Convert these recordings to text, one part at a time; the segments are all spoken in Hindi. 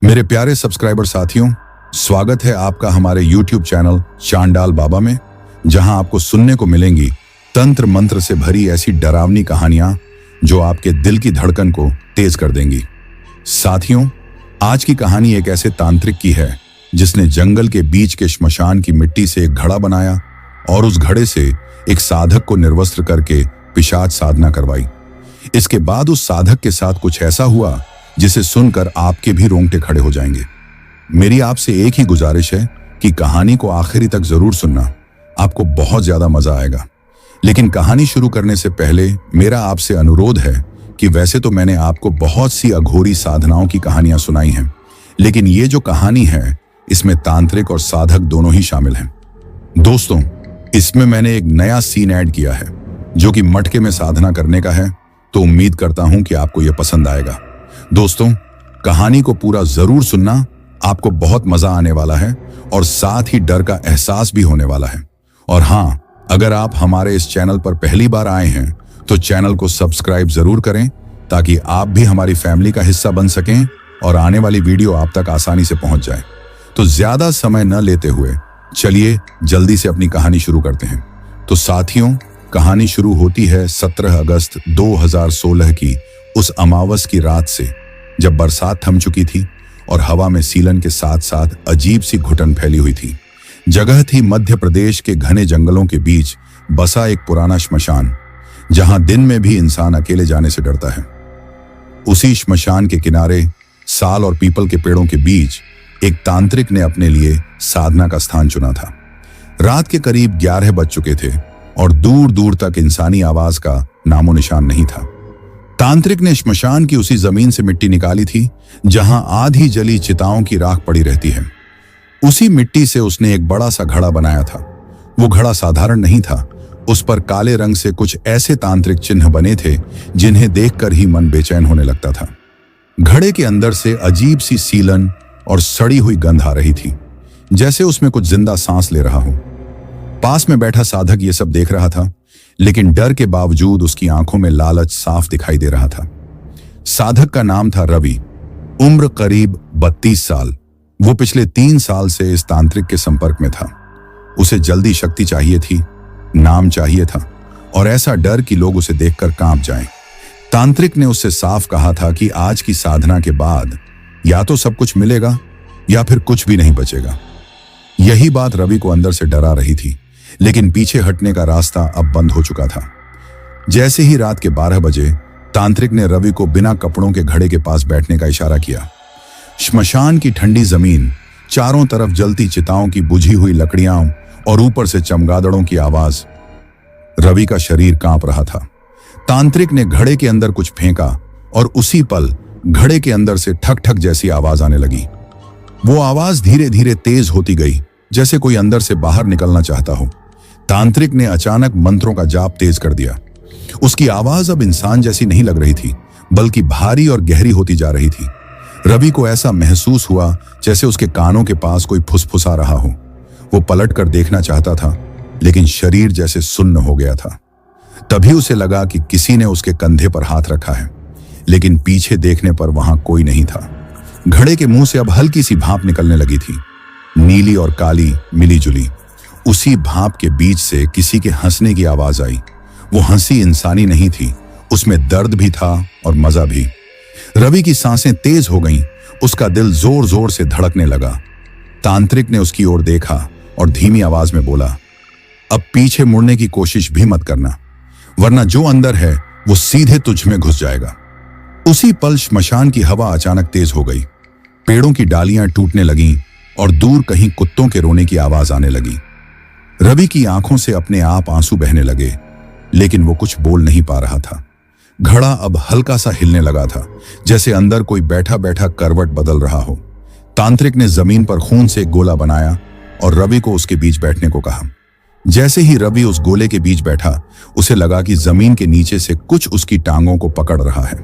मेरे प्यारे सब्सक्राइबर साथियों, स्वागत है आपका हमारे YouTube चैनल चांडाल बाबा में, जहां आपको सुनने को मिलेंगी तंत्र मंत्र से भरी ऐसी डरावनी कहानियां जो आपके दिल की धड़कन को तेज कर देंगी। साथियों, आज की कहानी एक ऐसे तांत्रिक की है जिसने जंगल के बीच के श्मशान की मिट्टी से एक घड़ा बनाया और उस घड़े से एक साधक को निर्वस्त्र करके पिशाच साधना करवाई। इसके बाद उस साधक के साथ कुछ ऐसा हुआ जिसे सुनकर आपके भी रोंगटे खड़े हो जाएंगे। मेरी आपसे एक ही गुजारिश है कि कहानी को आखिरी तक जरूर सुनना, आपको बहुत ज्यादा मजा आएगा। लेकिन कहानी शुरू करने से पहले मेरा आपसे अनुरोध है कि वैसे तो मैंने आपको बहुत सी अघोरी साधनाओं की कहानियां सुनाई हैं, लेकिन ये जो कहानी है इसमें तांत्रिक और साधक दोनों ही शामिल हैं। दोस्तों, इसमें मैंने एक नया सीन ऐड किया है जो कि मटके में साधना करने का है, तो उम्मीद करता हूं कि आपको यह पसंद आएगा। दोस्तों, कहानी को पूरा जरूर सुनना, आपको बहुत मजा आने वाला है और साथ ही डर का एहसास भी होने वाला है। और हाँ, अगर आप हमारे इस चैनल पर पहली बार आए हैं तो चैनल को सब्सक्राइब जरूर करें ताकि आप भी हमारी फैमिली का हिस्सा बन सकें और आने वाली वीडियो आप तक आसानी से पहुंच जाए। तो ज्यादा समय न लेते हुए चलिए जल्दी से अपनी कहानी शुरू करते हैं। तो साथियों, कहानी शुरू होती है 17 अगस्त 2016 की उस अमावस की रात से, जब बरसात थम चुकी थी और हवा में सीलन के साथ साथ अजीब सी घुटन फैली हुई थी। जगह थी मध्य प्रदेश के घने जंगलों के बीच बसा एक पुराना श्मशान, जहां दिन में भी इंसान अकेले जाने से डरता है। उसी श्मशान के किनारे साल और पीपल के पेड़ों के बीच एक तांत्रिक ने अपने लिए साधना का स्थान चुना था। रात के करीब 11 बज चुके थे और दूर दूर तक इंसानी आवाज का नामो निशान नहीं था। तांत्रिक ने श्मशान की उसी जमीन से मिट्टी निकाली थी जहां आधी जली चिताओं की राख पड़ी रहती है। उसी मिट्टी से उसने एक बड़ा सा घड़ा बनाया था। वो घड़ा साधारण नहीं था, उस पर काले रंग से कुछ ऐसे तांत्रिक चिन्ह बने थे जिन्हें देखकर ही मन बेचैन होने लगता था। घड़े के अंदर से अजीब सी सीलन और सड़ी हुई गंध आ रही थी, जैसे उसमें कुछ जिंदा सांस ले रहा हो। पास में बैठा साधक ये सब देख रहा था, लेकिन डर के बावजूद उसकी आंखों में लालच साफ दिखाई दे रहा था। साधक का नाम था रवि, उम्र करीब 32 साल। वो पिछले 3 साल से इस तांत्रिक के संपर्क में था। उसे जल्दी शक्ति चाहिए थी, नाम चाहिए था और ऐसा डर कि लोग उसे देखकर कांप जाएं। तांत्रिक ने उससे साफ कहा था कि आज की साधना के बाद या तो सब कुछ मिलेगा या फिर कुछ भी नहीं बचेगा। यही बात रवि को अंदर से डरा रही थी, लेकिन पीछे हटने का रास्ता अब बंद हो चुका था। जैसे ही रात के 12 बजे तांत्रिक ने रवि को बिना कपड़ों के घड़े के पास बैठने का इशारा किया। श्मशान की ठंडी जमीन, चारों तरफ जलती चिताओं की बुझी हुई लकड़ियां और ऊपर से चमगादड़ों की आवाज। रवि का शरीर कांप रहा था। तांत्रिक ने घड़े के अंदर कुछ फेंका और उसी पल घड़े के अंदर से ठक ठक जैसी आवाज आने लगी। वो आवाज धीरे धीरे तेज होती गई, जैसे कोई अंदर से बाहर निकलना चाहता हो। तांत्रिक ने अचानक मंत्रों का जाप तेज कर दिया। उसकी आवाज अब इंसान जैसी नहीं लग रही थी, बल्कि भारी और गहरी होती जा रही थी। रवि को ऐसा महसूस हुआ जैसे उसके कानों के पास कोई फुसफुसा रहा हो। वो पलट कर देखना चाहता था, लेकिन शरीर जैसे सुन्न हो गया था। तभी उसे लगा कि किसी ने उसके कंधे पर हाथ रखा है, लेकिन पीछे देखने पर वहां कोई नहीं था। घड़े के मुंह से अब हल्की सी भाप निकलने लगी थी, नीली और काली मिली जुली। उसी भाप के बीच से किसी के हंसने की आवाज आई। वो हंसी इंसानी नहीं थी, उसमें दर्द भी था और मजा भी। रवि की सांसें तेज हो गईं, उसका दिल जोर जोर से धड़कने लगा। तांत्रिक ने उसकी ओर देखा और धीमी आवाज में बोला, अब पीछे मुड़ने की कोशिश भी मत करना, वरना जो अंदर है वो सीधे तुझ में घुस जाएगा। उसी पल श्मशान की हवा अचानक तेज हो गई। पेड़ों की डालियां टूटने लगीं और दूर कहीं कुत्तों के रोने की आवाज आने लगी। रवि की आंखों से अपने आप आंसू बहने लगे, लेकिन वो कुछ बोल नहीं पा रहा था। घड़ा अब हल्का सा हिलने लगा था, जैसे अंदर कोई बैठा बैठा करवट बदल रहा हो। तांत्रिक ने जमीन पर खून से एक गोला बनाया और रवि को उसके बीच बैठने को कहा। जैसे ही रवि उस गोले के बीच बैठा, उसे लगा कि जमीन के नीचे से कुछ उसकी टांगों को पकड़ रहा है।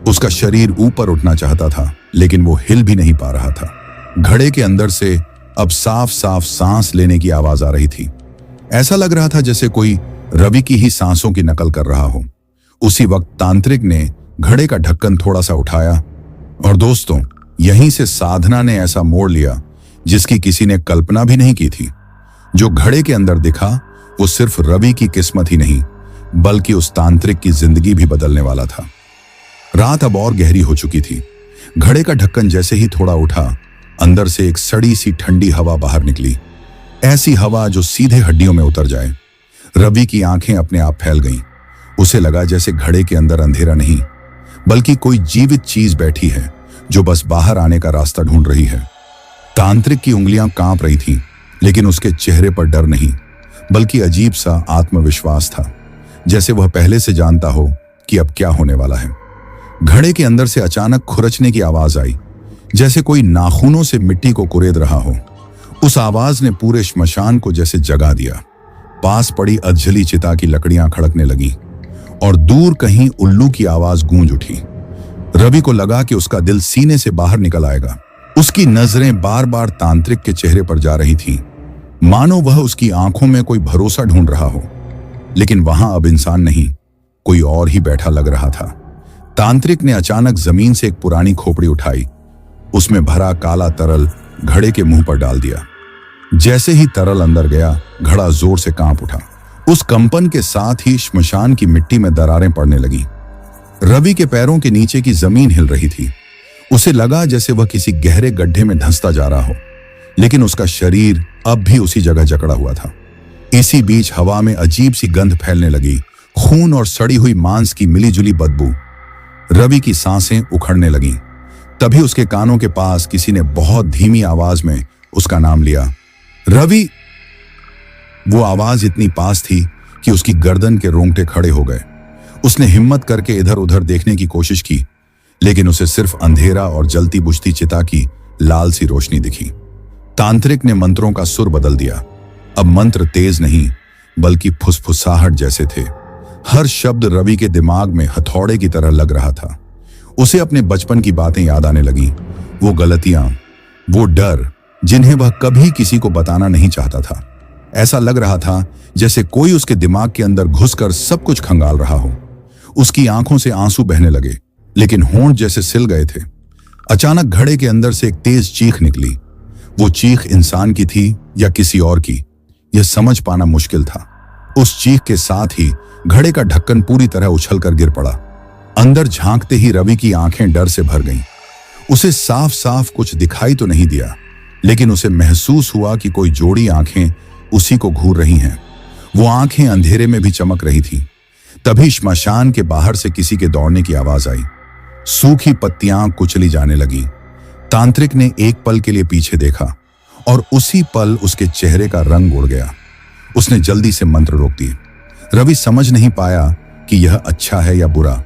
उसका शरीर ऊपर उठना चाहता था, लेकिन वो हिल भी नहीं पा रहा था। घड़े के अंदर से अब साफ साफ सांस लेने की आवाज आ रही थी। ऐसा लग रहा था जैसे कोई रवि की ही सांसों की नकल कर रहा हो। उसी वक्त तांत्रिक ने घड़े का ढक्कन थोड़ा सा उठाया और दोस्तों, यहीं से साधना ने ऐसा मोड़ लिया जिसकी किसी ने कल्पना भी नहीं की थी। जो घड़े के अंदर दिखा वो सिर्फ रवि की किस्मत ही नहीं बल्कि उस तांत्रिक की जिंदगी भी बदलने वाला था। रात अब और गहरी हो चुकी थी। घड़े का ढक्कन जैसे ही थोड़ा उठा, अंदर से एक सड़ी सी ठंडी हवा बाहर निकली, ऐसी हवा जो सीधे हड्डियों में उतर जाए। रवि की आंखें अपने आप फैल गईं। उसे लगा जैसे घड़े के अंदर अंधेरा नहीं बल्कि कोई जीवित चीज बैठी है जो बस बाहर आने का रास्ता ढूंढ रही है। तांत्रिक की उंगलियां कांप रही थीं, लेकिन उसके चेहरे पर डर नहीं बल्कि अजीब सा आत्मविश्वास था, जैसे वह पहले से जानता हो कि अब क्या होने वाला है। घड़े के अंदर से अचानक खुरचने की आवाज आई, जैसे कोई नाखूनों से मिट्टी को कुरेद रहा हो। उस आवाज ने पूरे श्मशान को जैसे जगा दिया। पास पड़ी अधजली चिता की लकड़ियां खड़कने लगी और दूर कहीं उल्लू की आवाज गूंज उठी। रवि को लगा कि उसका दिल सीने से बाहर निकल आएगा। उसकी नजरें बार बार तांत्रिक के चेहरे पर जा रही थीं, मानो वह उसकी आंखों में कोई भरोसा ढूंढ रहा हो। लेकिन वहां अब इंसान नहीं, कोई और ही बैठा लग रहा था। तांत्रिक ने अचानक जमीन से एक पुरानी खोपड़ी उठाई, उसमें भरा काला तरल घड़े के मुंह पर डाल दिया। जैसे ही तरल अंदर गया, घड़ा जोर से कांप उठा। उस कंपन के साथ ही श्मशान की मिट्टी में दरारें पड़ने लगी। रवि के पैरों के नीचे की जमीन हिल रही थी। उसे लगा जैसे वह किसी गहरे गड्ढे में धंसता जा रहा हो, लेकिन उसका शरीर अब भी उसी जगह जकड़ा हुआ था। इसी बीच हवा में अजीब सी गंध फैलने लगी, खून और सड़ी हुई मांस की मिलीजुली बदबू। रवि की सांसें उखड़ने लगीं। तभी उसके कानों के पास किसी ने बहुत धीमी आवाज में उसका नाम लिया, रवि। वो आवाज इतनी पास थी कि उसकी गर्दन के रोंगटे खड़े हो गए। उसने हिम्मत करके इधर उधर देखने की कोशिश की, लेकिन उसे सिर्फ अंधेरा और जलती बुझती चिता की लाल सी रोशनी दिखी। तांत्रिक ने मंत्रों का सुर बदल दिया। अब मंत्र तेज नहीं बल्कि फुसफुसाहट जैसे थे। हर शब्द रवि के दिमाग में हथौड़े की तरह लग रहा था। उसे अपने बचपन की बातें याद आने लगीं, वो गलतियां, वो डर जिन्हें वह कभी किसी को बताना नहीं चाहता था। ऐसा लग रहा था जैसे कोई उसके दिमाग के अंदर घुसकर सब कुछ खंगाल रहा हो। उसकी आंखों से आंसू बहने लगे, लेकिन होंठ जैसे सिल गए थे। अचानक घड़े के अंदर से एक तेज चीख निकली। वो चीख इंसान की थी या किसी और की, यह समझ पाना मुश्किल था। उस चीख के साथ ही घड़े का ढक्कन पूरी तरह उछलकर गिर पड़ा। अंदर झांकते ही रवि की आंखें डर से भर गईं। उसे साफ साफ कुछ दिखाई तो नहीं दिया, लेकिन उसे महसूस हुआ कि कोई जोड़ी आंखें उसी को घूर रही हैं। वो आंखें अंधेरे में भी चमक रही थीं। तभी श्मशान के बाहर से किसी के दौड़ने की आवाज आई। सूखी पत्तियां कुचली जाने लगी। तांत्रिक ने एक पल के लिए पीछे देखा और उसी पल उसके चेहरे का रंग उड़ गया। उसने जल्दी से मंत्र रोक दिए। रवि समझ नहीं पाया कि यह अच्छा है या बुरा,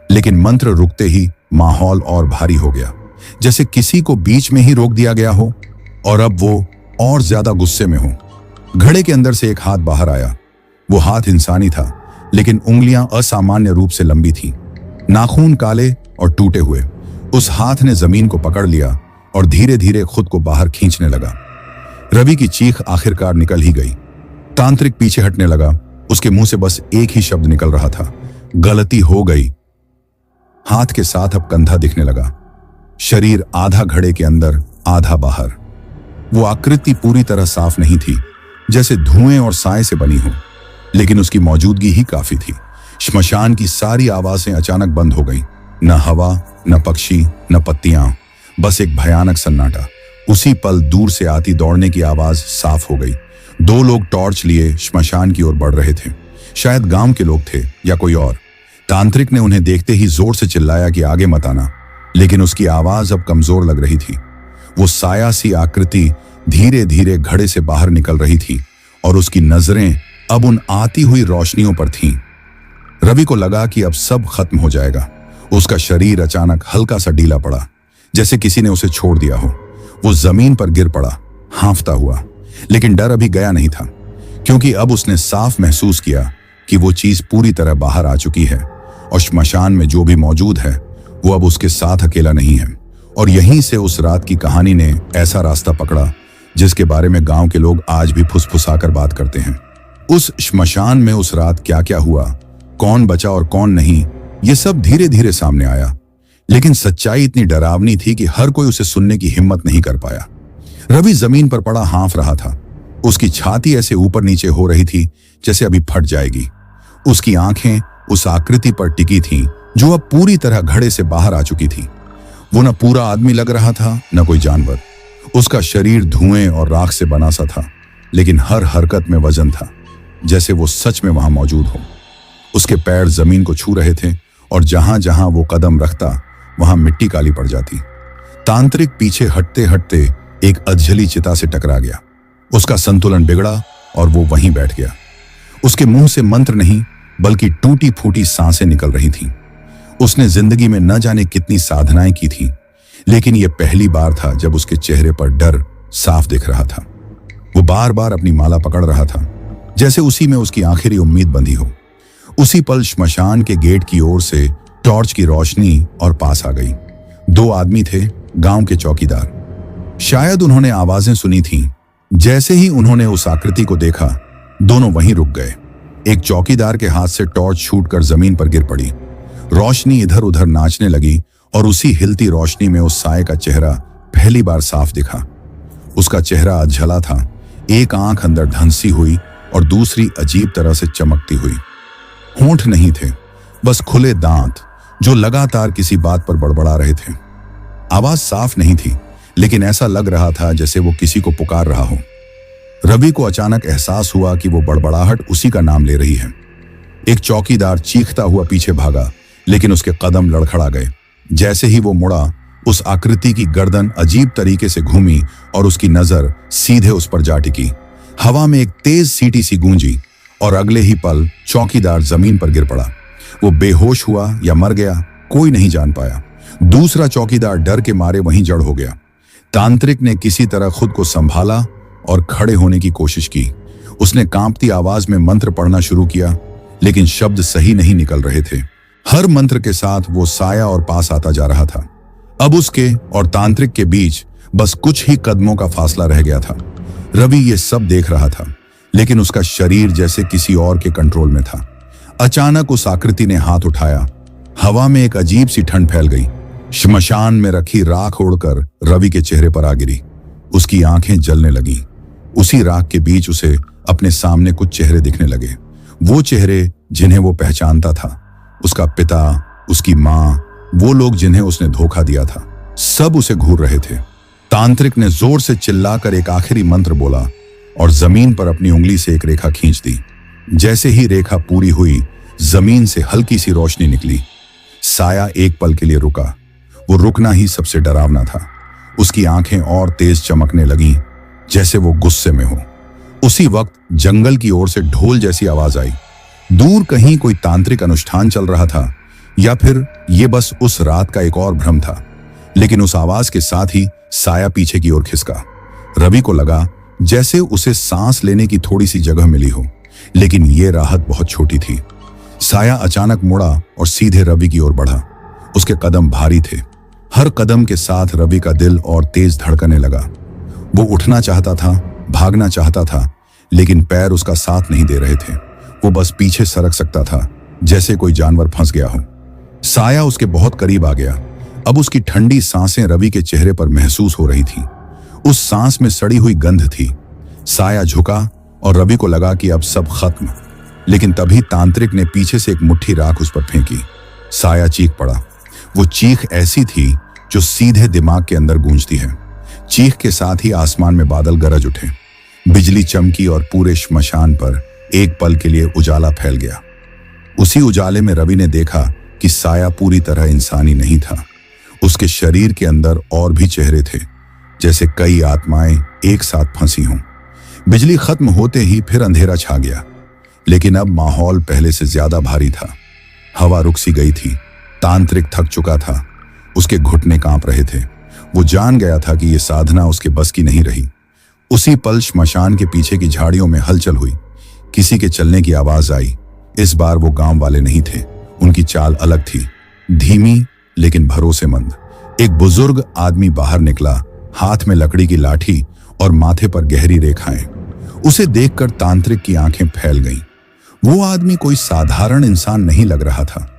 लेकिन मंत्र रुकते ही माहौल और भारी हो गया, जैसे किसी को बीच में ही रोक दिया गया हो और अब वो और ज्यादा गुस्से में हो। घड़े के अंदर से एक हाथ बाहर आया। वो हाथ इंसानी था, लेकिन उंगलियां असामान्य रूप से लंबी थीं, नाखून काले और टूटे हुए। उस हाथ ने जमीन को पकड़ लिया और धीरे धीरे खुद को बाहर खींचने लगा। रवि की चीख आखिरकार निकल ही गई। तांत्रिक पीछे हटने लगा। उसके मुंह से बस एक ही शब्द निकल रहा था, गलती हो गई। हाथ के साथ अब कंधा दिखने लगा। शरीर आधा घड़े के अंदर आधा बाहर। वो आकृति पूरी तरह साफ नहीं थी, जैसे धुएं और साए से बनी हो, लेकिन उसकी मौजूदगी ही काफी थी। श्मशान की सारी आवाजें अचानक बंद हो गई। न हवा, न पक्षी, न पत्तियां, बस एक भयानक सन्नाटा। उसी पल दूर से आती दौड़ने की आवाज साफ हो गई। 2 लोग टॉर्च लिए श्मशान की ओर बढ़ रहे थे। शायद गांव के लोग थे या कोई और। तांत्रिक ने उन्हें देखते ही जोर से चिल्लाया कि आगे मत आना, लेकिन उसकी आवाज अब कमजोर लग रही थी। वो साया सी आकृति धीरे धीरे घड़े से बाहर निकल रही थी और उसकी नजरें अब उन आती हुई रोशनियों पर थीं। रवि को लगा कि अब सब खत्म हो जाएगा। उसका शरीर अचानक हल्का सा ढीला पड़ा, जैसे किसी ने उसे छोड़ दिया हो। वो जमीन पर गिर पड़ा, हांफता हुआ। लेकिन डर अभी गया नहीं था, क्योंकि अब उसने साफ महसूस किया कि वो चीज पूरी तरह बाहर आ चुकी है और श्मशान में जो भी मौजूद है वो अब उसके साथ अकेला नहीं है। और यहीं से उस रात की कहानी ने ऐसा रास्ता पकड़ा जिसके बारे में गांव के लोग आज भी फुसफुसाकर बात करते हैं। उस श्मशान में उस रात क्या क्या हुआ, कौन बचा और कौन नहीं, ये सब धीरे धीरे सामने आया। लेकिन सच्चाई इतनी डरावनी थी कि हर कोई उसे सुनने की हिम्मत नहीं कर पाया। रवि जमीन पर पड़ा हाँफ रहा था। उसकी छाती ऐसे ऊपर नीचे हो रही थी जैसे अभी फट जाएगी। उसकी आंखें उस आकृति पर टिकी थीं जो अब पूरी तरह घड़े से बाहर आ चुकी थी। वो न पूरा आदमी लग रहा था न कोई जानवर। उसका शरीर धुएं और राख से बना सा था, लेकिन हर हरकत में वजन था, जैसे वो सच में वहां मौजूद हो। उसके पैर जमीन को छू रहे थे और जहां जहां वो कदम रखता वहां मिट्टी काली पड़ जाती। तांत्रिक पीछे हटते हटते एक अधजली चिता से टकरा गया। उसका संतुलन बिगड़ा और वो वहीं बैठ गया। उसके मुंह से मंत्र नहीं बल्कि टूटी फूटी सांसें निकल रही थीं। उसने जिंदगी में न जाने कितनी साधनाएं की थीं, लेकिन यह पहली बार था जब उसके चेहरे पर डर साफ दिख रहा था। वो बार बार अपनी माला पकड़ रहा था, जैसे उसी में उसकी आखिरी उम्मीद बंधी हो। उसी पल श्मशान के गेट की ओर से टॉर्च की रोशनी और पास आ गई। 2 आदमी थे, गांव के चौकीदार। शायद उन्होंने आवाजें सुनी थीं। जैसे ही उन्होंने उस आकृति को देखा, दोनों वहीं रुक गए। एक चौकीदार के हाथ से टॉर्च छूटकर जमीन पर गिर पड़ी। रोशनी इधर उधर नाचने लगी और उसी हिलती रोशनी में उस साये का चेहरा पहली बार साफ दिखा। उसका चेहरा अधजला था, एक आंख अंदर धंसी हुई और दूसरी अजीब तरह से चमकती हुई। होंठ नहीं थे, बस खुले दांत जो लगातार किसी बात पर बड़बड़ा रहे थे। आवाज साफ नहीं थी, लेकिन ऐसा लग रहा था जैसे वो किसी को पुकार रहा हो। रवि को अचानक एहसास हुआ कि वो बड़बड़ाहट उसी का नाम ले रही है। एक चौकीदार चीखता हुआ पीछे भागा, लेकिन उसके कदम लड़खड़ा गए। जैसे ही वो मुड़ा, उस आकृति की गर्दन अजीब तरीके से घूमी और उसकी नजर सीधे उस पर जा टिकी। हवा में एक तेज सीटी सी गूंजी और अगले ही पल चौकीदार जमीन पर गिर पड़ा। वो बेहोश हुआ या मर गया, कोई नहीं जान पाया। दूसरा चौकीदार डर के मारे वहीं जड़ हो गया। तांत्रिक ने किसी तरह खुद को संभाला और खड़े होने की कोशिश की। उसने कांपती आवाज में मंत्र पढ़ना शुरू किया, लेकिन शब्द सही नहीं निकल रहे थे। हर मंत्र के साथ वो साया और पास आता जा रहा था। अब उसके और तांत्रिक के बीच बस कुछ ही कदमों का फासला रह गया था। रवि ये सब देख रहा था, लेकिन उसका शरीर जैसे किसी और के कंट्रोल में था। अचानक उस आकृति ने हाथ उठाया। हवा में एक अजीब सी ठंड फैल गई। श्मशान में रखी राख उड़कर रवि के चेहरे पर आ गिरी। उसकी आंखें जलने लगीं। उसी राख के बीच उसे अपने सामने कुछ चेहरे दिखने लगे। वो चेहरे जिन्हें वो पहचानता था, उसका पिता, उसकी माँ, वो लोग जिन्हें उसने धोखा दिया था, सब उसे घूर रहे थे। तांत्रिक ने जोर से चिल्लाकर एक आखिरी मंत्र बोला और जमीन पर अपनी उंगली से एक रेखा खींच दी। जैसे ही रेखा पूरी हुई, जमीन से हल्की सी रोशनी निकली। साया एक पल के लिए रुका। वो रुकना ही सबसे डरावना था। उसकी आंखें और तेज चमकने लगीं, जैसे वो गुस्से में हो। उसी वक्त जंगल की ओर से ढोल जैसी आवाज आई। दूर कहीं कोई तांत्रिक अनुष्ठान चल रहा था, या फिर ये बस उस रात का एक और भ्रम था। लेकिन उस आवाज के साथ ही साया पीछे की ओर खिसका। रवि को लगा जैसे उसे सांस लेने की थोड़ी सी जगह मिली हो, लेकिन ये राहत बहुत छोटी थी। साया अचानक मुड़ा और सीधे रवि की ओर बढ़ा। उसके कदम भारी थे। हर कदम के साथ रवि का दिल और तेज धड़कने लगा। वो उठना चाहता था, भागना चाहता था, लेकिन पैर उसका साथ नहीं दे रहे थे। वो बस पीछे सरक सकता था, जैसे कोई जानवर फंस गया हो। साया उसके बहुत करीब आ गया। अब उसकी ठंडी सांसें रवि के चेहरे पर महसूस हो रही थीं। उस सांस में सड़ी हुई गंध थी। साया झुका और रवि को लगा कि अब सब खत्म। लेकिन तभी तांत्रिक ने पीछे से एक मुट्ठी राख उस पर फेंकी। साया चीख पड़ा। वो चीख ऐसी थी जो सीधे दिमाग के अंदर गूंजती है। चीख के साथ ही आसमान में बादल गरज उठे। बिजली चमकी और पूरे श्मशान पर एक पल के लिए उजाला फैल गया। उसी उजाले में रवि ने देखा कि साया पूरी तरह इंसानी नहीं था। उसके शरीर के अंदर और भी चेहरे थे, जैसे कई आत्माएं एक साथ फंसी हों। बिजली खत्म होते ही फिर अंधेरा छा गया, लेकिन अब माहौल पहले से ज्यादा भारी था। हवा रुक सी गई थी। तांत्रिक थक चुका था। उसके घुटने कांप रहे थे। वो जान गया था कि यह साधना उसके बस की नहीं रही। उसी पल श्मशान के पीछे की झाड़ियों में हलचल हुई। किसी के चलने की आवाज आई। इस बार वो गांव वाले नहीं थे। उनकी चाल अलग थी, धीमी लेकिन भरोसेमंद। एक बुजुर्ग आदमी बाहर निकला, हाथ में लकड़ी की लाठी और माथे पर गहरी रेखाएं। उसे देखकर तांत्रिक की आंखें फैल गईं। वो आदमी कोई साधारण इंसान नहीं लग रहा था।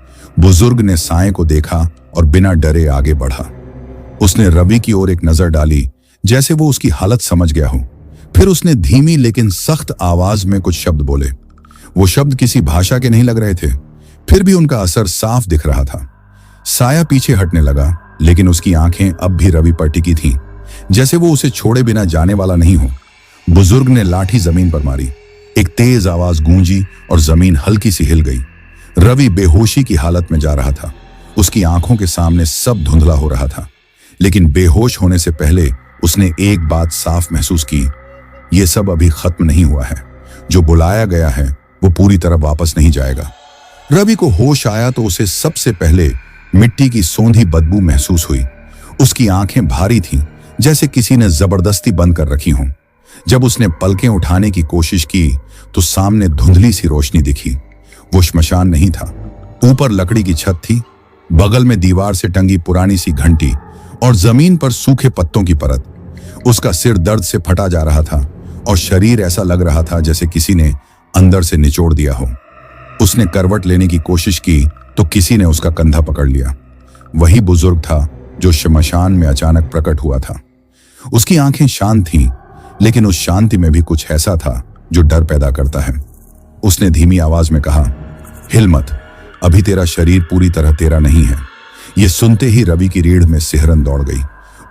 बुजुर्ग ने साए को देखा और बिना डरे आगे बढ़ा। उसने रवि की ओर एक नजर डाली, जैसे वो उसकी हालत समझ गया हो। फिर उसने धीमी लेकिन सख्त आवाज में कुछ शब्द बोले। वो शब्द किसी भाषा के नहीं लग रहे थे, फिर भी उनका असर साफ दिख रहा था। साया पीछे हटने लगा, लेकिन उसकी आंखें अब भी रवि पर टिकी थीं, जैसे वो उसे छोड़े बिना जाने वाला नहीं हो। बुजुर्ग ने लाठी जमीन पर मारी। एक तेज आवाज गूंजी और जमीन हल्की सी हिल गई। रवि बेहोशी की हालत में जा रहा था। उसकी आंखों के सामने सब धुंधला हो रहा था, लेकिन बेहोश होने से पहले उसने एक बात साफ महसूस की, यह सब अभी खत्म नहीं हुआ है। जो बुलाया गया है वो पूरी तरह वापस नहीं जाएगा। रवि को होश आया तो उसे सबसे पहले मिट्टी की सौंधी बदबू महसूस हुई। उसकी आंखें भारी थीं, जैसे किसी ने जबरदस्ती बंद कर रखी हों। जब उसने पलकें उठाने की कोशिश की तो सामने धुंधली सी रोशनी दिखी। वो श्मशान नहीं था। ऊपर लकड़ी की छत थी, बगल में दीवार से टंगी पुरानी सी घंटी और जमीन पर सूखे पत्तों की परत। उसका सिर दर्द से फटा जा रहा था और शरीर ऐसा लग रहा था जैसे किसी ने अंदर से निचोड़ दिया हो। उसने करवट लेने की कोशिश की तो किसी ने उसका कंधा पकड़ लिया। वही बुजुर्ग था जो श्मशान में अचानक प्रकट हुआ था। उसकी आंखें शांत थीं, लेकिन उस शांति में भी कुछ ऐसा था जो डर पैदा करता है। उसने धीमी आवाज में कहा, हिल मत, अभी तेरा शरीर पूरी तरह तेरा नहीं है। यह सुनते ही रवि की रीढ़ में सिहरन दौड़ गई।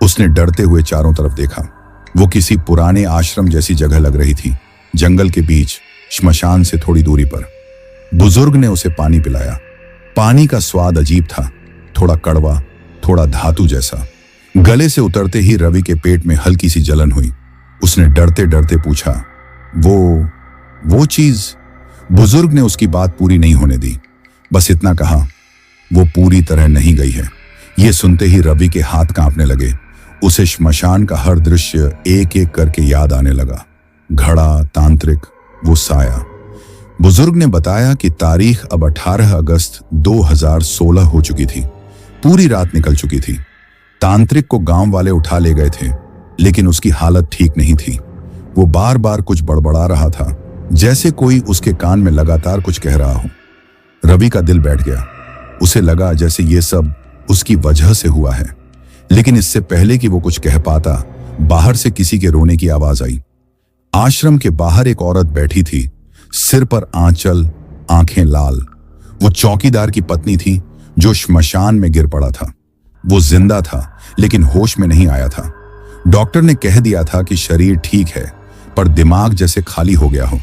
उसने डरते हुए चारों तरफ देखा। वो किसी पुराने आश्रम जैसी जगह लग रही थी, जंगल के बीच, श्मशान से थोड़ी दूरी पर। बुजुर्ग ने उसे पानी पिलाया। पानी का स्वाद अजीब था, थोड़ा कड़वा, थोड़ा धातु जैसा। गले से उतरते ही रवि के पेट में हल्की सी जलन हुई। उसने डरते डरते पूछा, वो चीज? बुजुर्ग ने उसकी बात पूरी नहीं होने दी, बस इतना कहा, वो पूरी तरह नहीं गई है। यह सुनते ही रवि के हाथ कांपने लगे। उसे श्मशान का हर दृश्य एक एक करके याद आने लगा। घड़ा, तांत्रिक, वो साया। बुजुर्ग ने बताया कि तारीख अब 18 अगस्त 2016 हो चुकी थी। पूरी रात निकल चुकी थी। तांत्रिक को गांव वाले उठा ले गए थे, लेकिन उसकी हालत ठीक नहीं थी। वो बार बार कुछ बड़बड़ा रहा था, जैसे कोई उसके कान में लगातार कुछ कह रहा हो। रवि का दिल बैठ गया। उसे लगा जैसे ये सब उसकी वजह से हुआ है। लेकिन इससे पहले कि वो कुछ कह पाता, बाहर से किसी के रोने की आवाज आई। आश्रम के बाहर एक औरत बैठी थी, सिर पर आंचल, आंखें लाल। वो चौकीदार की पत्नी थी जो श्मशान में गिर पड़ा था। वो जिंदा था, लेकिन होश में नहीं आया था। डॉक्टर ने कह दिया था कि शरीर ठीक है, पर दिमाग जैसे खाली हो गया हो।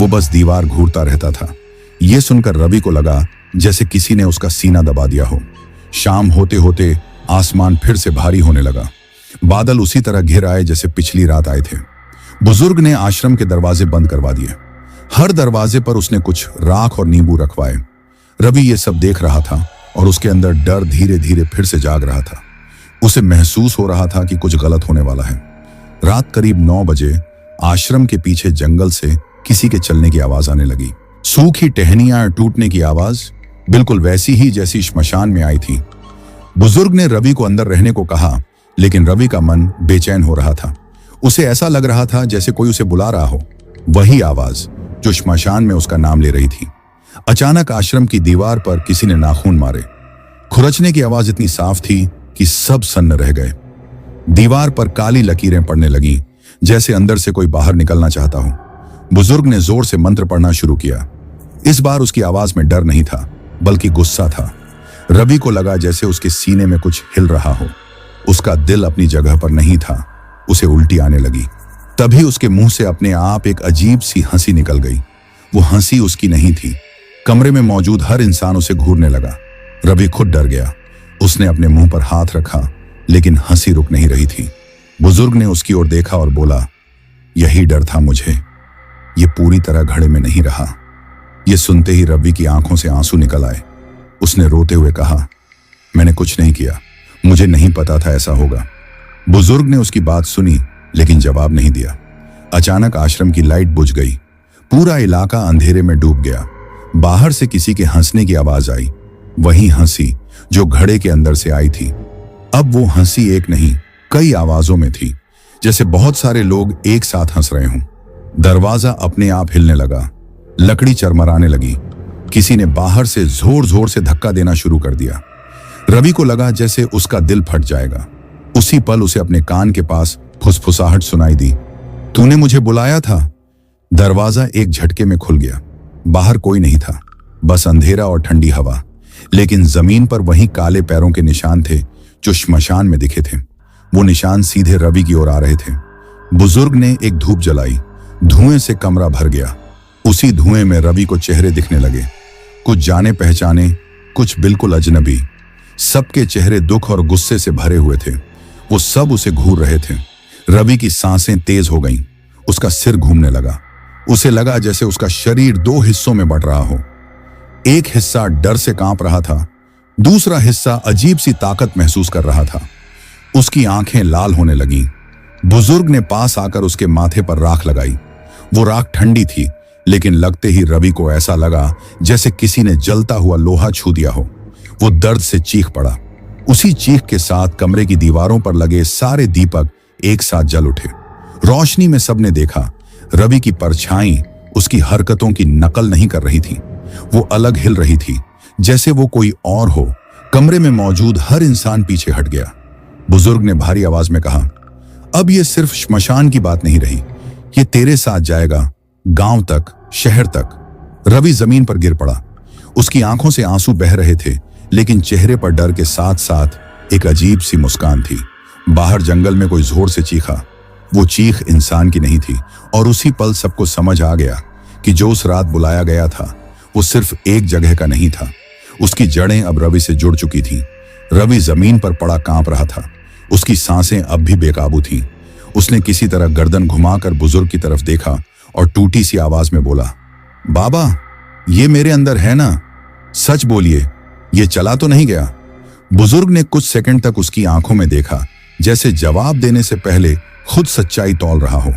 वो बस दीवार घूरता रहता था। यह सुनकर रवि को लगा जैसे किसी ने उसका सीना दबा दिया हो। शाम होते होते आसमान फिर से भारी होने लगा। बादल उसी तरह घिर आए जैसे पिछली रात आए थे। बुजुर्ग ने आश्रम के दरवाजे बंद करवा दिए। हर दरवाजे पर उसने कुछ राख और नींबू रखवाए। रवि ये सब देख रहा था और उसके अंदर डर धीरे धीरे फिर से जाग रहा था। उसे महसूस हो रहा था कि कुछ गलत होने वाला है। रात करीब 9 बजे आश्रम के पीछे जंगल से किसी के चलने की आवाज आने लगी। सूखी टहनियां टूटने की आवाज, बिल्कुल वैसी ही जैसी श्मशान में आई थी। बुजुर्ग ने रवि को अंदर रहने को कहा, लेकिन रवि का मन बेचैन हो रहा था। उसे ऐसा लग रहा था जैसे कोई उसे बुला रहा हो। वही आवाज जो श्मशान में उसका नाम ले रही थी। अचानक आश्रम की दीवार पर किसी ने नाखून मारे। खुरचने की आवाज इतनी साफ थी कि सब सन्न रह गए। दीवार पर काली लकीरें पड़ने लगीं, जैसे अंदर से कोई बाहर निकलना चाहता हो। बुजुर्ग ने जोर से मंत्र पढ़ना शुरू किया। इस बार उसकी आवाज में डर नहीं था, बल्कि गुस्सा था। रवि को लगा जैसे उसके सीने में कुछ हिल रहा हो। उसका दिल अपनी जगह पर नहीं था। उसे उल्टी आने लगी। तभी उसके मुंह से अपने आप एक अजीब सी हंसी निकल गई। वो हंसी उसकी नहीं थी। कमरे में मौजूद हर इंसान उसे घूरने लगा। रवि खुद डर गया। उसने अपने मुंह पर हाथ रखा, लेकिन हंसी रुक नहीं रही थी। बुजुर्ग ने उसकी ओर देखा और बोला, यही डर था मुझे। ये पूरी तरह घड़े में नहीं रहा। ये सुनते ही रवि की आंखों से आंसू निकल आए। उसने रोते हुए कहा, मैंने कुछ नहीं किया, मुझे नहीं पता था ऐसा होगा। बुजुर्ग ने उसकी बात सुनी, लेकिन जवाब नहीं दिया। अचानक आश्रम की लाइट बुझ गई। पूरा इलाका अंधेरे में डूब गया। बाहर से किसी के हंसने की आवाज आई, वही हंसी जो घड़े के अंदर से आई थी। अब वो हंसी एक नहीं, कई आवाजों में थी, जैसे बहुत सारे लोग एक साथ हंस रहे हों। दरवाजा अपने आप हिलने लगा। लकड़ी चरमराने लगी। किसी ने बाहर से जोर जोर से धक्का देना शुरू कर दिया। रवि को लगा जैसे उसका दिल फट जाएगा। उसी पल उसे अपने कान के पास फुसफुसाहट सुनाई दी। तूने मुझे बुलाया था। दरवाजा एक झटके में खुल गया। बाहर कोई नहीं था, बस अंधेरा और ठंडी हवा। लेकिन जमीन पर वही काले पैरों के निशान थे जो श्मशान में दिखे थे। वो निशान सीधे रवि की ओर आ रहे थे। बुजुर्ग ने एक धूप जलाई। धुएं से कमरा भर गया। उसी धुएं में रवि को चेहरे दिखने लगे, कुछ जाने पहचाने, कुछ बिल्कुल अजनबी। सबके चेहरे दुख और गुस्से से भरे हुए थे। वो सब उसे घूर रहे थे। रवि की सांसें तेज हो गईं। उसका सिर घूमने लगा। उसे लगा जैसे उसका शरीर दो हिस्सों में बंट रहा हो। एक हिस्सा डर से कांप रहा था, दूसरा हिस्सा अजीब सी ताकत महसूस कर रहा था। उसकी आंखें लाल होने लगीं। बुजुर्ग ने पास आकर उसके माथे पर राख लगाई। वो राख ठंडी थी, लेकिन लगते ही रवि को ऐसा लगा जैसे किसी ने जलता हुआ लोहा छू दिया हो। वो दर्द से चीख पड़ा। उसी चीख के साथ कमरे की दीवारों पर लगे सारे दीपक एक साथ जल उठे। रोशनी में सबने देखा, रवि की परछाई उसकी हरकतों की नकल नहीं कर रही थी। वो अलग हिल रही थी, जैसे वो कोई और हो। कमरे में मौजूद हर इंसान पीछे हट गया। बुजुर्ग ने भारी आवाज में कहा, अब ये सिर्फ श्मशान की बात नहीं रही, ये तेरे साथ जाएगा, गांव तक, शहर तक। रवि जमीन पर गिर पड़ा। उसकी आंखों से आंसू बह रहे थे, लेकिन चेहरे पर डर के साथ साथ एक अजीब सी मुस्कान थी। बाहर जंगल में कोई जोर से चीखा। वो चीख इंसान की नहीं थी, और उसी पल सबको समझ आ गया कि जो उस रात बुलाया गया था वो सिर्फ एक जगह का नहीं था। उसकी जड़ें अब रवि से जुड़ चुकी थीं। रवि जमीन पर पड़ा कांप रहा था। उसकी सांसें अब भी बेकाबू थीं। उसने किसी तरह गर्दन घुमाकर बुजुर्ग की तरफ देखा और टूटी सी आवाज में बोला, बाबा, ये मेरे अंदर है ना? सच बोलिए, ये चला तो नहीं गया? बुजुर्ग ने कुछ सेकंड तक उसकी आंखों में देखा, जैसे जवाब देने से पहले खुद सच्चाई तौल रहा हो।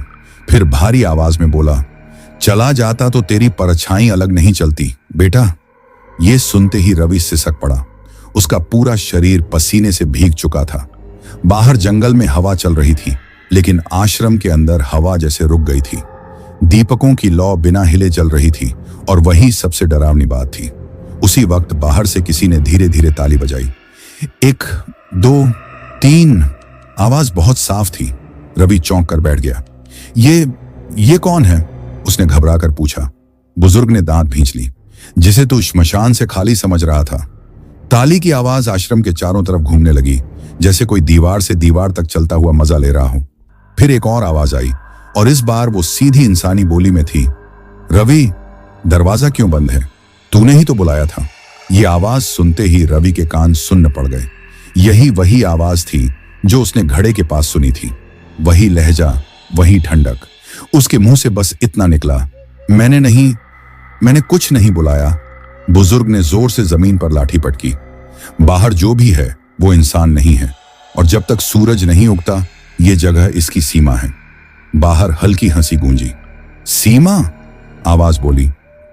फिर भारी आवाज में बोला, चला जाता तो तेरी परछाई अलग नहीं चलती बेटा। ये सुनते ही रवि सिसक पड़ा। उसका पूरा शरीर पसीने से भीग चुका था। बाहर जंगल में हवा चल रही थी, लेकिन आश्रम के अंदर हवा जैसे रुक गई थी। दीपकों की लौ बिना हिले जल रही थी, और वही सबसे डरावनी बात थी। उसी वक्त बाहर से किसी ने धीरे धीरे ताली बजाई। 1, 2, 3। आवाज बहुत साफ थी। रवि चौंक कर बैठ गया। ये कौन है? उसने घबराकर पूछा। बुजुर्ग ने दांत भींच ली। जिसे तू श्मशान से खाली समझ रहा था। ताली की आवाज आश्रम के चारों तरफ घूमने लगी, जैसे कोई दीवार से दीवार तक चलता हुआ मजा ले रहा हो। फिर एक और आवाज आई, और इस बार वो सीधी इंसानी बोली में थी। रवि, दरवाजा क्यों बंद है? तूने ही तो बुलाया था। ये आवाज सुनते ही रवि के कान सुन्न पड़ गए। यही वही आवाज थी जो उसने घड़े के पास सुनी थी। वही लहजा, वही ठंडक। उसके मुंह से बस इतना निकला, मैंने कुछ नहीं बुलाया। बुजुर्ग ने जोर से जमीन पर लाठी पटकी। बाहर जो भी है वो इंसान नहीं है, और जब तक सूरज नहीं उगता ये जगह इसकी सीमा है। बाहर हल्की हंसी गूंजी। सीमा? आवाज बोली।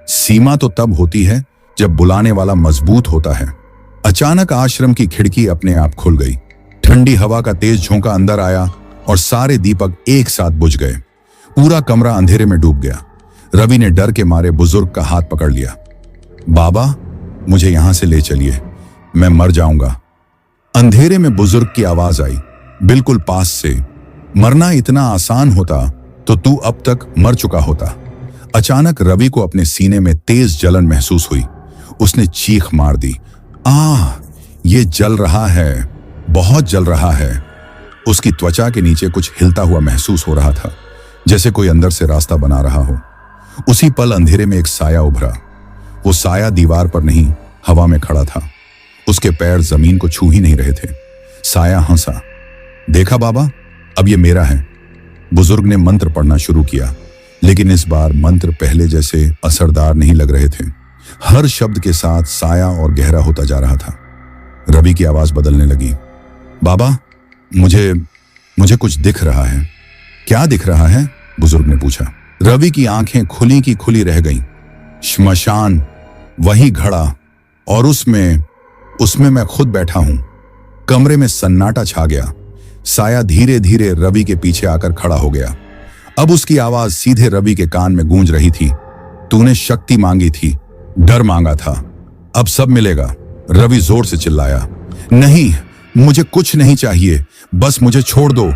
सीमा तो तब होती है जब बुलाने वाला मजबूत होता है। अचानक आश्रम की खिड़की अपने आप खुल गई। ठंडी हवा का तेज झोंका अंदर आया और सारे दीपक एक साथ बुझ गए। पूरा कमरा अंधेरे में डूब गया। रवि ने डर के मारे बुजुर्ग का हाथ पकड़ लिया। बाबा, मुझे यहां से ले चलिए, मैं मर जाऊंगा। अंधेरे में बुजुर्ग की आवाज आई, बिल्कुल पास से। मरना इतना आसान होता तो तू अब तक मर चुका होता। अचानक रवि को अपने सीने में तेज जलन महसूस हुई। उसने चीख मार दी, ये जल रहा है, बहुत जल रहा है। उसकी त्वचा के नीचे कुछ हिलता हुआ महसूस हो रहा था, जैसे कोई अंदर से रास्ता बना रहा हो। उसी पल अंधेरे में एक साया उभरा। वो साया दीवार पर नहीं, हवा में खड़ा था। उसके पैर जमीन को छू ही नहीं रहे थे। साया हंसा। देखा बाबा, अब ये मेरा है। बुजुर्ग ने मंत्र पढ़ना शुरू किया, लेकिन इस बार मंत्र पहले जैसे असरदार नहीं लग रहे थे। हर शब्द के साथ साया और गहरा होता जा रहा था। रवि की आवाज बदलने लगी। बाबा, मुझे कुछ दिख रहा है। क्या दिख रहा है? बुजुर्ग ने पूछा। रवि की आंखें खुली की खुली रह गईं। श्मशान, वही घड़ा, और उसमें मैं खुद बैठा हूं। कमरे में सन्नाटा छा गया। साया धीरे धीरे रवि के पीछे आकर खड़ा हो गया। अब उसकी आवाज सीधे रवि के कान में गूंज रही थी। तूने शक्ति मांगी थी, डर मांगा था, अब सब मिलेगा। रवि जोर से चिल्लाया, नहीं, मुझे कुछ नहीं चाहिए, बस मुझे छोड़ दो।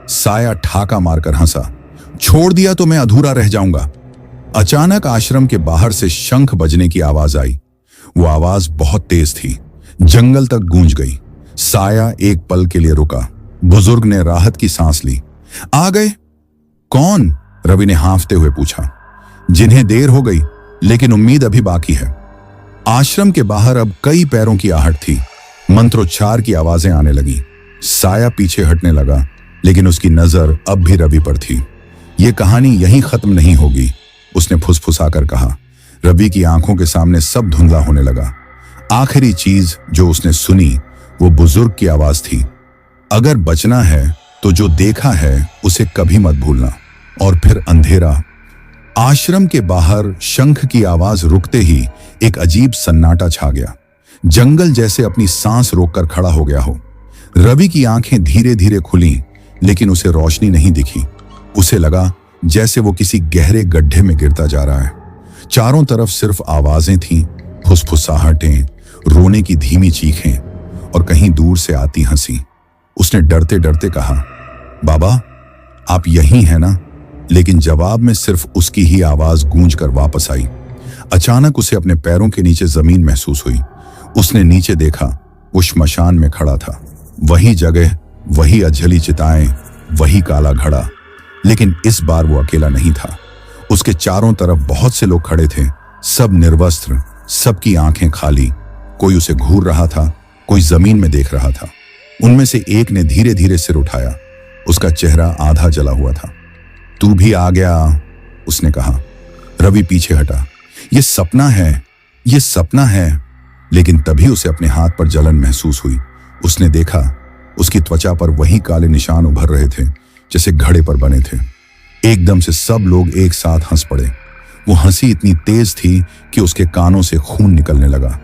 साया ठाका मारकर हंसा। छोड़ दिया तो मैं अधूरा रह जाऊंगा। अचानक आश्रम के बाहर से शंख बजने की आवाज आई। वो आवाज बहुत तेज थी, जंगल तक गूंज गई। साया एक पल के लिए रुका। बुजुर्ग ने राहत की सांस ली। आ गए? कौन? रवि ने हांफते हुए पूछा। जिन्हें देर हो गई, लेकिन उम्मीद अभी बाकी है। आश्रम के बाहर अब कई पैरों की आहट थी। मंत्रोच्चार की आवाजें आने लगी। साया पीछे हटने लगा, लेकिन उसकी नजर अब भी रवि पर थी। यह कहानी यहीं खत्म नहीं होगी, उसने फुसफुसाकर कहा। रवि की आंखों के सामने सब धुंधला होने लगा। आखिरी चीज जो उसने सुनी वो बुजुर्ग की आवाज थी। अगर बचना है तो जो देखा है उसे कभी मत भूलना। और फिर अंधेरा। आश्रम के बाहर शंख की आवाज रुकते ही एक अजीब सन्नाटा छा गया। जंगल जैसे अपनी सांस रोककर खड़ा हो गया हो। रवि की आंखें धीरे धीरे खुली, लेकिन उसे रोशनी नहीं दिखी। उसे लगा जैसे वो किसी गहरे गड्ढे में गिरता जा रहा है। चारों तरफ सिर्फ आवाजें थीं, फुसफुसाहटें, रोने की धीमी चीखें और कहीं दूर से आती हंसी। उसने डरते डरते कहा, बाबा, आप यहीं हैं ना? लेकिन जवाब में सिर्फ उसकी ही आवाज गूंज कर वापस आई। अचानक उसे अपने पैरों के नीचे जमीन महसूस हुई। उसने नीचे देखा, वो श्मशान में खड़ा था। वही जगह, वही अजली चिताएं, वही काला घड़ा। लेकिन इस बार वो अकेला नहीं था। उसके चारों तरफ बहुत से लोग खड़े थे, सब निर्वस्त्र, सबकी आंखें खाली। कोई उसे घूर रहा था, कोई जमीन में देख रहा था। उनमें से एक ने धीरे धीरे सिर उठाया। उसका चेहरा आधा जला हुआ था। तू भी आ गया, उसने कहा। रवि पीछे हटा। ये सपना है, ये सपना है। लेकिन तभी उसे अपने हाथ पर जलन महसूस हुई। उसने देखा, उसकी त्वचा पर वही काले निशान उभर रहे थे जैसे घड़े पर बने थे। एकदम से सब लोग एक साथ हंस पड़े। वो हंसी इतनी तेज थी कि उसके कानों से खून निकलने लगा।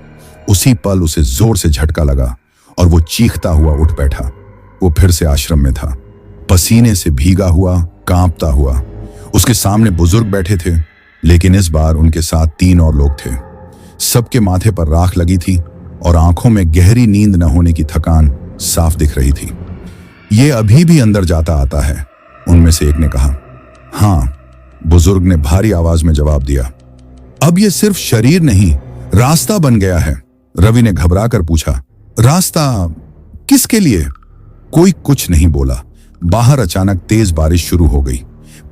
उसी पल उसे जोर से झटका लगा और वो चीखता हुआ उठ बैठा। वो फिर से आश्रम में था, पसीने से भीगा हुआ, कांपता हुआ। उसके सामने बुजुर्ग बैठे थे, लेकिन इस बार उनके साथ 3 और लोग थे। सबके माथे पर राख लगी थी और आंखों में गहरी नींद न होने की थकान साफ दिख रही थी। ये अभी भी अंदर जाता आता है, उनमें से एक ने कहा। हाँ, बुजुर्ग ने भारी आवाज में जवाब दिया। अब ये सिर्फ शरीर नहीं, रास्ता बन गया है। रवि ने घबरा कर पूछा, रास्ता किसके लिए? कोई कुछ नहीं बोला। बाहर अचानक तेज बारिश शुरू हो गई।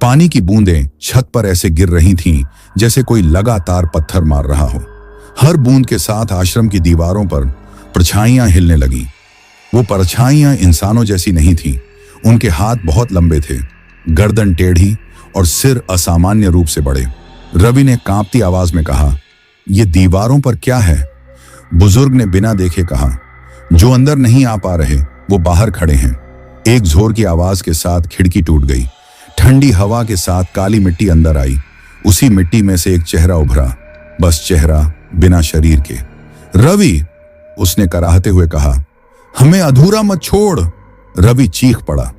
पानी की बूंदें छत पर ऐसे गिर रही थीं जैसे कोई लगातार पत्थर मार रहा हो। हर बूंद के साथ आश्रम की दीवारों पर परछाइयां हिलने लगीं। वो परछाइयां इंसानों जैसी नहीं थीं। उनके हाथ बहुत लंबे थे, गर्दन टेढ़ी और सिर असामान्य रूप से बड़े। रवि ने कांपती आवाज में कहा, ये दीवारों पर क्या है? बुजुर्ग ने बिना देखे कहा, जो अंदर नहीं आ पा रहे वो बाहर खड़े हैं। एक जोर की आवाज के साथ खिड़की टूट गई। ठंडी हवा के साथ काली मिट्टी अंदर आई। उसी मिट्टी में से एक चेहरा उभरा, बस चेहरा, बिना शरीर के। रवि, उसने कराहते हुए कहा, हमें अधूरा मत छोड़। रवि चीख पड़ा,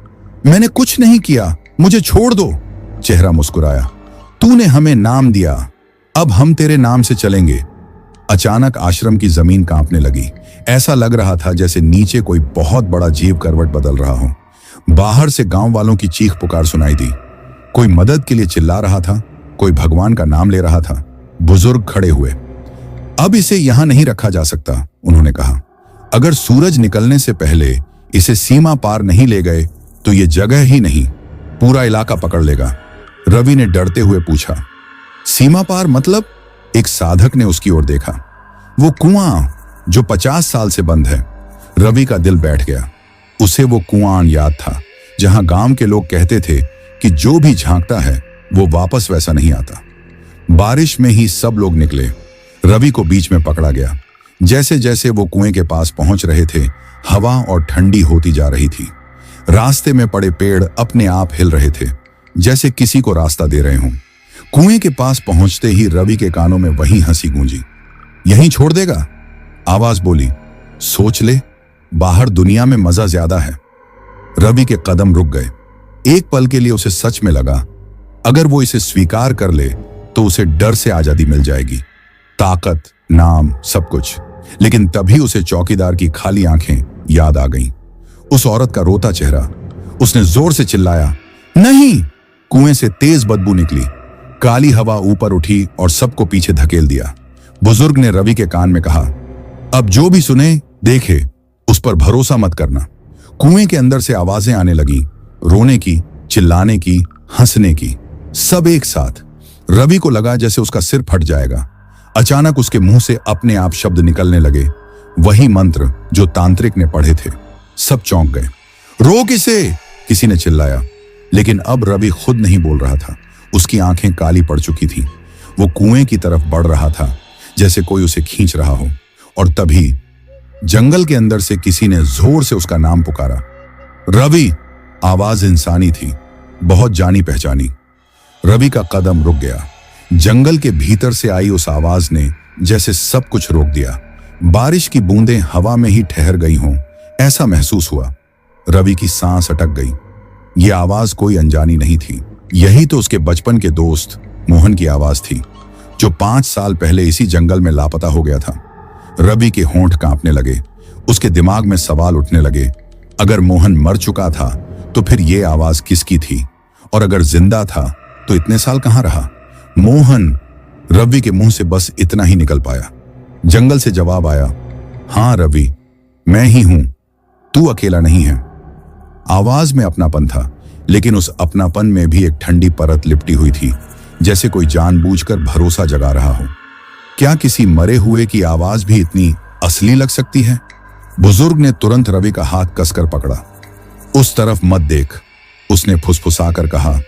मैंने कुछ नहीं किया, मुझे छोड़ दो। चेहरा मुस्कुराया, तूने हमें नाम दिया, अब हम तेरे नाम से चलेंगे। अचानक आश्रम की जमीन कांपने लगी। ऐसा लग रहा था जैसे नीचे कोई बहुत बड़ा जीव करवट बदल रहा हो। बाहर से गांव वालों की चीख पुकार सुनाई दी। कोई मदद के लिए चिल्ला रहा था, कोई भगवान का नाम ले रहा था। बुजुर्ग खड़े हुए। अब इसे यहां नहीं रखा जा सकता, उन्होंने कहा। अगर सूरज निकलने से पहले इसे सीमा पार नहीं ले गए तो ये जगह ही नहीं, पूरा इलाका पकड़ लेगा। रवि ने डरते हुए पूछा, सीमा पार मतलब? एक साधक ने उसकी ओर देखा। वो कुआं जो 50 साल से बंद है। रवि का दिल बैठ गया। उसे वो कुआं याद था जहां गांव के लोग कहते थे कि जो भी झांकता है वो वापस वैसा नहीं आता। बारिश में ही सब लोग निकले। रवि को बीच में पकड़ा गया। जैसे जैसे वो कुएं के पास पहुंच रहे थे, हवा और ठंडी होती जा रही थी। रास्ते में पड़े पेड़ अपने आप हिल रहे थे, जैसे किसी को रास्ता दे रहे हों। कुएं के पास पहुंचते ही रवि के कानों में वही हंसी गूंजी। यहीं छोड़ देगा? आवाज बोली। सोच ले, बाहर दुनिया में मजा ज्यादा है। रवि के कदम रुक गए। एक पल के लिए उसे सच में लगा, अगर वो इसे स्वीकार कर ले तो उसे डर से आजादी मिल जाएगी, ताकत, नाम, सब कुछ। लेकिन तभी उसे चौकीदार की खाली आंखें याद आ गईं। उस औरत का रोता चेहरा। उसने जोर से चिल्लाया, नहीं! कुएं से तेज बदबू निकली। काली हवा ऊपर उठी और सबको पीछे धकेल दिया। बुजुर्ग ने रवि के कान में कहा, अब जो भी सुने देखे, उस पर भरोसा मत करना। कुएं के अंदर से आवाजें आने लगी, रोने की, चिल्लाने की, हंसने की, सब एक साथ। रवि को लगा जैसे उसका सिर फट जाएगा। अचानक उसके मुंह से अपने आप शब्द निकलने लगे, वही मंत्र जो तांत्रिक ने पढ़े थे। सब चौंक गए। रोक इसे! किसी ने चिल्लाया। लेकिन अब रवि खुद नहीं बोल रहा था। उसकी आंखें काली पड़ चुकी थीं। वो कुएं की तरफ बढ़ रहा था, जैसे कोई उसे खींच रहा हो। और तभी जंगल के अंदर से किसी ने जोर से उसका नाम पुकारा। रवि! आवाज इंसानी थी, बहुत जानी पहचानी। रवि का कदम रुक गया। जंगल के भीतर से आई उस आवाज ने जैसे सब कुछ रोक दिया। बारिश की बूंदें हवा में ही ठहर गई हों, ऐसा महसूस हुआ। रवि की सांस अटक गई। यह आवाज कोई अनजानी नहीं थी। यही तो उसके बचपन के दोस्त मोहन की आवाज थी, जो 5 साल पहले इसी जंगल में लापता हो गया था। रवि के होंठ कांपने लगे। उसके दिमाग में सवाल उठने लगे। अगर मोहन मर चुका था तो फिर यह आवाज किसकी थी? और अगर जिंदा था तो इतने साल कहां रहा? मोहन! रवि के मुंह से बस इतना ही निकल पाया। जंगल से जवाब आया, हां रवि, मैं ही हूं, तू अकेला नहीं है। आवाज में अपनापन था, लेकिन उस अपनापन में भी एक ठंडी परत लिपटी हुई थी, जैसे कोई जानबूझकर भरोसा जगा रहा हो। क्या किसी मरे हुए की आवाज भी इतनी असली लग सकती है? बुजुर्ग ने तुरंत रवि का हाथ कसकर पकड़ा। उस तरफ मत देख, उसने फुसफुसाकर कहा।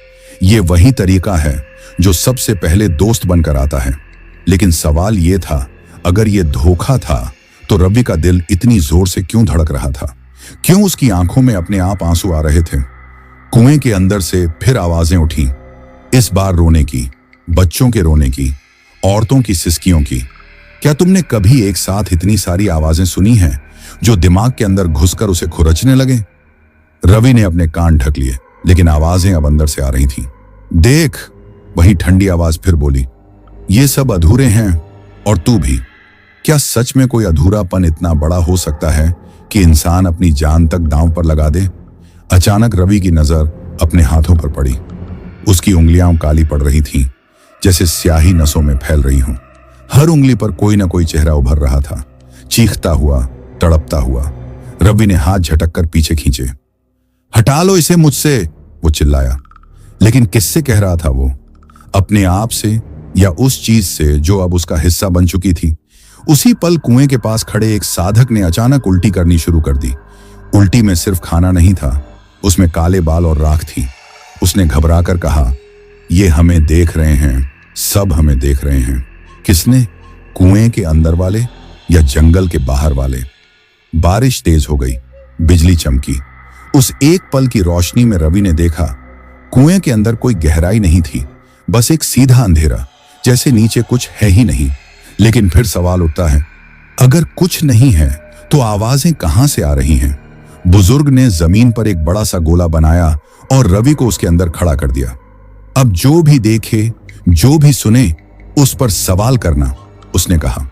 यह वही तरीका है जो सबसे पहले दोस्त बनकर आता है। लेकिन सवाल यह था, अगर यह धोखा था तो रवि का दिल इतनी जोर से क्यों धड़क रहा था? क्यों उसकी आंखों में अपने आप आंसू आ रहे थे? कुएं के अंदर से फिर आवाजें उठी, इस बार रोने की, बच्चों के रोने की, औरतों की सिसकियों की। क्या तुमने कभी एक साथ इतनी सारी आवाजें सुनी हैं जो दिमाग के अंदर घुसकर उसे खुरचने लगे? रवि ने अपने कान ढक लिए, लेकिन आवाजें अब अंदर से आ रही थीं। देख! वही ठंडी आवाज फिर बोली, ये सब अधूरे हैं और तू भी। क्या सच में कोई अधूरापन इतना बड़ा हो सकता है कि इंसान अपनी जान तक दांव पर लगा दे? अचानक रवि की नजर अपने हाथों पर पड़ी। उसकी उंगलियां काली पड़ रही थीं, जैसे स्याही नसों में फैल रही हों। हर उंगली पर कोई ना कोई चेहरा उभर रहा था, चीखता हुआ, तड़पता हुआ। रवि ने हाथ झटक कर पीछे खींचे। हटा लो इसे मुझसे! वो चिल्लाया। लेकिन किससे कह रहा था वो? अपने आप से या उस चीज से जो अब उसका हिस्सा बन चुकी थी? उसी पल कुएं के पास खड़े एक साधक ने अचानक उल्टी करनी शुरू कर दी। उल्टी में सिर्फ खाना नहीं था, उसमें काले बाल और राख थी। उसने घबराकर कहा, ये हमें देख रहे हैं, सब हमें देख रहे हैं। किसने? कुएं के अंदर वाले या जंगल के बाहर वाले? बारिश तेज हो गई, बिजली चमकी। उस एक पल की रोशनी में रवि ने देखा, कुएं के अंदर कोई गहराई नहीं थी, बस एक सीधा अंधेरा, जैसे नीचे कुछ है ही नहीं। लेकिन फिर सवाल उठता है, अगर कुछ नहीं है तो आवाजें कहां से आ रही हैं? बुजुर्ग ने जमीन पर एक बड़ा सा गोला बनाया और रवि को उसके अंदर खड़ा कर दिया। अब जो भी देखे, जो भी सुने, उस पर सवाल करना, उसने कहा।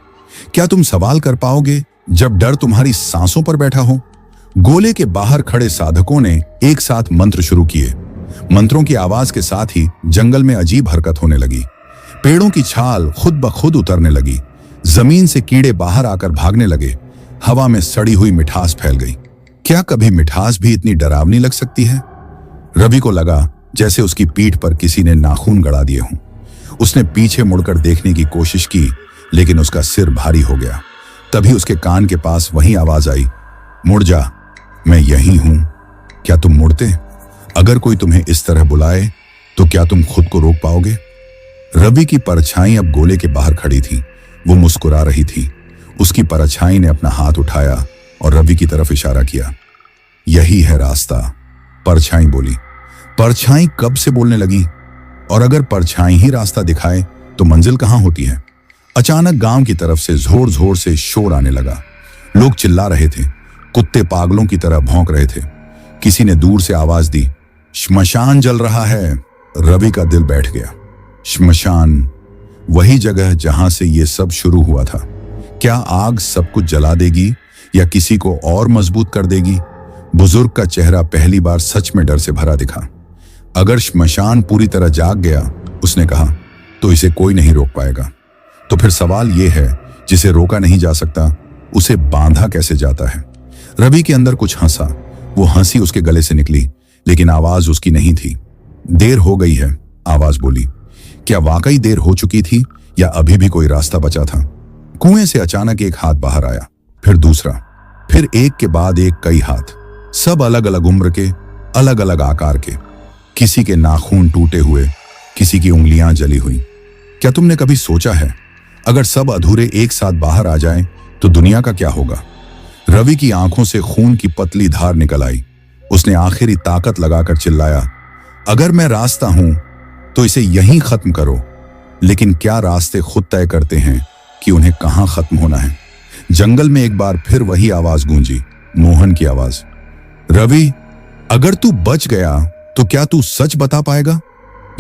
क्या तुम सवाल कर पाओगे जब डर तुम्हारी सांसों पर बैठा हो? गोले के बाहर खड़े साधकों ने एक साथ मंत्र शुरू किए। मंत्रों की आवाज के साथ ही जंगल में अजीब हरकत होने लगी। पेड़ों की छाल खुद ब खुद उतरने लगी। जमीन से कीड़े बाहर आकर भागने लगे। हवा में सड़ी हुई मिठास फैल गई। क्या कभी मिठास भी इतनी डरावनी लग सकती है? रवि को लगा जैसे उसकी पीठ पर किसी ने नाखून गड़ा दिए हों। उसने पीछे मुड़कर देखने की कोशिश की, लेकिन उसका सिर भारी हो गया। तभी उसके कान के पास वही आवाज आई, मुड़ जा, मैं यही हूं। क्या तुम मुड़ते? अगर कोई तुम्हें इस तरह बुलाए तो क्या तुम खुद को रोक पाओगे? रवि की परछाई अब गोले के बाहर खड़ी थी। वो मुस्कुरा रही थी। उसकी परछाई ने अपना हाथ उठाया और रवि की तरफ इशारा किया। यही है रास्ता, परछाई बोली। परछाई कब से बोलने लगी? और अगर परछाई ही रास्ता दिखाए तो मंजिल कहां होती है? अचानक गांव की तरफ से जोर जोर से शोर आने लगा। लोग चिल्ला रहे थे, कुत्ते पागलों की तरह भौंक रहे थे। किसी ने दूर से आवाज दी, श्मशान जल रहा है। रवि का दिल बैठ गया। श्मशान, वही जगह जहां से ये सब शुरू हुआ था। क्या आग सब कुछ जला देगी या किसी को और मजबूत कर देगी? बुजुर्ग का चेहरा पहली बार सच में डर से भरा दिखा। अगर श्मशान पूरी तरह जाग गया, उसने कहा, तो इसे कोई नहीं रोक पाएगा। तो फिर सवाल यह है, जिसे रोका नहीं जा सकता उसे बांधा कैसे जाता है? रवि के अंदर कुछ हंसा। वो हंसी उसके गले से निकली, लेकिन आवाज उसकी नहीं थी। देर हो गई है, आवाज बोली। क्या वाकई देर हो चुकी थी या अभी भी कोई रास्ता बचा था? कुएं से अचानक एक हाथ बाहर आया, फिर दूसरा, फिर एक के बाद एक कई हाथ, सब अलग अलग उम्र के, अलग अलग आकार के। किसी के नाखून टूटे हुए, किसी की उंगलियां जली हुई। क्या तुमने कभी सोचा है, अगर सब अधूरे एक साथ बाहर आ जाएं, तो दुनिया का क्या होगा? रवि की आंखों से खून की पतली धार निकल आई। उसने आखिरी ताकत लगाकर चिल्लाया, अगर मैं रास्ता हूं तो इसे यहीं खत्म करो। लेकिन क्या रास्ते खुद तय करते हैं कि उन्हें कहां खत्म होना है? जंगल में एक बार फिर वही आवाज गूंजी, मोहन की आवाज। रवि, अगर तू बच गया तो क्या तू सच बता पाएगा?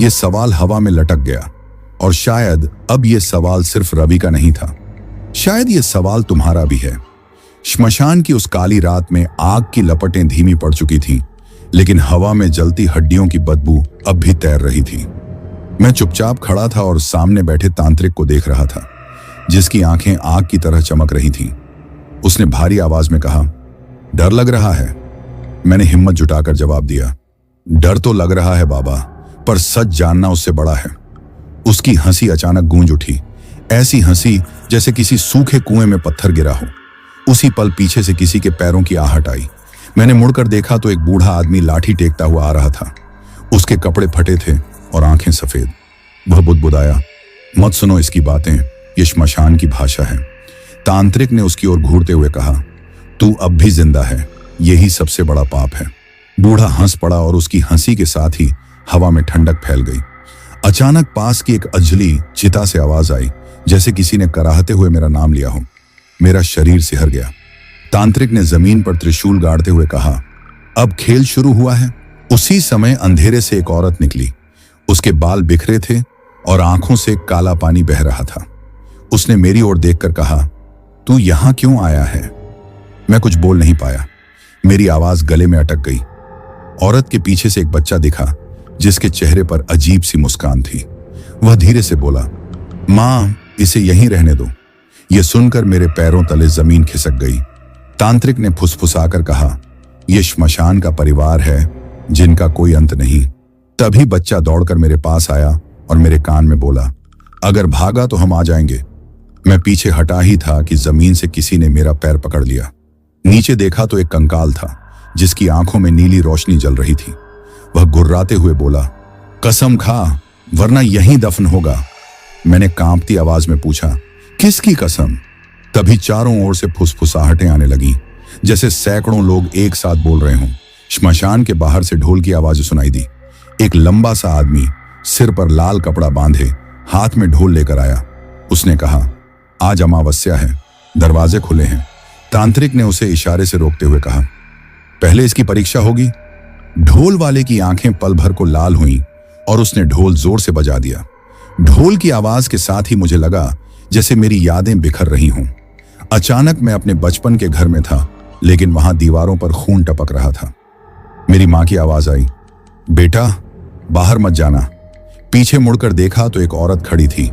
यह सवाल हवा में लटक गया। और शायद अब यह सवाल सिर्फ रवि का नहीं था, शायद यह सवाल तुम्हारा भी है। श्मशान की उस काली रात में आग की लपटें धीमी पड़ चुकी थीं, लेकिन हवा में जलती हड्डियों की बदबू अब भी तैर रही थी। मैं चुपचाप खड़ा था और सामने बैठे तांत्रिक को देख रहा था, जिसकी आंखें आग की तरह चमक रही थीं। उसने भारी आवाज में कहा, डर लग रहा है? मैंने हिम्मत जुटाकर जवाब दिया, डर तो लग रहा है बाबा, पर सच जानना उससे बड़ा है। उसकी हंसी अचानक गूंज उठी, ऐसी हंसी जैसे किसी सूखे कुएं में पत्थर गिरा हो। उसी पल पीछे से किसी के पैरों की आहट आई। मैंने मुड़कर देखा तो एक बूढ़ा आदमी लाठी टेकता हुआ आ रहा था। उसके कपड़े फटे थे और आंखें सफेद। वह बुदबुदाया, मत सुनो इसकी बातें, ये श्मशान की भाषा है। तांत्रिक ने उसकी ओर घूरते हुए कहा, तू अब भी जिंदा है, यही सबसे बड़ा पाप है। बूढ़ा हंस पड़ा और उसकी हंसी के साथ ही हवा में ठंडक फैल गई। अचानक पास की एक अजली चिता से आवाज आई, जैसे किसी ने कराहते हुए मेरा नाम लिया हो। मेरा शरीर सिहर गया। तांत्रिक ने जमीन पर त्रिशूल गाड़ते हुए कहा, अब खेल शुरू हुआ है। उसी समय अंधेरे से एक औरत निकली। उसके बाल बिखरे थे और आंखों से काला पानी बह रहा था। उसने मेरी ओर देखकर कहा, तू यहां क्यों आया है? मैं कुछ बोल नहीं पाया, मेरी आवाज गले में अटक गई। औरत के पीछे से एक बच्चा दिखा, जिसके चेहरे पर अजीब सी मुस्कान थी। वह धीरे से बोला, मां, इसे यहीं रहने दो। यह सुनकर मेरे पैरों तले जमीन खिसक गई। तांत्रिक ने फुसफुसाकर कहा, यह श्मशान का परिवार है जिनका कोई अंत नहीं। तभी बच्चा दौड़कर मेरे पास आया और मेरे कान में बोला, अगर भागा तो हम आ जाएंगे। मैं पीछे हटा ही था कि जमीन से किसी ने मेरा पैर पकड़ लिया। नीचे देखा तो एक कंकाल था, जिसकी आंखों में नीली रोशनी जल रही थी। वह गुर्राते हुए बोला, कसम खा, वरना यहीं दफन होगा। मैंने कांपती आवाज में पूछा, किसकी कसम? तभी चारों ओर से फुसफुसाहटें आने लगीं, जैसे सैकड़ों लोग एक साथ बोल रहे हों। श्मशान के बाहर से ढोल की आवाज सुनाई दी। एक लंबा सा आदमी सिर पर लाल कपड़ा बांधे हाथ में ढोल लेकर आया। उसने कहा, आज अमावस्या है, दरवाजे खुले हैं। तांत्रिक ने उसे इशारे से रोकते हुए कहा, पहले इसकी परीक्षा होगी। ढोल वाले की आंखें पल भर को लाल हुईं और उसने ढोल जोर से बजा दिया। ढोल की आवाज के साथ ही मुझे लगा जैसे मेरी यादें बिखर रही हों। अचानक मैं अपने बचपन के घर में था, लेकिन वहां दीवारों पर खून टपक रहा था। मेरी मां की आवाज आई, बेटा बाहर मत जाना। पीछे मुड़कर देखा तो एक औरत खड़ी थी,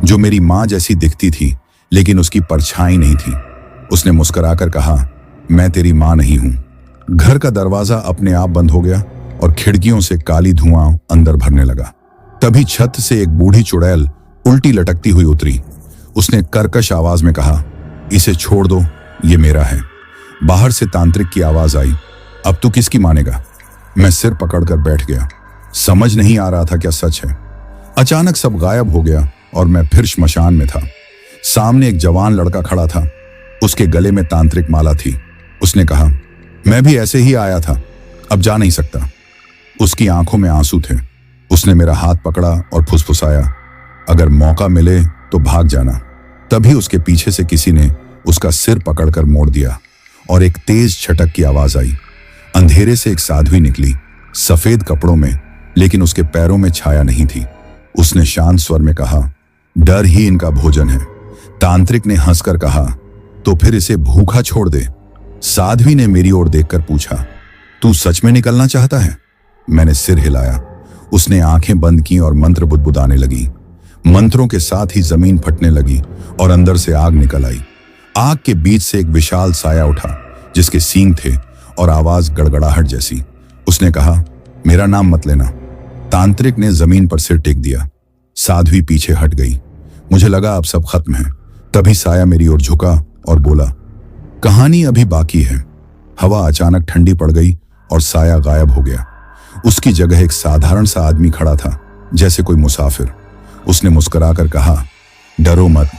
जो मेरी मां जैसी दिखती थी, लेकिन उसकी परछाई नहीं थी। उसने मुस्कुराकर कहा, मैं तेरी मां नहीं हूं। घर का दरवाजा अपने आप बंद हो गया और खिड़कियों से काली धुआं अंदर भरने लगा। तभी छत से एक बूढ़ी चुड़ैल उल्टी लटकती हुई उतरी। उसने कर्कश आवाज में कहा, इसे छोड़ दो, ये मेरा है। बाहर से तांत्रिक की आवाज आई, अब तू किसकी मानेगा? मैं सिर पकड़कर बैठ गया। समझ नहीं आ रहा था क्या सच है। अचानक सब गायब हो गया और मैं फिर श्मशान में था। सामने एक जवान लड़का खड़ा था, उसके गले में तांत्रिक माला थी। उसने कहा, मैं भी ऐसे ही आया था, अब जा नहीं सकता। उसकी आंखों में आंसू थे। उसने मेरा हाथ पकड़ा और फुसफुसाया, अगर मौका मिले तो भाग जाना। तभी उसके पीछे से किसी ने उसका सिर पकड़कर मोड़ दिया और एक तेज छटक की आवाज आई। अंधेरे से एक साध्वी निकली, सफेद कपड़ों में, लेकिन उसके पैरों में छाया नहीं थी। उसने शांत स्वर में कहा, डर ही इनका भोजन है। तांत्रिक ने हंसकर कहा, तो फिर इसे भूखा छोड़ दे। साध्वी ने मेरी ओर देखकर पूछा, तू सच में निकलना चाहता है? मैंने सिर हिलाया। उसने आंखें बंद की और मंत्र बुदबुदाने लगी। मंत्रों के साथ ही जमीन फटने लगी और अंदर से आग निकल आई। आग के बीच से एक विशाल साया उठा जिसके सींग थे और आवाज गड़गड़ाहट जैसी। उसने कहा, मेरा नाम मत लेना। तांत्रिक ने जमीन पर सिर टेक दिया। साध्वी पीछे हट गई। मुझे लगा अब सब खत्म है। तभी साया मेरी ओर झुका और बोला, कहानी अभी बाकी है। हवा अचानक ठंडी पड़ गई और साया गायब हो गया। उसकी जगह एक साधारण सा आदमी खड़ा था, जैसे कोई मुसाफिर। उसने मुस्कुराकर कहा, डरो मत,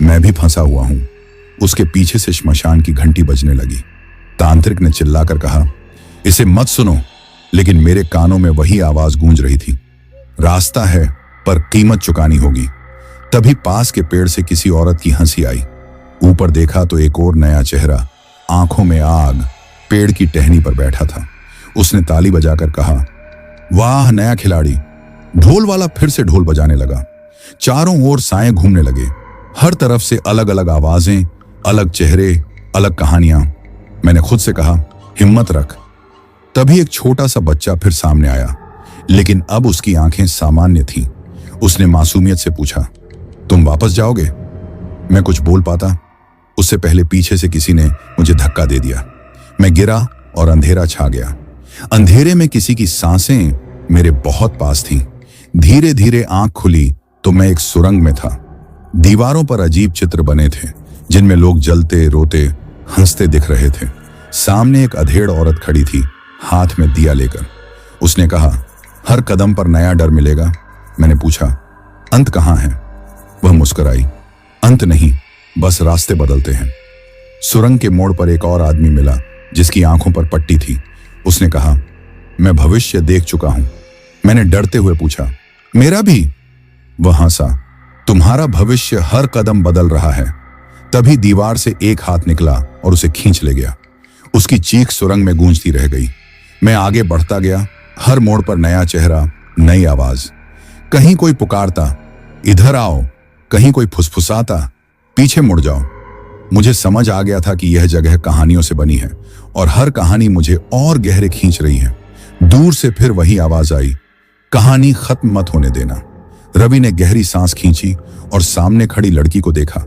मैं भी फंसा हुआ हूं। उसके पीछे से श्मशान की घंटी बजने लगी। तांत्रिक ने चिल्लाकर कहा, इसे मत सुनो। लेकिन मेरे कानों में वही आवाज गूंज रही थी, रास्ता है पर कीमत चुकानी होगी। तभी पास के पेड़ से किसी औरत की हंसी आई। ऊपर देखा तो एक और नया चेहरा, आंखों में आग, पेड़ की टहनी पर बैठा था। उसने ताली बजाकर कहा, वाह नया खिलाड़ी। ढोल वाला फिर से ढोल बजाने लगा। चारों ओर साए घूमने लगे। हर तरफ से अलग अलग आवाजें, अलग चेहरे, अलग कहानियां। मैंने खुद से कहा, हिम्मत रख। तभी एक छोटा सा बच्चा फिर सामने आया, लेकिन अब उसकी आंखें सामान्य थीं। उसने मासूमियत से पूछा, तुम वापस जाओगे? मैं कुछ बोल पाता उससे पहले पीछे से किसी ने मुझे धक्का दे दिया। मैं गिरा और अंधेरा छा गया। अंधेरे में किसी की सांसें मेरे बहुत पास थीं। धीरे धीरे आंख खुली तो मैं एक सुरंग में था। दीवारों पर अजीब चित्र बने थे जिनमें लोग जलते, रोते, हंसते दिख रहे थे। सामने एक अधेड़ औरत खड़ी थी, हाथ में दिया लेकर। उसने कहा, हर कदम पर नया डर मिलेगा। मैंने पूछा, अंत कहाँ है? वह मुस्कुराई, अंत नहीं, बस रास्ते बदलते हैं। सुरंग के मोड़ पर एक और आदमी मिला जिसकी आंखों पर पट्टी थी। उसने कहा, मैं भविष्य देख चुका हूं। मैंने डरते हुए पूछा, मेरा भी? वह हंसा, तुम्हारा भविष्य हर कदम बदल रहा है। तभी दीवार से एक हाथ निकला और उसे खींच ले गया। उसकी चीख सुरंग में गूंजती रह गई। मैं आगे बढ़ता गया। हर मोड़ पर नया चेहरा, नई आवाज। कहीं कोई पुकारता, इधर आओ। कहीं कोई फुसफुसाता, पीछे मुड़ जाओ। मुझे समझ आ गया था कि यह जगह कहानियों से बनी है और हर कहानी मुझे और गहरे खींच रही है। दूर से फिर वही आवाज आई, कहानी खत्म मत होने देना। रवि ने गहरी सांस खींची और सामने खड़ी लड़की को देखा।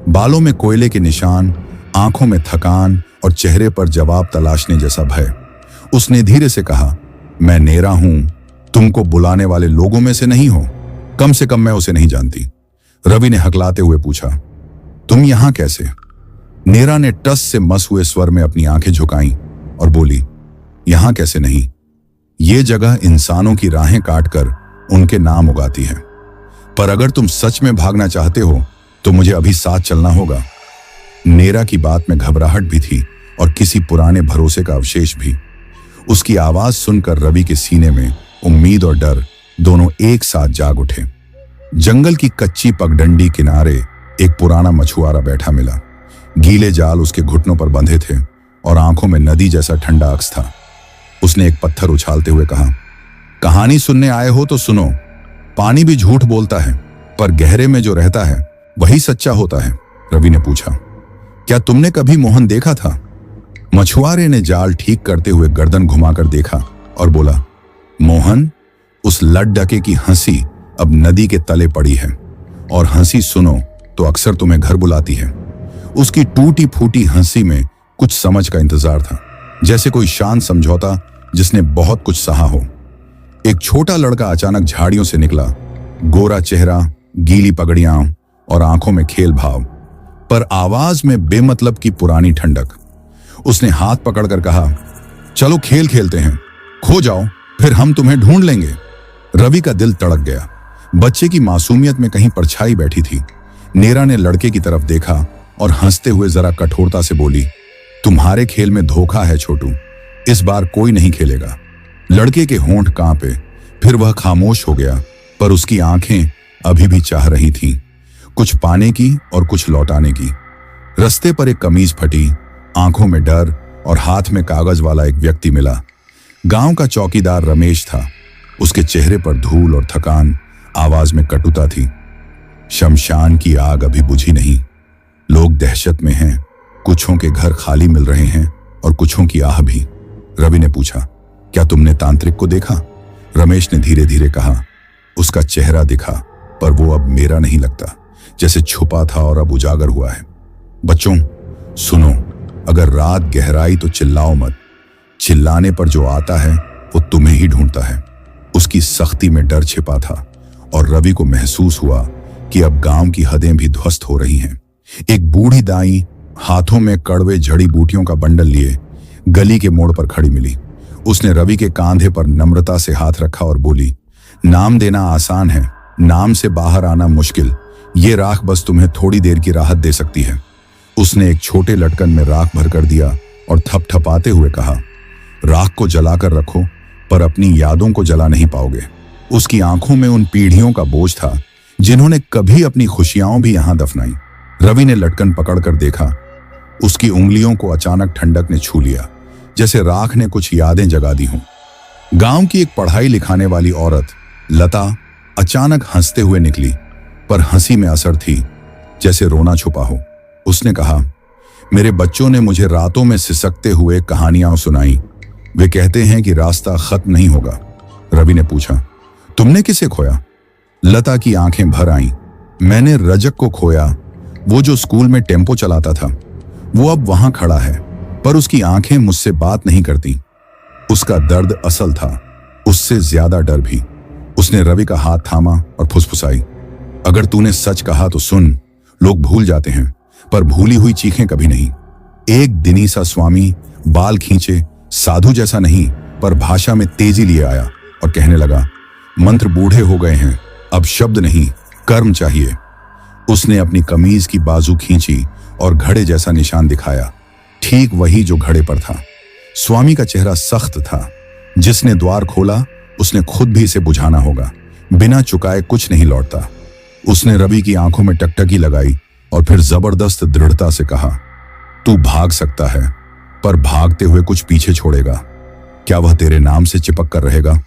बालों में कोयले के निशान, आंखों में थकान और चेहरे पर जवाब तलाशने जैसा भय। उसने धीरे से कहा, मैं नेरा हूं, तुमको बुलाने वाले लोगों में से नहीं हो। कम से कम मैं उसे नहीं जानती। रवि ने हकलाते हुए पूछा, तुम यहां कैसे? नेरा ने टस से मस हुए स्वर में अपनी आंखें झुकाईं और बोली, यहां कैसे नहीं, ये जगह इंसानों की राहें काटकर उनके नाम उगाती है। पर अगर तुम सच में भागना चाहते हो तो मुझे अभी साथ चलना होगा। नेरा की बात में घबराहट भी थी और किसी पुराने भरोसे का अवशेष भी। उसकी आवाज सुनकर रवि के सीने में उम्मीद और डर दोनों एक साथ जाग उठे। जंगल की कच्ची पगडंडी किनारे एक पुराना मछुआरा बैठा मिला। गीले जाल उसके घुटनों पर बंधे थे और आंखों में नदी जैसा ठंडा अक्स था। उसने एक पत्थर उछालते हुए कहा, कहानी सुनने आए हो तो सुनो। पानी भी झूठ बोलता है, पर गहरे में जो रहता है वही सच्चा होता है। रवि ने पूछा, क्या तुमने कभी मोहन देखा था? मछुआरे ने जाल ठीक करते हुए गर्दन घुमाकर देखा और बोला, मोहन? उस लट डके की हंसी अब नदी के तले पड़ी है और हंसी सुनो तो अक्सर तुम्हें घर बुलाती है। उसकी टूटी फूटी हंसी में कुछ समझ का इंतजार था, जैसे कोई शांत समझौता जिसने बहुत कुछ सहा हो। एक छोटा लड़का अचानक झाड़ियों से निकला, गोरा चेहरा, गीली पगड़ियां और आंखों में खेल भाव, पर आवाज में बेमतलब की पुरानी ठंडक। उसने हाथ पकड़कर कहा, चलो खेल खेलते हैं, खो जाओ, फिर हम तुम्हें ढूंढ लेंगे। रवि का दिल तड़क गया। बच्चे की मासूमियत में कहीं परछाई बैठी थी। नेरा ने लड़के की तरफ देखा और हंसते हुए जरा कठोरता से बोली, तुम्हारे खेल में धोखा है छोटू, इस बार कोई नहीं खेलेगा। लड़के के होंठ कांपे, फिर वह खामोश हो गया, पर उसकी आंखें अभी भी चाह रही थीं, कुछ पाने की और कुछ लौटाने की। रस्ते पर एक कमीज फटी, आंखों में डर और हाथ में कागज वाला एक व्यक्ति मिला। गांव का चौकीदार रमेश था। उसके चेहरे पर धूल और थकान, आवाज में कटुता थी। शमशान की आग अभी बुझी नहीं। लोग दहशत में हैं, कुछों के घर खाली मिल रहे हैं और कुछों की आह भी। रवि ने पूछा, क्या तुमने तांत्रिक को देखा? रमेश ने धीरे धीरे कहा, उसका चेहरा दिखा, पर वो अब मेरा नहीं लगता, जैसे छुपा था और अब उजागर हुआ है। बच्चों सुनो, अगर रात गहराई तो चिल्लाओ मत। चिल्लाने पर जो आता है वो तुम्हें ही ढूंढता है। उसकी सख्ती में डर छिपा था और रवि को महसूस हुआ कि अब गांव की हदें भी ध्वस्त हो रही हैं। एक बूढ़ी दाई हाथों में कड़वे जड़ी बूटियों का बंडल लिए गली के मोड़ पर खड़ी मिली। उसने रवि के कांधे पर नम्रता से हाथ रखा और बोली, नाम देना आसान है, नाम से बाहर आना मुश्किल। ये राख बस तुम्हें थोड़ी देर की राहत दे सकती है। उसने एक छोटे लटकन में राख भर कर दिया और थपथपाते हुए कहा, राख को जलाकर रखो, पर अपनी यादों को जला नहीं पाओगे। उसकी आंखों में उन पीढ़ियों का बोझ था जिन्होंने कभी अपनी खुशियां भी यहां दफनाई। रवि ने लटकन पकड़कर देखा। उसकी उंगलियों को अचानक ठंडक ने छू लिया, जैसे राख ने कुछ यादें जगा दी हों। गांव की एक पढ़ाई लिखाने वाली औरत लता अचानक हंसते हुए निकली, पर हंसी में असर थी जैसे रोना छुपा हो। उसने कहा, मेरे बच्चों ने मुझे रातों में सिसकते हुए कहानियां सुनाई। वे कहते हैं कि रास्ता खत्म नहीं होगा। रवि ने पूछा, तुमने किसे खोया? लता की आंखें भर आईं। मैंने रजक को खोया, वो जो स्कूल में टेम्पो चलाता था। वो अब वहां खड़ा है, पर उसकी आंखें मुझसे बात नहीं करती। उसका दर्द असल था, उससे ज्यादा डर भी। उसने रवि का हाथ थामा और फुसफुसाई, अगर तूने सच कहा तो सुन, लोग भूल जाते हैं पर भूली हुई चीखें कभी नहीं। एक दिनी सा स्वामी बाल खींचे, साधु जैसा नहीं पर भाषा में तेजी लिए आया और कहने लगा, मंत्र बूढ़े हो गए हैं, अब शब्द नहीं कर्म चाहिए। उसने अपनी कमीज की बाजू खींची और घड़े जैसा निशान दिखाया, ठीक वही जो घड़े पर था। स्वामी का चेहरा सख्त था। जिसने द्वार खोला उसने खुद भी इसे बुझाना होगा, बिना चुकाए कुछ नहीं लौटता। उसने रवि की आंखों में टकटकी लगाई और फिर जबरदस्त दृढ़ता से कहा, तू भाग सकता है, पर भागते हुए कुछ पीछे छोड़ेगा। क्या वह तेरे नाम से चिपक कर रहेगा?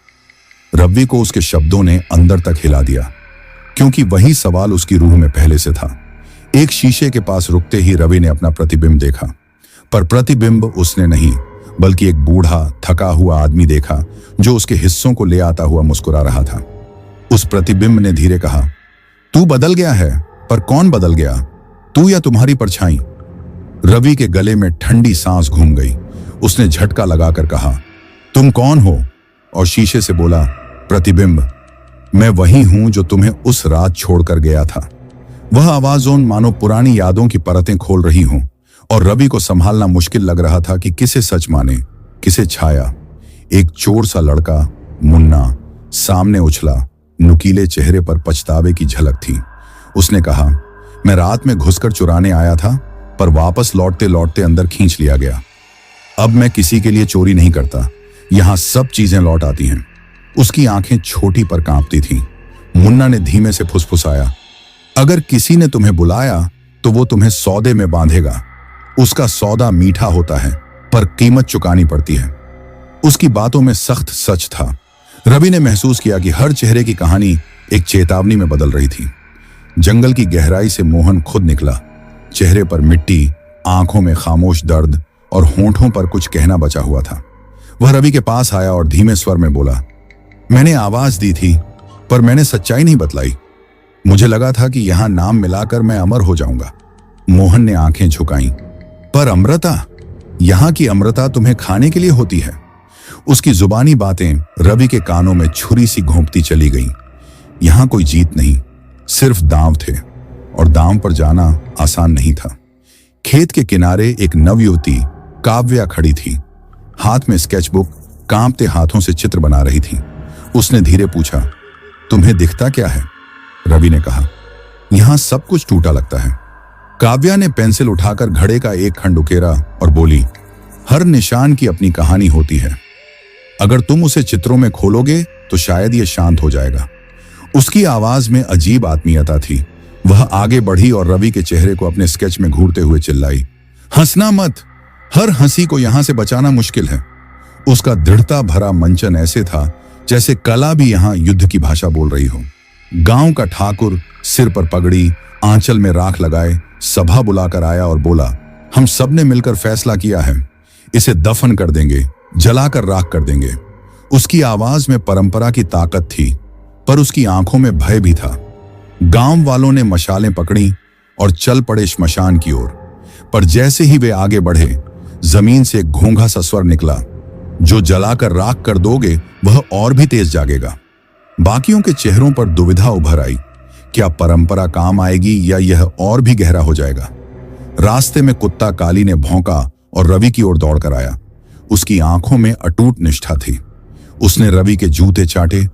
रवि को उसके शब्दों ने अंदर तक हिला दिया, क्योंकि वही सवाल उसकी रूह में पहले से था। एक शीशे के पास रुकते ही रवि ने अपना प्रतिबिंब देखा, पर प्रतिबिंब उसने नहीं, बल्कि एक बूढ़ा थका हुआ आदमी देखा जो उसके हिस्सों को ले आता हुआ मुस्कुरा रहा था। उस प्रतिबिंब ने धीरे कहा, तू बदल गया है, पर कौन बदल गया, तू या तुम्हारी परछाई? रवि के गले में ठंडी सांस घूम गई। उसने झटका लगाकर कहा, तुम कौन हो? और शीशे से बोला, प्रतिबिंब, मैं वही हूं जो तुम्हें उस रात छोड़कर गया था। वह आवाज़ों मानो पुरानी यादों की परतें खोल रही हों, और रवि को संभालना मुश्किल लग रहा था कि किसे सच माने, किसे छाया। एक चोर सा लड़का, मुन्ना, सामने उछला, नुकीले चेहरे पर पछतावे की झलक थी। उसने कहा, मैं रात में घुसकर चुराने आया था, पर वापस लौटते लौटते अंदर खींच लिया गया। अब मैं किसी के लिए चोरी नहीं करता, यहां सब चीजें लौट आती हैं। उसकी आंखें छोटी पर कांपती थीं। मुन्ना ने धीमे से फुसफुसाया, अगर किसी ने तुम्हें बुलाया तो वो तुम्हें सौदे में बांधेगा। उसका सौदा मीठा होता है, पर कीमत चुकानी पड़ती है। उसकी बातों में सख्त सच था। रवि ने महसूस किया कि हर चेहरे की कहानी एक चेतावनी में बदल रही थी। जंगल की गहराई से मोहन खुद निकला, चेहरे पर मिट्टी, आंखों में खामोश दर्द और होंठों पर कुछ कहना बचा हुआ था। वह रवि के पास आया और धीमे स्वर में बोला, मैंने आवाज दी थी, पर मैंने सच्चाई नहीं बतलाई। मुझे लगा था कि यहां नाम मिलाकर मैं अमर हो जाऊंगा। मोहन ने आंखें झुकाईं, पर अमृता, यहां की अमृता तुम्हें खाने के लिए होती है। उसकी जुबानी बातें रवि के कानों में छुरी सी घोंपती चली गईं। यहां कोई जीत नहीं, सिर्फ दांव थे, और दांव पर जाना आसान नहीं था। खेत के किनारे एक नवयुवती काव्या खड़ी थी, हाथ में स्केचबुक, कांपते हाथों से चित्र बना रही थी। उसने धीरे पूछा, तुम्हें दिखता क्या है? रवि ने कहा, यहां सब कुछ टूटा लगता है। काव्या ने पेंसिल उठाकर घड़े का एक खंड उकेरा और बोली, हर निशान की अपनी कहानी होती है। अगर तुम उसे चित्रों में खोलोगे तो शायद ये शांत हो जाएगा। उसकी आवाज में अजीब आत्मीयता थी। वह आगे बढ़ी और रवि के चेहरे को अपने स्केच में घूरते हुए चिल्लाई, हंसना मत, हर हंसी को यहां से बचाना मुश्किल है। उसका दृढ़ता भरा मंचन ऐसे था जैसे कला भी यहां युद्ध की भाषा बोल रही हो। गांव का ठाकुर सिर पर पगड़ी, आंचल में राख लगाए सभा बुलाकर आया और बोला, हम सब ने मिलकर फैसला किया है, इसे दफन कर देंगे, जलाकर राख कर देंगे। उसकी आवाज में परंपरा की ताकत थी, पर उसकी आंखों में भय भी था। गांव वालों ने मशालें पकड़ी और चल पड़े श्मशान की ओर। पर जैसे ही वे आगे बढ़े, जमीन से एक घोंघा सा स्वर निकला, जो जलाकर राख कर दोगे वह और भी तेज जागेगा। बाकियों के चेहरों पर दुविधा उभर आई, क्या परंपरा काम आएगी या यह और भी गहरा हो जाएगा। रास्ते में कुत्ता काली ने भौंका और रवि की ओर दौड़कर आया। उसकी आंखों में अटूट निष्ठा थी। उसने रवि के जूते चाटे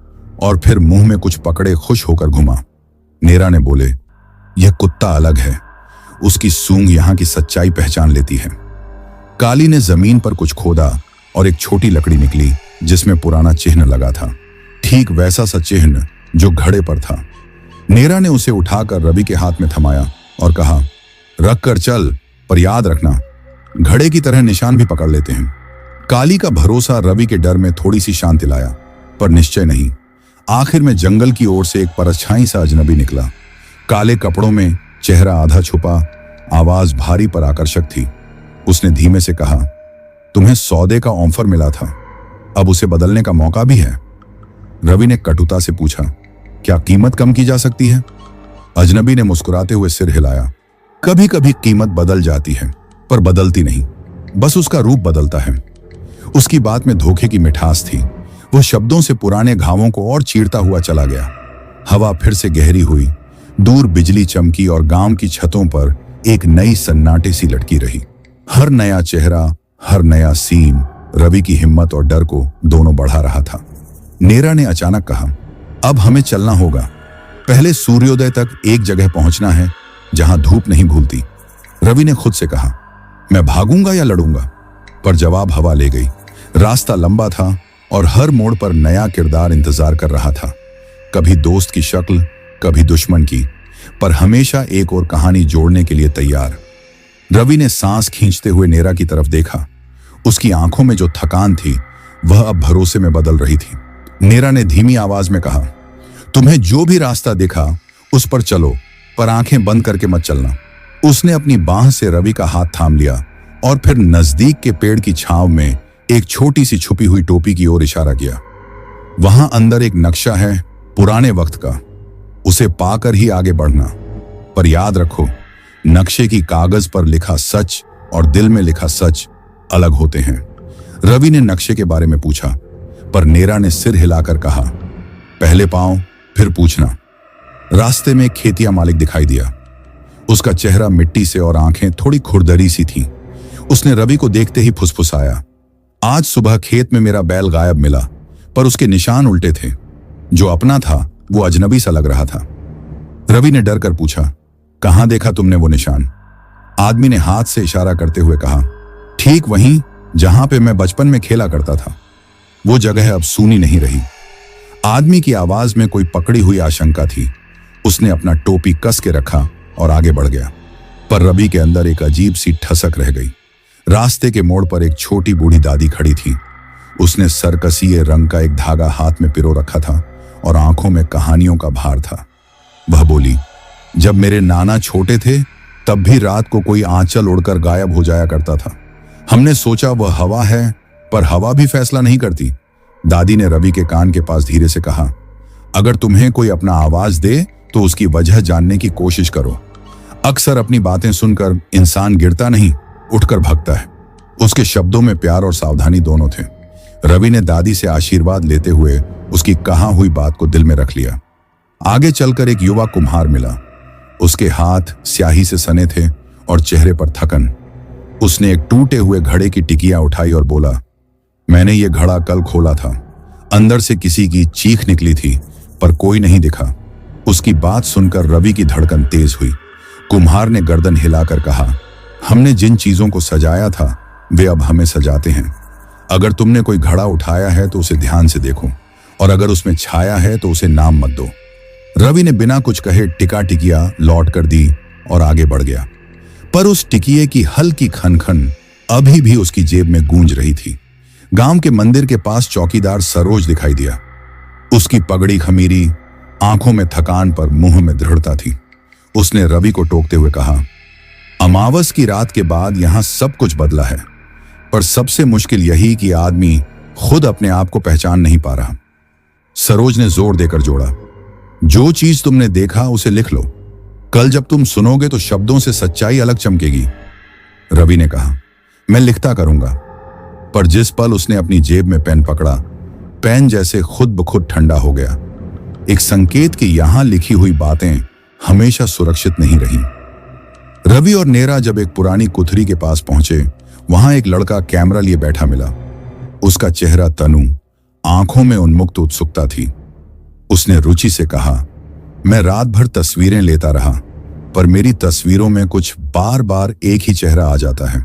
और फिर मुंह में कुछ पकड़े खुश होकर घुमा। नेरा ने बोले, यह कुत्ता अलग है, उसकी सूंघ यहां की सच्चाई पहचान लेती है। काली ने जमीन पर कुछ खोदा और एक छोटी लकड़ी निकली जिसमें पुराना चिन्ह लगा था, ठीक वैसा सा चिन्ह जो घड़े पर था। नेरा ने उसे उठाकर रवि के हाथ में थमाया और कहा, रख कर चल, पर याद रखना घड़े की तरह निशान भी पकड़ लेते हैं। काली का भरोसा रवि के डर में थोड़ी सी शांति लाया, पर निश्चय नहीं। आखिर में जंगल की ओर से एक परछाई सा अजनबी निकला। काले कपड़ों में, चेहरा आधा छुपा, आवाज भारी पर आकर्षक थी। उसने धीमे से कहा, तुम्हें सौदे का ऑफर मिला था, अब उसे बदलने का मौका भी है। रवि ने कटुता से पूछा, क्या कीमत कम की जा सकती है? अजनबी ने मुस्कुराते हुए सिर हिलाया। कभी कभी कीमत बदल जाती है, पर बदलती नहीं, बस उसका रूप बदलता है। उसकी बात में धोखे की मिठास थी। वह शब्दों से पुराने घावों को और चीरता हुआ चला गया। हवा फिर से गहरी हुई, दूर बिजली चमकी और गांव की छतों पर एक नई सन्नाटे सी लटकी रही। हर नया चेहरा, हर नया सीन रवि की हिम्मत और डर को दोनों बढ़ा रहा था। नेरा ने अचानक कहा, अब हमें चलना होगा। पहले सूर्योदय तक एक जगह पहुंचना है जहां धूप नहीं भूलती। रवि ने खुद से कहा, मैं भागूंगा या लड़ूंगा? पर जवाब हवा ले गई। रास्ता लंबा था और हर मोड़ पर नया किरदार इंतजार कर रहा था। कभी दोस्त की शक्ल, कभी दुश्मन की, पर हमेशा एक और कहानी जोड़ने के लिए तैयार। रवि ने सांस खींचते हुए नेरा की तरफ देखा। उसकी आंखों में जो थकान थी वह अब भरोसे में बदल रही थी। नेरा ने धीमी आवाज में कहा, तुम्हें जो भी रास्ता दिखा उस पर चलो, पर आंखें बंद करके मत चलना। उसने अपनी बांह से रवि का हाथ थाम लिया और फिर नजदीक के पेड़ की छांव में एक छोटी सी छुपी हुई टोपी की ओर इशारा किया। वहां अंदर एक नक्शा है, पुराने वक्त का, उसे पाकर ही आगे बढ़ना। पर याद रखो, नक्शे की कागज पर लिखा सच और दिल में लिखा सच अलग होते हैं। रवि ने नक्शे के बारे में पूछा, पर नेरा ने सिर हिलाकर कहा, पहले पांव फिर पूछना। रास्ते में एक खेतिया मालिक दिखाई दिया। उसका चेहरा मिट्टी से और आंखें थोड़ी खुरदरी सी थीं। उसने रवि को देखते ही फुसफुसाया, आज सुबह खेत में मेरा बैल गायब मिला, पर उसके निशान उल्टे थे। जो अपना था वो अजनबी सा लग रहा था। रवि ने डर कर पूछा, कहां देखा तुमने वो निशान? आदमी ने हाथ से इशारा करते हुए कहा, ठीक वहीं जहां पे मैं बचपन में खेला करता था। वो जगह अब सूनी नहीं रही। आदमी की आवाज में कोई पकड़ी हुई आशंका थी। उसने अपना टोपी कस के रखा और आगे बढ़ गया, पर रवि के अंदर एक अजीब सी ठसक रह गई। रास्ते के मोड़ पर एक छोटी बूढ़ी दादी खड़ी थी। उसने सरकसिए रंग का एक धागा हाथ में पिरो रखा था और आंखों में कहानियों का भार था। वह बोली, जब मेरे नाना छोटे थे तब भी रात को कोई आंचल उड़कर गायब हो जाया करता था। हमने सोचा वह हवा है, पर हवा भी फैसला नहीं करती। दादी ने रवि के कान के पास धीरे से कहा, अगर तुम्हें कोई अपना आवाज दे तो उसकी वजह जानने की कोशिश करो। अक्सर अपनी बातें सुनकर इंसान गिरता नहीं, उठकर भागता है। उसके शब्दों में प्यार और सावधानी दोनों थे। रवि ने दादी से आशीर्वाद लेते हुए उसकी कहा हुई बात को दिल में रख लिया। आगे चलकर एक युवा कुम्हार मिला। उसके हाथ स्याही से सने थे और चेहरे पर थकन। उसने एक टूटे हुए घड़े की टिकिया उठाई और बोला, मैंने ये घड़ा कल खोला था। अंदर से किसी की चीख निकली थी, पर कोई नहीं दिखा। उसकी बात सुनकर रवि की धड़कन तेज हुई। कुम्हार ने गर्दन हिलाकर कहा, हमने जिन चीजों को सजाया था वे अब हमें सजाते हैं। अगर तुमने कोई घड़ा उठाया है तो उसे ध्यान से देखो, और अगर उसमें छाया है तो उसे नाम मत दो। रवि ने बिना कुछ कहे टिका टिकिया लौट कर दी और आगे बढ़ गया। पर उस टिकिए की हल्की खनखन अभी भी उसकी जेब में गूंज रही थी। गांव के मंदिर के पास चौकीदार सरोज दिखाई दिया। उसकी पगड़ी खमीरी, आंखों में थकान पर मुंह में दृढ़ता थी। उसने रवि को टोकते हुए कहा, अमावस की रात के बाद यहां सब कुछ बदला है, पर सबसे मुश्किल यही कि आदमी खुद अपने आप को पहचान नहीं पा रहा। सरोज ने जोर देकर जोड़ा, जो चीज तुमने देखा उसे लिख लो। कल जब तुम सुनोगे तो शब्दों से सच्चाई अलग चमकेगी। रवि ने कहा, मैं लिखता करूंगा। पर जिस पल उसने अपनी जेब में पेन पकड़ा, पेन जैसे खुद ब खुद ठंडा हो गया। एक संकेत कि यहां लिखी हुई बातें हमेशा सुरक्षित नहीं रही। रवि और नेरा जब एक पुरानी कुथरी के पास पहुंचे, वहां एक लड़का कैमरा लिए बैठा मिला। उसका चेहरा तनु, आंखों में उन्मुक्त उत्सुकता थी। उसने रुचि से कहा, मैं रात भर तस्वीरें लेता रहा, पर मेरी तस्वीरों में कुछ बार बार एक ही चेहरा आ जाता है।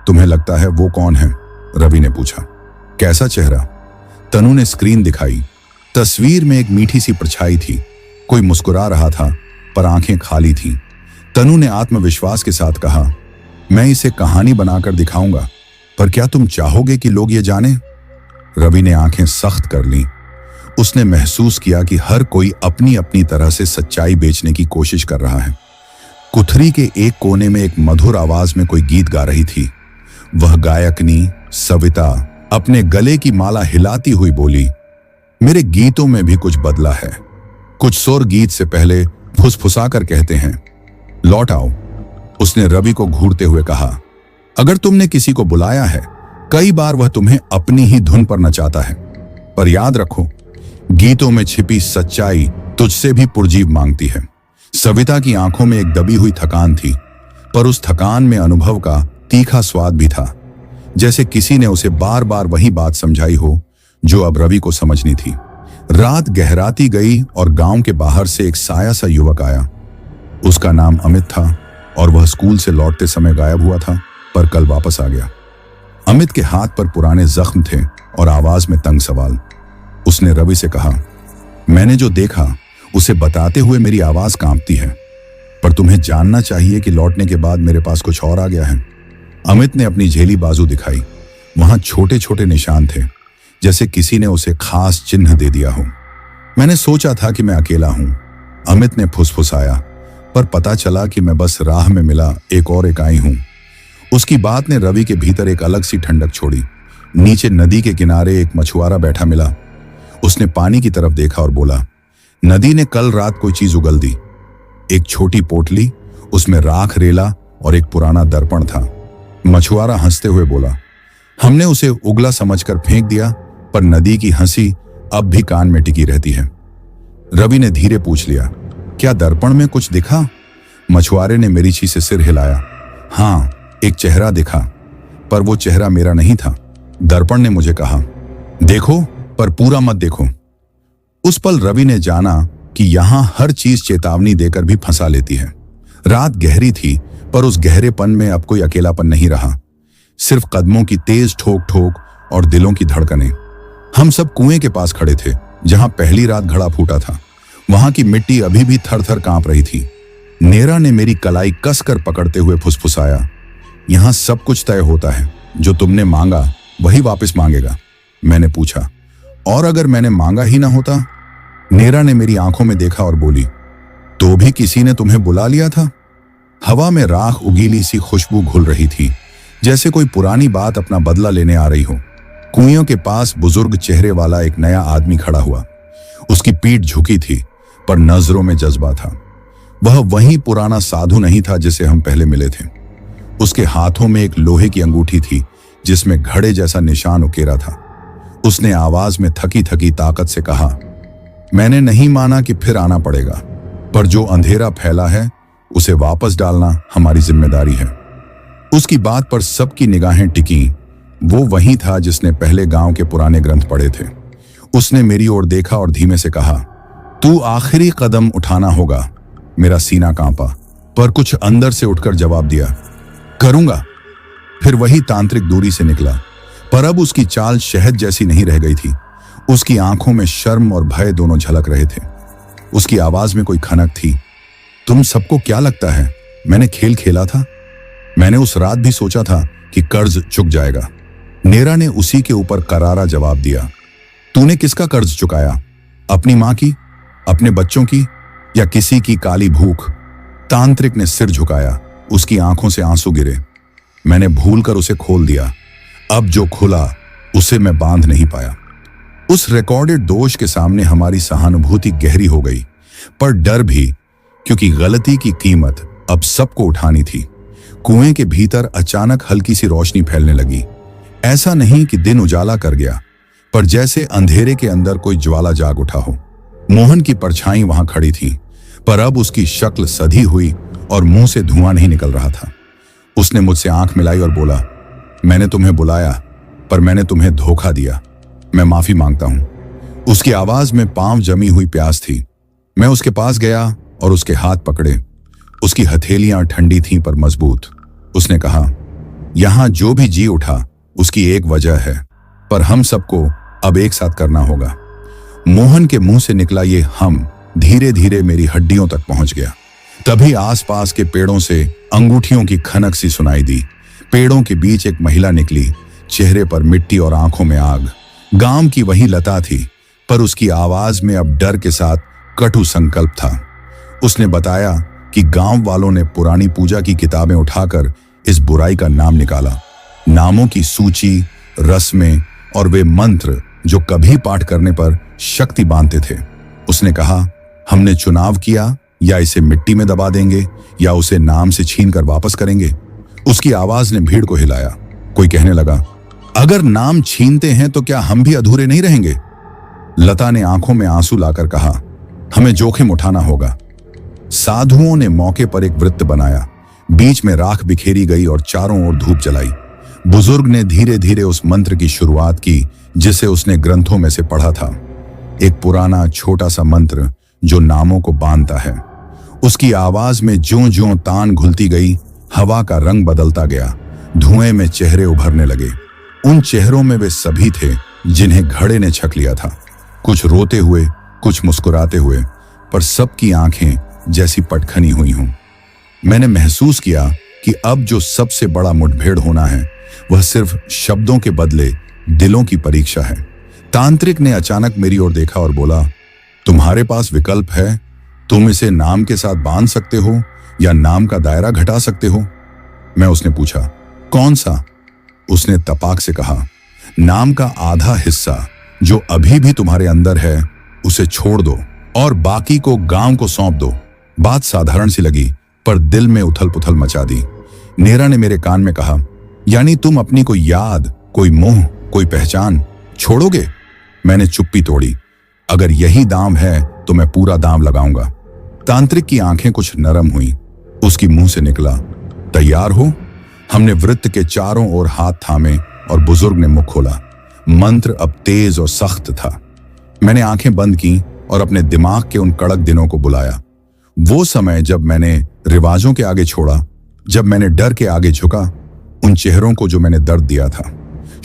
तुम्हें लगता है वो कौन है? रवि ने पूछा। कैसा चेहरा? तनु ने स्क्रीन दिखाई। तस्वीर में एक मीठी सी परछाई थी। कोई मुस्कुरा रहा था, पर आंखें खाली थीं। तनु ने आत्मविश्वास के साथ कहा, मैं इसे कहानी बनाकर दिखाऊंगा, पर क्या तुम चाहोगे कि लोग ये जाने? रवि ने आंखें सख्त कर लीं। उसने महसूस किया कि हर कोई अपनी अपनी तरह से सच्चाई बेचने की कोशिश कर रहा है। कुथरी के एक कोने में एक मधुर आवाज में कोई गीत गा रही थी। वह गायकनी सविता अपने गले की माला हिलाती हुई बोली, मेरे गीतों में भी कुछ बदला है। कुछ सुर गीत से पहले फुसफुसाकर कहते हैं, लौट आओ। उसने रवि को घूरते हुए कहा, अगर तुमने किसी को बुलाया है, कई बार वह तुम्हें अपनी ही धुन पर नचाता है, पर याद रखो, गीतों में छिपी सच्चाई तुझसे भी पुरजीव मांगती है। सविता की आंखों में एक दबी हुई थकान थी, पर उस थकान में अनुभव का तीखा स्वाद भी था, जैसे किसी ने उसे बार बार वही बात समझाई हो जो अब रवि को समझनी थी। रात गहराती गई और गांव के बाहर से एक साया सा युवक आया। उसका नाम अमित था और वह स्कूल से लौटते समय गायब हुआ था, पर कल वापस आ गया। अमित के हाथ पर पुराने जख्म थे और आवाज में तंग सवाल। उसने रवि से कहा, मैंने जो देखा उसे बताते हुए मेरी आवाज कांपती है, पर तुम्हें जानना चाहिए कि लौटने के बाद मेरे पास कुछ और आ गया है। अमित ने अपनी झेली बाजू दिखाई। वहां छोटे छोटे निशान थे, जैसे किसी ने उसे खास चिन्ह दे दिया हो। मैंने सोचा था कि मैं अकेला हूं, अमित ने फुसफुसाया, पर पता चला कि मैं बस राह में मिला एक और इकाई हूं। उसकी बात ने रवि के भीतर एक अलग सी ठंडक छोड़ी। नीचे नदी के किनारे एक मछुआरा बैठा मिला। उसने पानी की तरफ देखा और बोला, नदी ने कल रात कोई चीज उगल दी। एक छोटी पोटली, उसमें राख रेला और एक पुराना दर्पण था। मछुआरा हंसते हुए बोला, हमने उसे उगला समझकर फेंक दिया, पर नदी की हंसी अब भी कान में टिकी रहती है। रवि ने धीरे पूछ लिया, क्या दर्पण में कुछ दिखा? मछुआरे ने मिर्ची से सिर हिलाया। हाँ, एक चेहरा दिखा, पर वो चेहरा मेरा नहीं था। दर्पण ने मुझे कहा, देखो, पर पूरा मत देखो। उस पल रवि ने जाना कि यहां हर चीज चेतावनी देकर भी फंसा लेती है। रात गहरी थी, पर उस गहरेपन में अब कोई अकेलापन नहीं रहा, सिर्फ कदमों की तेज ठोक ठोक और दिलों की धड़कनें। हम सब कुएं के पास खड़े थे, जहां पहली रात घड़ा फूटा था। वहां की मिट्टी अभी भी थर थर कांप रही थी। नेरा ने मेरी कलाई कसकर पकड़ते हुए फुसफुसाया, यहां सब कुछ तय होता है, जो तुमने मांगा वही वापस मांगेगा। मैंने पूछा, और अगर मैंने मांगा ही ना होता? नेरा ने मेरी आंखों में देखा और बोली, तो भी किसी ने तुम्हें बुला लिया था। हवा में राख उगीली सी खुशबू घुल रही थी, जैसे कोई पुरानी बात अपना बदला लेने आ रही हो। कुइयों के पास बुजुर्ग चेहरे वाला एक नया आदमी खड़ा हुआ। उसकी पीठ झुकी थी, पर नजरों में जज्बा था। वह वही पुराना साधु नहीं था जिसे हम पहले मिले थे। उसके हाथों में एक लोहे की अंगूठी थी, जिसमें घड़े जैसा निशान उकेरा था। उसने आवाज में थकी थकी ताकत से कहा, मैंने नहीं माना कि फिर आना पड़ेगा, पर जो अंधेरा फैला है उसे वापस डालना हमारी जिम्मेदारी है। उसकी बात पर सबकी निगाहें टिकी। वो वही था जिसने पहले गांव के पुराने ग्रंथ पढ़े थे। उसने मेरी ओर देखा और धीमे से कहा, तू आखिरी कदम उठाना होगा। मेरा सीना कांपा, पर कुछ अंदर से उठकर जवाब दिया, करूंगा। फिर वही तांत्रिक दूरी से निकला, पर अब उसकी चाल शहद जैसी नहीं रह गई थी। उसकी आंखों में शर्म और भय दोनों झलक रहे थे। उसकी आवाज में कोई खनक थी। तुम सबको क्या लगता है मैंने खेल खेला था? मैंने उस रात भी सोचा था कि कर्ज चुक जाएगा। नेरा ने उसी के ऊपर करारा जवाब दिया, तूने किसका कर्ज चुकाया? अपनी मां की? अपने बच्चों की या किसी की काली भूख? तांत्रिक ने सिर झुकाया। उसकी आंखों से आंसू गिरे। मैंने भूलकर उसे खोल दिया। अब जो खुला उसे मैं बांध नहीं पाया। उस रिकॉर्डेड दोष के सामने हमारी सहानुभूति गहरी हो गई, पर डर भी, क्योंकि गलती की कीमत अब सबको उठानी थी। कुएं के भीतर अचानक हल्की सी रोशनी फैलने लगी। ऐसा नहीं कि दिन उजाला कर गया, पर जैसे अंधेरे के अंदर कोई ज्वाला जाग उठा हो। मोहन की परछाई वहां खड़ी थी, पर अब उसकी शक्ल सधी हुई और मुंह से धुआं नहीं निकल रहा था। उसने मुझसे आंख मिलाई और बोला, मैंने तुम्हें बुलाया, पर मैंने तुम्हें धोखा दिया। मैं माफी मांगता हूं। उसकी आवाज में पांव जमी हुई प्यास थी। मैं उसके पास गया और उसके हाथ पकड़े। उसकी हथेलियां ठंडी थीं पर मजबूत। उसने कहा, यहां जो भी जी उठा उसकी एक वजह है, पर हम सबको अब एक साथ करना होगा। मोहन के मुंह से निकला ये हम धीरे धीरे मेरी हड्डियों तक पहुंच गया। तभी आसपास के पेड़ों से अंगूठियों की खनक सी सुनाई दी। पेड़ों के बीच एक महिला निकली, चेहरे पर मिट्टी और आंखों में आग। गांव की वही लता थी, पर उसकी आवाज में अब डर के साथ कटु संकल्प था। उसने बताया कि गांव वालों ने पुरानी पूजा की किताबें उठाकर इस बुराई का नाम निकाला। नामों की सूची, रस्में और वे मंत्र जो कभी पाठ करने पर शक्ति बांधते थे। उसने कहा, हमने चुनाव किया, या इसे मिट्टी में दबा देंगे या उसे नाम से छीनकर वापस करेंगे। उसकी आवाज ने भीड़ को हिलाया। कोई कहने लगा, अगर नाम छीनते हैं तो क्या हम भी अधूरे नहीं रहेंगे? लता ने आंखों में आंसू लाकर कहा, हमें जोखिम उठाना होगा। साधुओं ने मौके पर एक वृत्त बनाया। बीच में राख बिखेरी गई और चारों ओर धूप जलाई। बुजुर्ग ने धीरे धीरे उस मंत्र की शुरुआत की जिसे उसने ग्रंथों में से पढ़ा था। एक पुराना छोटा सा मंत्र जो नामों को बांधता है। उसकी आवाज में ज्यों ज्यों तान घुलती गई, हवा का रंग बदलता गया। धुएं में चेहरे उभरने लगे। उन चेहरों में वे सभी थे जिन्हें घड़े ने छक लिया था। कुछ रोते हुए, कुछ मुस्कुराते हुए, पर सबकी आंखें जैसी पटखनी हुई हों। मैंने महसूस किया कि अब जो सबसे बड़ा मुठभेड़ होना है वह सिर्फ शब्दों के बदले दिलों की परीक्षा है। तांत्रिक ने अचानक मेरी ओर देखा और बोला, तुम्हारे पास विकल्प है। तुम इसे नाम के साथ बांध सकते हो या नाम का दायरा घटा सकते हो। मैं उसने पूछा, कौन सा? उसने तपाक से कहा, नाम का आधा हिस्सा जो अभी भी तुम्हारे अंदर है उसे छोड़ दो और बाकी को गांव को सौंप दो। बात साधारण सी लगी, पर दिल में उथल पुथल मचा दी। नेरा ने मेरे कान में कहा, यानी तुम अपनी कोई याद, कोई मोह, कोई पहचान छोड़ोगे? मैंने चुप्पी तोड़ी। अगर यही दाम है तो मैं पूरा दाम लगाऊंगा। तांत्रिक की आंखें कुछ नरम हुई। उसकी मुंह से निकला, तैयार हो? हमने वृत्त के चारों ओर हाथ थामे और बुजुर्ग ने मुख खोला। मंत्र अब तेज और सख्त था। मैंने आंखें बंद की और अपने दिमाग के उन कड़क दिनों को बुलाया। वो समय जब मैंने रिवाजों के आगे छोड़ा, जब मैंने डर के आगे झुका, उन चेहरों को जो मैंने दर्द दिया था।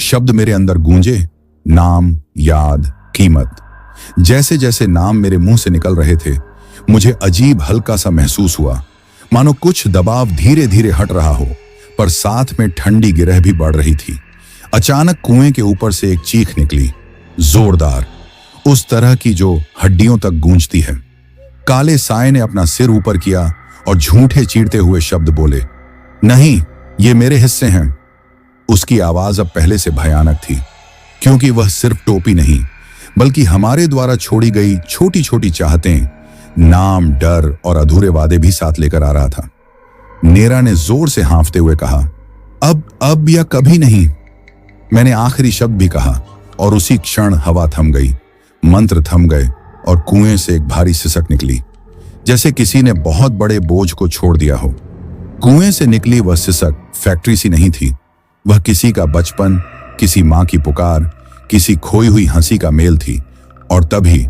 शब्द मेरे अंदर गूंजे, नाम, याद, कीमत। जैसे जैसे नाम मेरे मुंह से निकल रहे थे, मुझे अजीब हल्का सा महसूस हुआ, मानो कुछ दबाव धीरे धीरे हट रहा हो, पर साथ में ठंडी गिरह भी बढ़ रही थी। अचानक कुएं के ऊपर से एक चीख निकली, जोरदार, उस तरह की जो हड्डियों तक गूंजती है। काले साए ने अपना सिर ऊपर किया और झूठे चीरते हुए शब्द बोले, नहीं, ये मेरे हिस्से हैं। उसकी आवाज अब पहले से भयानक थी, क्योंकि वह सिर्फ टोपी नहीं बल्कि हमारे द्वारा छोड़ी गई छोटी छोटी चाहतें, नाम, डर और अधूरे वादे भी साथ लेकर आ रहा था। नेरा ने जोर से हाँफते हुए कहा, अब या कभी नहीं। मैंने आखिरी शब्द भी कहा और उसी क्षण हवा थम गई, मंत्र थम गए और कुएं से एक भारी सिसक निकली, जैसे किसी ने बहुत बड़े बोझ को छोड़ दिया हो। कुएं से निकली वह सिसक फैक्ट्री सी नहीं थी। वह किसी का बचपन, किसी मां की पुकार, किसी खोई हुई हंसी का मेल थी। और तभी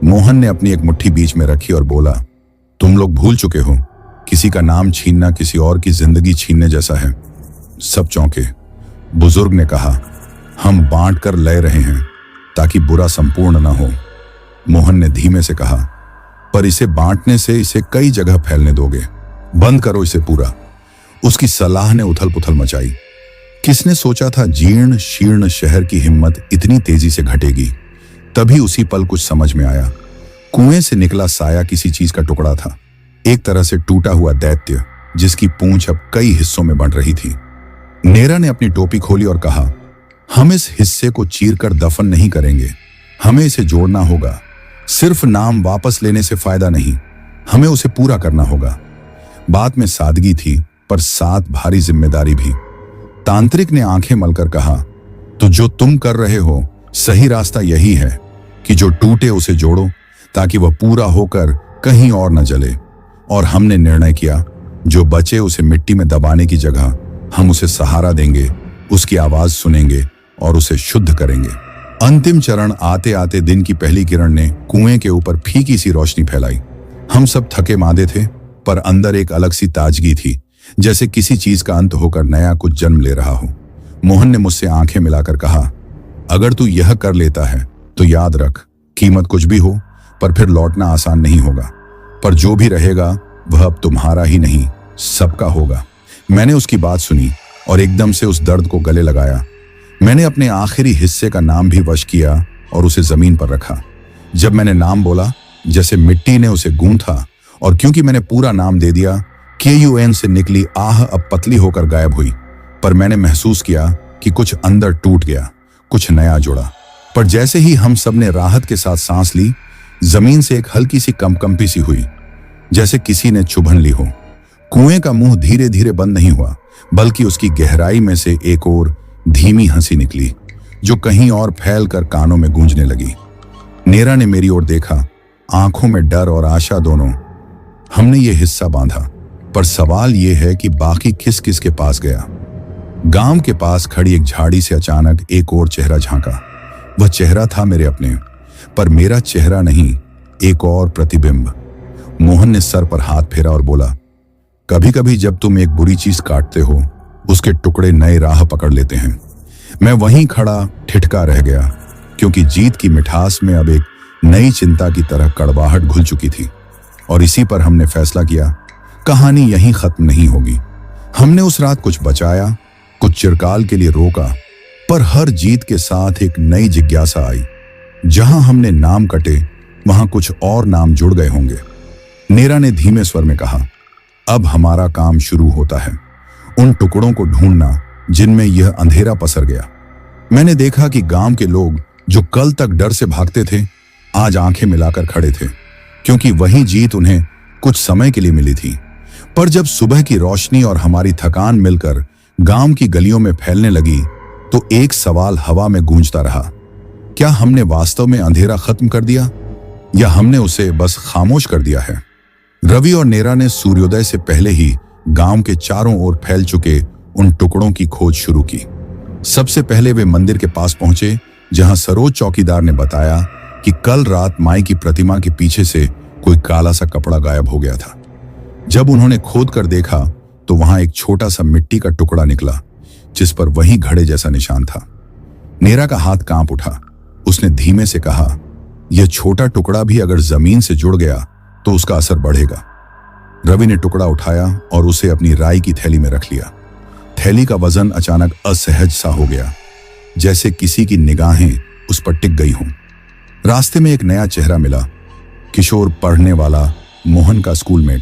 मोहन ने अपनी एक मुट्ठी बीच में रखी और बोला, तुम लोग भूल चुके हो, किसी का नाम छीनना किसी और की जिंदगी छीनने जैसा है। सब चौंके। बुजुर्ग ने कहा, हम बांट कर ले रहे हैं ताकि बुरा संपूर्ण न हो। मोहन ने धीमे से कहा, पर इसे बांटने से इसे कई जगह फैलने दोगे। बंद करो इसे पूरा। उसकी सलाह ने उथल पुथल मचाई। किसने सोचा था जीर्ण शीर्ण शहर की हिम्मत इतनी तेजी से घटेगी? तभी उसी पल कुछ समझ में आया। कुएं से निकला साया किसी चीज का टुकड़ा था, एक तरह से टूटा हुआ दैत्य जिसकी पूंछ अब कई हिस्सों में बंट रही थी। नेरा ने अपनी टोपी खोली और कहा, हम इस हिस्से को चीरकर दफन नहीं करेंगे, हमें इसे जोड़ना होगा। सिर्फ नाम वापस लेने से फायदा नहीं, हमें उसे पूरा करना होगा। बात में सादगी थी पर साथ भारी जिम्मेदारी भी। तांत्रिक ने आंखें मलकर कहा, तो जो तुम कर रहे हो सही रास्ता यही है कि जो टूटे उसे जोड़ो ताकि वह पूरा होकर कहीं और न जले। और हमने निर्णय किया, जो बचे उसे मिट्टी में दबाने की जगह हम उसे सहारा देंगे, उसकी आवाज सुनेंगे और उसे शुद्ध करेंगे। अंतिम चरण आते आते दिन की पहली किरण ने कुएं के ऊपर फीकी सी रोशनी फैलाई। हम सब थके मांदे थे पर अंदर एक अलग सी ताजगी थी, जैसे किसी चीज का अंत होकर नया कुछ जन्म ले रहा हो। मोहन ने मुझसे आंखें मिलाकर कहा, अगर तू यह कर लेता है तो याद रख, कीमत कुछ भी हो पर फिर लौटना आसान नहीं होगा। पर जो भी रहेगा वह अब तुम्हारा ही नहीं, सबका होगा। मैंने उसकी बात सुनी और एकदम से उस दर्द को गले लगाया। मैंने अपने आखिरी हिस्से का नाम भी वश किया और उसे जमीन पर रखा। जब मैंने नाम बोला, जैसे मिट्टी ने उसे गूंथा, और क्योंकि मैंने पूरा नाम दे दिया, KUN से निकली आह अब पतली होकर गायब हुई। पर मैंने महसूस किया कि कुछ अंदर टूट गया, कुछ नया जुड़ा। पर जैसे ही हम सब ने राहत के साथ सांस ली, जमीन से एक हल्की सी कंपकंपी सी हुई, जैसे किसी ने चुभन ली हो। कुएं का मुंह धीरे धीरे बंद नहीं हुआ, बल्कि उसकी गहराई में से एक और धीमी हंसी निकली, जो कहीं और फैल कर कानों में गूंजने लगी। नेरा ने मेरी ओर देखा, आंखों में डर और आशा दोनों। हमने ये हिस्सा बांधा, पर सवाल ये है कि बाकी किस किस के पास गया। गांव के पास खड़ी एक झाड़ी से अचानक एक और चेहरा झांका। वह चेहरा था मेरे अपने, पर मेरा चेहरा नहीं, एक और प्रतिबिंब। मोहन ने सर पर हाथ फेरा और बोला, कभी कभी जब तुम एक बुरी चीज काटते हो, उसके टुकड़े नए राह पकड़ लेते हैं। मैं वहीं खड़ा ठिठका रह गया, क्योंकि जीत की मिठास में अब एक नई चिंता की तरह कड़वाहट घुल चुकी थी। और इसी पर हमने फैसला किया, कहानी यहीं खत्म नहीं होगी। हमने उस रात कुछ बचाया, कुछ चिरकाल के लिए रोका, पर हर जीत के साथ एक नई जिज्ञासा आई। जहां हमने नाम कटे, वहां कुछ और नाम जुड़ गए होंगे। नेरा ने धीमे स्वर में कहा, अब हमारा काम शुरू होता है, उन टुकड़ों को ढूंढना जिनमें यह अंधेरा पसर गया। मैंने देखा कि गांव के लोग जो कल तक डर से भागते थे, आज आंखें मिलाकर खड़े थे, क्योंकि वही जीत उन्हें कुछ समय के लिए मिली थी। पर जब सुबह की रोशनी और हमारी थकान मिलकर गांव की गलियों में फैलने लगी, तो एक सवाल हवा में गूंजता रहा, क्या हमने वास्तव में अंधेरा खत्म कर दिया, या हमने उसे बस खामोश कर दिया है? रवि और नेरा ने सूर्योदय से पहले ही गांव के चारों ओर फैल चुके उन टुकड़ों की खोज शुरू की। सबसे पहले वे मंदिर के पास पहुंचे, जहां सरोज चौकीदार ने बताया कि कल रात माई की प्रतिमा के पीछे से कोई काला सा कपड़ा गायब हो गया था। जब उन्होंने खोद कर देखा तो वहां एक छोटा सा मिट्टी का टुकड़ा निकला, जिस पर वही घड़े जैसा निशान था। नेरा का हाथ कांप उठा। उसने धीमे से कहा, यह छोटा टुकड़ा भी अगर जमीन से जुड़ गया तो उसका असर बढ़ेगा। रवि ने टुकड़ा उठाया और उसे अपनी राई की थैली में रख लिया। थैली का वजन अचानक असहज सा हो गया, जैसे किसी की निगाहें उस पर टिक गई हों। रास्ते में एक नया चेहरा मिला, किशोर पढ़ने वाला मोहन का स्कूलमेट,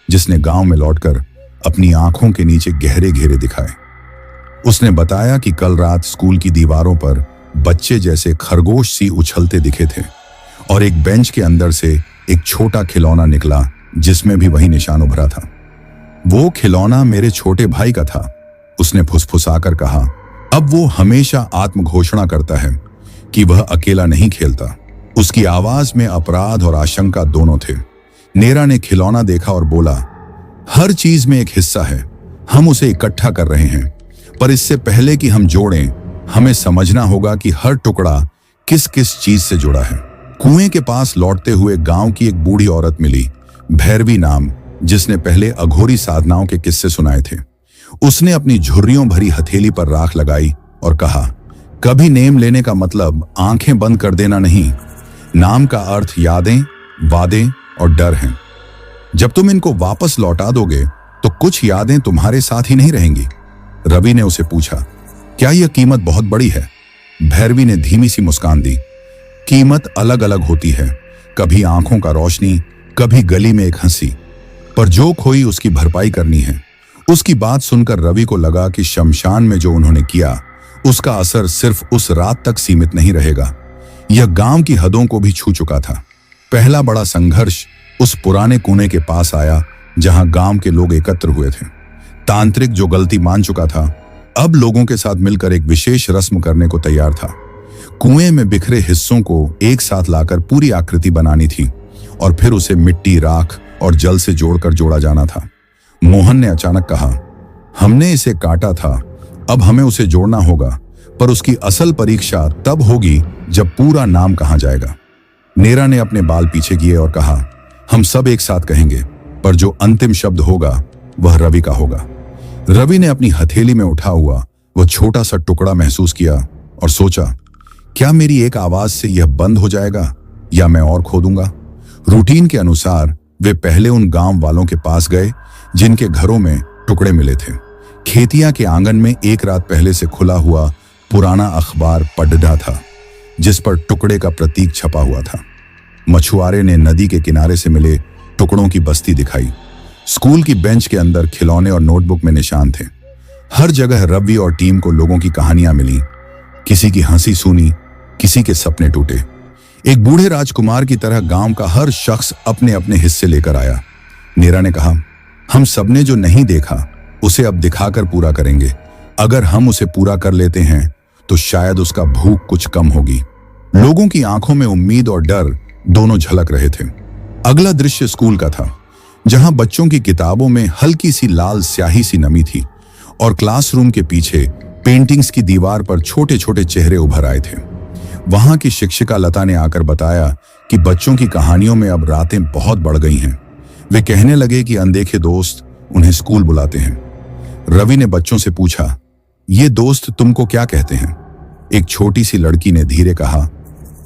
जिसने गांव में लौटकर अपनी आंखों के नीचे गहरे घेरे दिखाए। उसने बताया कि कल रात स्कूल की दीवारों पर बच्चे जैसे खरगोश सी उछलते दिखे थे, और एक बेंच के अंदर से एक छोटा खिलौना निकला, जिसमें भी वही निशान उभरा था। वो खिलौना मेरे छोटे भाई का था, उसने फुसफुसाकर कहा। अब वो हमेशा आत्मघोषणा करता है कि वह अकेला नहीं खेलता। उसकी आवाज में अपराध और आशंका दोनों थे। नेरा ने खिलौना देखा और बोला, हर चीज में एक हिस्सा है, हम उसे इकट्ठा कर रहे हैं, पर इससे पहले कि हम जोड़ें, हमें समझना होगा कि हर टुकड़ा किस किस चीज से जुड़ा है। कुएं के पास लौटते हुए गांव की एक बूढ़ी औरत मिली, भैरवी नाम, जिसने पहले अघोरी साधनाओं के किस्से सुनाए थे। उसने अपनी झुर्रियों भरी हथेली पर राख लगाई और कहा, कभी नेम लेने का मतलब आंखें बंद कर देना नहीं। नाम का अर्थ यादें, वादे और डर हैं। जब तुम इनको वापस लौटा दोगे तो कुछ यादें तुम्हारे साथ ही नहीं रहेंगी। रवि ने उसे पूछा, क्या यह कीमत बहुत बड़ी है? भैरवी ने धीमी सी मुस्कान दी। कीमत अलग अलग होती है, कभी आंखों का रोशनी, कभी गली में एक हंसी, पर जो खोई उसकी भरपाई करनी है। उसकी बात सुनकर रवि को लगा कि शमशान में जो उन्होंने किया उसका असर सिर्फ उस रात तक सीमित नहीं रहेगा, यह गांव की हदों को भी छू चुका था। पहला बड़ा संघर्ष उस पुराने कुएं के पास आया जहां गांव के लोग एकत्र हुए थे। तांत्रिक जो गलती मान चुका था अब लोगों के साथ मिलकर एक विशेष रस्म करने को तैयार था। कुएं में बिखरे हिस्सों को एक साथ लाकर पूरी आकृति बनानी थी और फिर उसे मिट्टी, राख और जल से जोड़कर जोड़ा जाना था। मोहन ने अचानक कहा, हमने इसे काटा था, अब हमें उसे जोड़ना होगा, पर उसकी असल परीक्षा तब होगी जब पूरा नाम कहा जाएगा। नेरा ने अपने बाल पीछे किए और कहा, हम सब एक साथ कहेंगे, पर जो अंतिम शब्द होगा वह रवि का होगा। रवि ने अपनी हथेली में उठा हुआ वह छोटा सा टुकड़ा महसूस किया और सोचा, क्या मेरी एक आवाज से यह बंद हो जाएगा या मैं और खो दूंगा। रूटीन के अनुसार वे पहले उन गांव वालों के पास गए जिनके घरों में टुकड़े मिले थे। खेतिया के आंगन में एक रात पहले से खुला हुआ पुराना अखबार पढ़ा था जिस पर टुकड़े का प्रतीक छपा हुआ था। मछुआरे ने नदी के किनारे से मिले टुकड़ों की बस्ती दिखाई। स्कूल की बेंच के अंदर खिलौने और नोटबुक में निशान थे। हर जगह रवि और टीम को लोगों की कहानियां मिली, किसी की हंसी सुनी, किसी के सपने टूटे। एक बूढ़े राजकुमार की तरह गांव का हर शख्स अपने अपने हिस्से लेकर आया। नेरा ने कहा, हम सबने जो नहीं देखा उसे अब दिखाकर पूरा करेंगे। अगर हम उसे पूरा कर लेते हैं तो शायद उसका भूख कुछ कम होगी। लोगों की आंखों में उम्मीद और डर दोनों झलक रहे थे। अगला दृश्य स्कूल का था, जहां बच्चों की किताबों में हल्की सी लाल स्याही सी नमी थी और क्लासरूम के पीछे पेंटिंग्स की दीवार पर छोटे छोटे चेहरे उभर आए थे। वहां की शिक्षिका लता ने आकर बताया कि बच्चों की कहानियों में अब रातें बहुत बढ़ गई हैं। वे कहने लगे कि अनदेखे दोस्त उन्हें स्कूल बुलाते हैं। रवि ने बच्चों से पूछा, ये दोस्त तुमको क्या कहते हैं? एक छोटी सी लड़की ने धीरे कहा,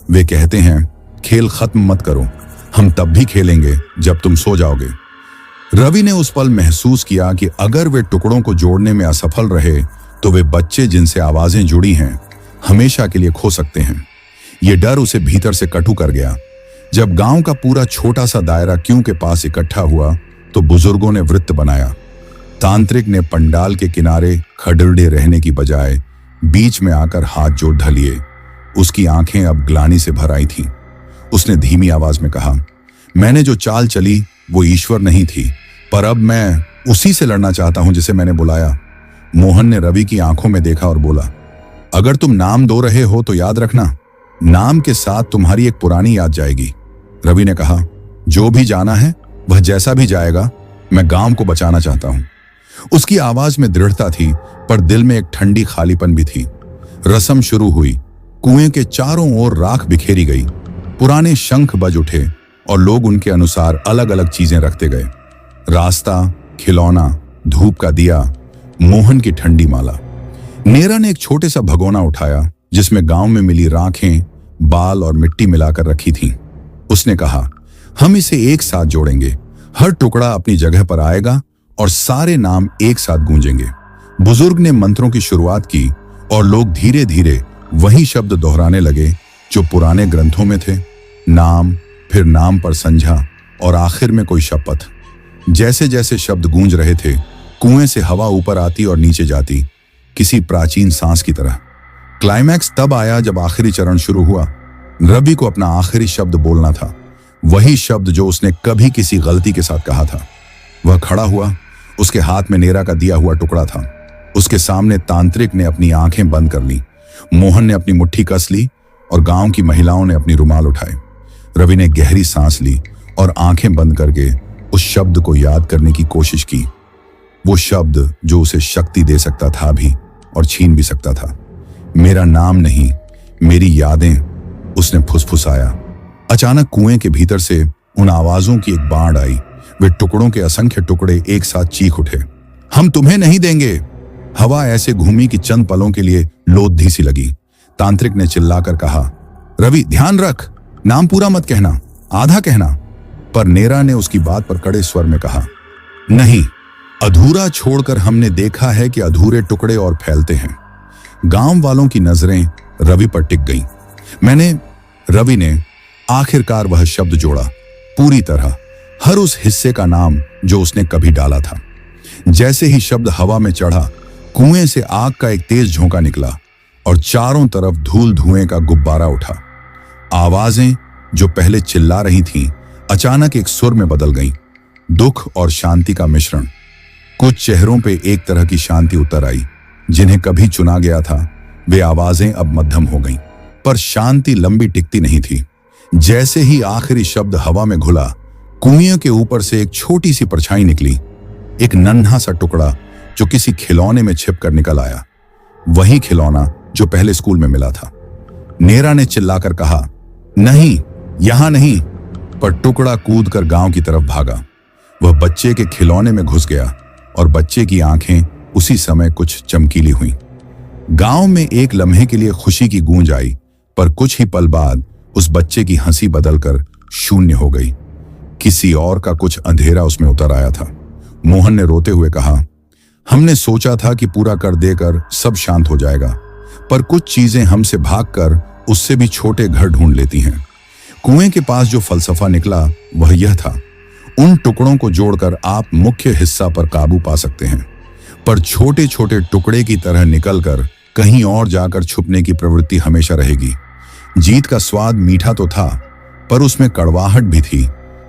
वे कहते हैं खेल खत्म मत करो, हम तब भी खेलेंगे जब तुम सो जाओगे। रवि ने उस पल महसूस किया कि अगर वे टुकड़ों को जोड़ने में असफल रहे तो वे बच्चे जिनसे आवाजें जुड़ी हैं हमेशा के लिए खो सकते हैं। ये डर उसे भीतर से कटु कर गया। जब गांव का पूरा छोटा सा दायरा कुएं के पास इकट्ठा हुआ तो बुजुर्गों ने वृत्त बनाया। तांत्रिक ने पंडाल के किनारे खड़े रहने की बजाय बीच में आकर हाथ जोड़ ढलिए। उसकी आंखें अब ग्लानि से भर आई थीं। उसने धीमी आवाज में कहा, मैंने जो चाल चली वो ईश्वर नहीं थी, पर अब मैं उसी से लड़ना चाहता हूं जिसे मैंने बुलाया। मोहन ने रवि की आंखों में देखा और बोला, अगर तुम नाम दो रहे हो तो याद रखना, नाम के साथ तुम्हारी एक पुरानी याद जाएगी। रवि ने कहा, जो भी जाना है वह जैसा भी जाएगा, मैं गांव को बचाना चाहता हूं। उसकी आवाज में दृढ़ता थी पर दिल में एक ठंडी खालीपन भी थी। रस्म शुरू हुई। कुएं के चारों ओर राख बिखेरी गई। पुराने शंख बज उठे और लोग उनके अनुसार अलग अलग चीजें रखते गए। रास्ता, खिलौना, धूप का दिया, मोहन की ठंडी माला। नेरा ने एक छोटे सा भगोना उठाया जिसमें गांव में मिली राखें, बाल और मिट्टी मिलाकर रखी थीं। उसने कहा, हम इसे एक साथ जोड़ेंगे, हर टुकड़ा अपनी जगह पर आएगा और सारे नाम एक साथ गूंजेंगे। बुजुर्ग ने मंत्रों की शुरुआत की और लोग धीरे धीरे वही शब्द दोहराने लगे जो पुराने ग्रंथों में थे। नाम, फिर नाम पर संझा और आखिर में कोई शपथ। जैसे जैसे शब्द गूंज रहे थे, कुएं से हवा ऊपर आती और नीचे जाती, किसी प्राचीन सांस की तरह। क्लाइमैक्स तब आया जब आखिरी चरण शुरू हुआ। रवि को अपना आखिरी शब्द बोलना था, वही शब्द जो उसने कभी किसी गलती के साथ कहा था। वह खड़ा हुआ, उसके हाथ में नेरा का दिया हुआ टुकड़ा था। उसके सामने तांत्रिक ने अपनी आंखें बंद कर ली, मोहन ने अपनी मुट्ठी कस ली और गांव की महिलाओं ने अपनी रुमाल उठाए। रवि ने गहरी सांस ली और आंखें बंद करके उस शब्द को याद करने की कोशिश की, वो शब्द जो उसे शक्ति दे सकता था भी और छीन भी सकता था। मेरा नाम नहीं, मेरी यादें, उसने फुसफुसाया। अचानक कुएं के भीतर से उन आवाजों की एक बाढ़ आई। वे टुकड़ों के असंख्य टुकड़े एक साथ चीख उठे, हम तुम्हें नहीं देंगे। हवा ऐसे घूमी कि चंद पलों के लिए लोधी सी लगी। तांत्रिक ने चिल्लाकर कहा, रवि ध्यान रख, नाम पूरा मत कहना, आधा कहना। पर नेरा ने उसकी बात पर कड़े स्वर में कहा, नहीं, अधूरा छोड़कर हमने देखा है कि अधूरे टुकड़े और फैलते हैं। गांव वालों की नजरें रवि पर टिक गईं। रवि ने आखिरकार वह शब्द जोड़ा, पूरी तरह, हर उस हिस्से का नाम जो उसने कभी डाला था। जैसे ही शब्द हवा में चढ़ा, कुएं से आग का एक तेज झोंका निकला और चारों तरफ धूल धुएं का गुब्बारा उठा। आवाजें जो पहले चिल्ला रही थीं, अचानक एक सुर में बदल गईं, दुख और शांति का मिश्रण। कुछ चेहरों पे एक तरह की शांति उतर आई, जिन्हें कभी चुना गया था। वे आवाजें अब मध्यम हो गईं, पर शांति लंबी टिकती नहीं थी। जैसे ही आखिरी शब्द हवा में घुला, कुएं के ऊपर से एक छोटी सी परछाई निकली, एक नन्हा सा टुकड़ा जो किसी खिलौने में छिपकर निकल आया, वही खिलौना जो पहले स्कूल में मिला था। नेरा ने चिल्लाकर कहा, नहीं, यहां नहीं, पर टुकड़ा कूदकर गांव की तरफ भागा। वह बच्चे के खिलौने में घुस गया और बच्चे की आंखें उसी समय कुछ चमकीली हुईं। गांव में एक लम्हे के लिए खुशी की गूंज आई, पर कुछ ही पल बाद उस बच्चे की हंसी बदलकर शून्य हो गई। किसी और का कुछ अंधेरा उसमें उतर आया था। मोहन ने रोते हुए कहा, हमने सोचा था कि पूरा कर देकर सब शांत हो जाएगा, पर कुछ चीजें हमसे भागकर उससे भी छोटे घर ढूंढ लेती हैं। कुएं के पास जो फलसफा निकला वह यह था, उन टुकड़ों को जोड़कर आप मुख्य हिस्सा पर काबू पा सकते हैं, पर छोटे छोटे टुकड़े की तरह निकलकर कहीं और जाकर छुपने की प्रवृत्ति हमेशा रहेगी। जीत का स्वाद मीठा तो था, पर उसमें कड़वाहट भी थी,